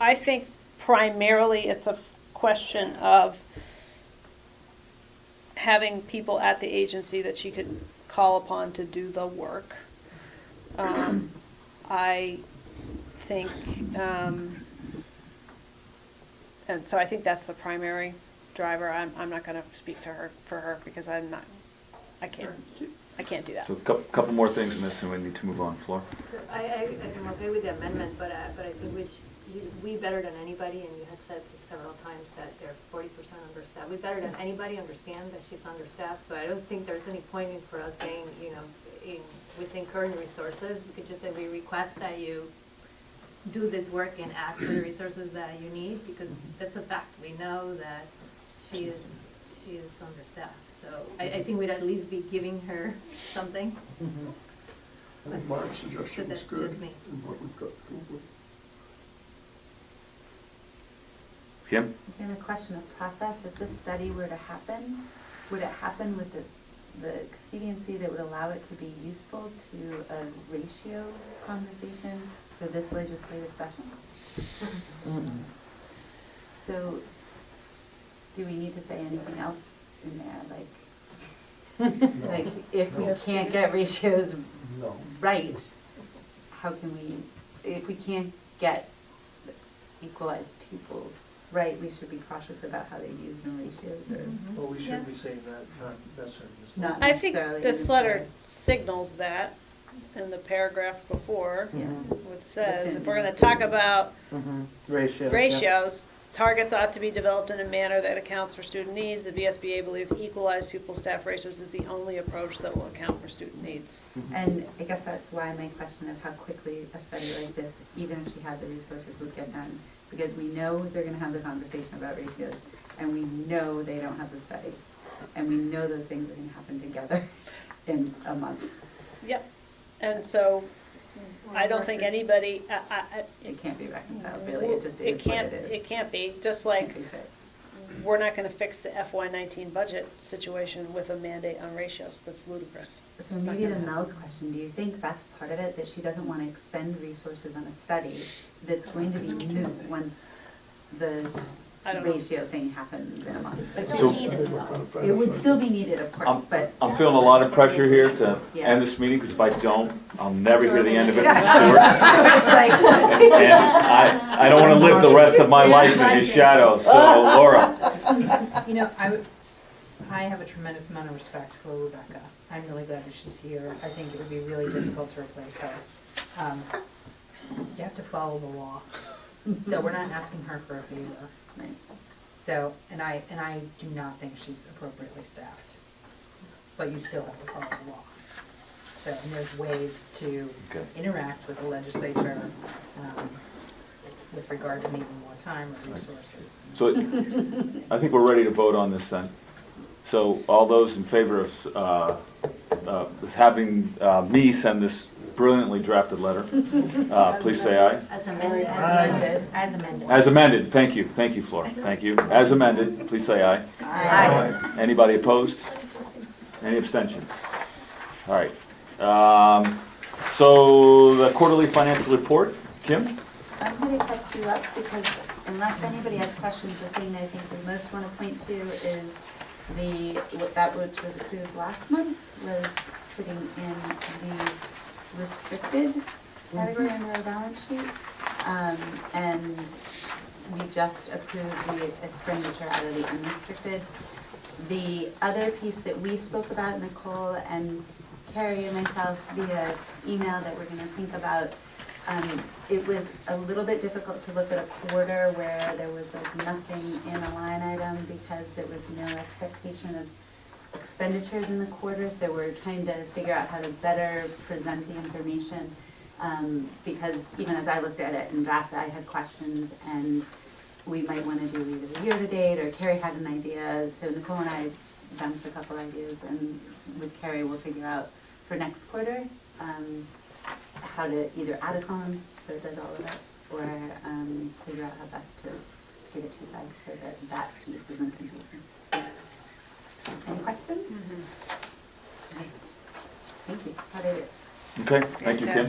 I think primarily it's a question of having people at the agency that she could call upon to do the work. I think, and so I think that's the primary driver. I'm not gonna speak to her, for her, because I can't. I can't do that. So a couple more things in this and we need to move on. Flor? I'm okay with the amendment, but I think we better than anybody, and you had said several times that they're 40% understaffed. We better than anybody understand that she's understaffed, so I don't think there's any point in for us saying, within current resources, we could just say we request that you do this work and ask for the resources that you need, because that's a fact. We know that she is understaffed. So I think we'd at least be giving her something. I think Mark's suggestion was that's good. just me. And what we've got. Kim? Again, a question of process. If this study were to happen, would it happen with the expediency that would allow it to be useful to a ratio conversation for this legislative session? So, do we need to say anything else in there? Like if we can't get ratios right, how can we, if we can't get equalized pupils right, we should be cautious about how they use no ratios or. Well, we should be saying that, not necessarily this. Not I think necessarily this in letter way. signals that in the paragraph before, Yeah. which says, Listen, if we're gonna talk about Ratios. ratios, targets ought to be developed in a manner that accounts for student needs. The VSBA believes equalized pupil-staff ratios is the only approach that will account for student needs. And I guess that's why my question of how quickly a study like this, even if she had the resources, would get done. Because we know they're gonna have the conversation about ratios, and we know they don't have the study. And we know those things are gonna happen together in a month. Yep, and so I don't think anybody, It can't be reconciled, really, it just is what can't, it is. it can't be, just Can't like, be fixed. we're not gonna fix the FY19 budget situation with a mandate on ratios, that's ludicrous. So It's not maybe to gonna happen. Mel's question, do you think that's part of it, that she doesn't want to expend resources on a study that's going to be moot once the I don't know. ratio thing happens in a month? So- It would still be needed, of course, but. I'm feeling a lot of pressure here to Yeah. end this meeting, because if I don't, I'll never hear the end of it. Yeah. It's short. It's like. And I don't want to live the rest of my life in his shadow, so Laura. I have a tremendous amount of respect for Rebecca. I'm really glad that she's here. I think it would be really difficult to replace her. You have to follow the law. So we're not asking her for a favor. Right. So, and I do not think she's appropriately staffed. But you still have to follow the law. So, and there's ways to Okay. interact with the legislature with regard to needing more time or resources. So I think we're ready to vote on this then. So all those in favor of having me send this brilliantly drafted letter, please say aye. As amended. As amended. As amended, thank you, Flora, thank you. As amended, please say aye. Aye. Anybody opposed? Any abstentions? All right. So the quarterly financial report, Kim? I'm going to catch you up because unless anybody has questions, the thing I think we most want to point to is that which was approved last month was putting in the restricted category under our balance sheet. And we just approved the expenditure out of the unrestricted. The other piece that we spoke about, Nicole and Carrie and myself via email that we're going to think about, it was a little bit difficult to look at a quarter where there was like nothing in a line item because there was no expectation of expenditures in the quarter. So we're trying to figure out how to better present the information because even as I looked at it in draft, I had questions and we might want to do either year-to-date or Carrie had an idea. So Nicole and I bounced a couple ideas and with Carrie we'll figure out for next quarter how to either add a column so it does all of it or figure out how best to give it to you guys so that that piece isn't confusing. Any questions? Right. Thank you. How did it? Okay, thank you, Kim.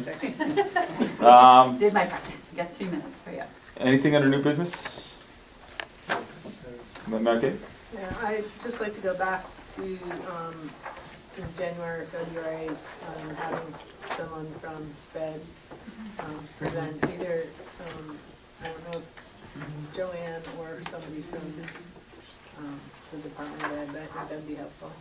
Did my part. You got 3 minutes. Hurry up. Anything under new business? Mary Kay? Yeah, I'd just like to go back to in January or February, having someone from SPED present either, I don't know, if Joanne or somebody from the Department of Ed, but I think that'd be helpful.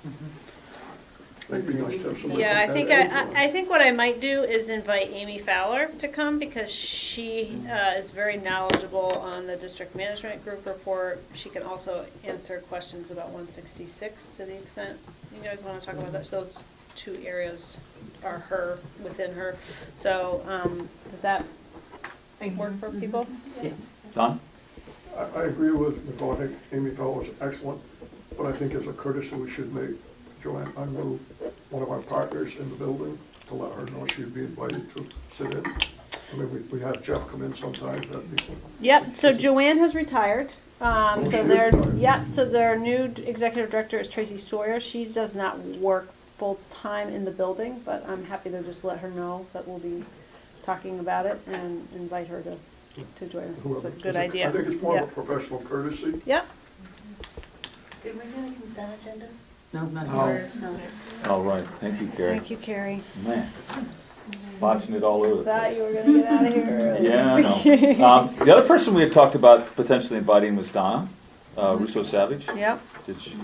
It'd be nice to have somebody Yeah, I from think that age. I think what I might do is invite Amy Fowler to come because she is very knowledgeable on the district management group report. She can also answer questions about 166 to the extent you guys want to talk about that. So those two areas are within her. So does that work for people? Yes. Don? I agree with Nicole, I think Amy Fowler's excellent, but I think as a courtesy, we should make Joanne Unruh one of our partners in the building to let her know she'd be invited to sit in. I mean, we have Jeff come in sometimes, that'd be. Yep, so Joanne has retired. So she their, retired? yeah, so their new executive director is Tracy Sawyer. She does not work full-time in the building, but I'm happy to just let her know that we'll be talking about it and invite her to join us. It's a good idea. I think it's more of a Yep. professional courtesy. Yep. Did we do the consent agenda? No, not Oh. here. No. All right, thank you, Carrie. Thank you, Carrie. Man, botching it all over the Thought place. you were gonna get out of here early. Yeah, I know. The other person we had talked about potentially inviting was Donna Russo Savage. Yep.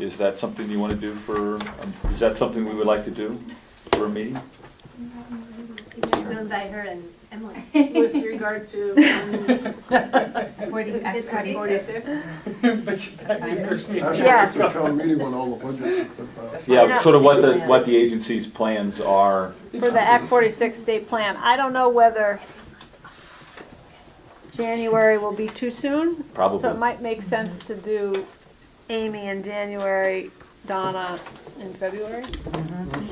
Is that something you want to do for, is that something we would like to do for a meeting? You invite her and Emily. With regard to, 46. But you're back in first meeting. Actually, Yeah. at the town meeting when all the budgets have been passed. Yeah, sort of what the agency's plans are. For the Act 46 state plan. I don't know whether January will be too soon. Probably. So it might make sense to do Amy in January, Donna in February.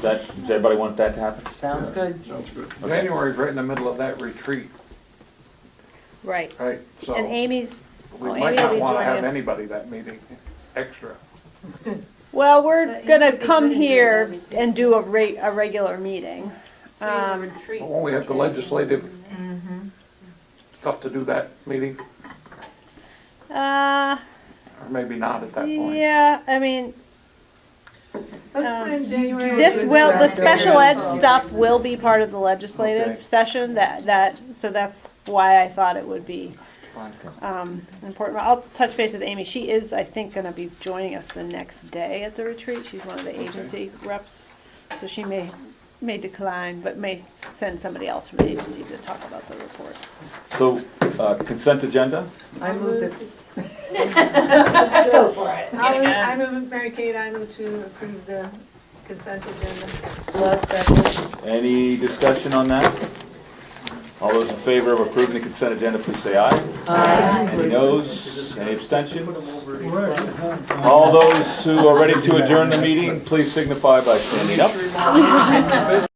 Does everybody want that to happen? Sounds Yeah, good. Sounds good. January's right in the middle of that retreat, Right. right? So And Amy's, we well, might Amy will not be want to have joining us. anybody that meeting extra. Well, we're But gonna Amy will be come good and do here everything. and do a regular meeting. say the retreat. But when we have the legislative stuff to do that meeting, Uh, or maybe not at that point. yeah, I mean, Let's plan January. the special ed stuff will be part of the legislative Okay. session, so that's why I thought it would be Fine. important. I'll touch base with Amy. She is, I think, gonna be joining us the next day at the retreat. She's one of the agency reps, so she may decline, but may send somebody else from the agency to talk about the report. So, consent agenda? I move it. Go for it. I move, Mary Kate, I move to approve the consent agenda. Last second. Any discussion on that? All those in favor of approving the consent agenda, please say aye. Aye. Any noes? Any abstentions? All those who are ready to adjourn the meeting, please signify by standing up.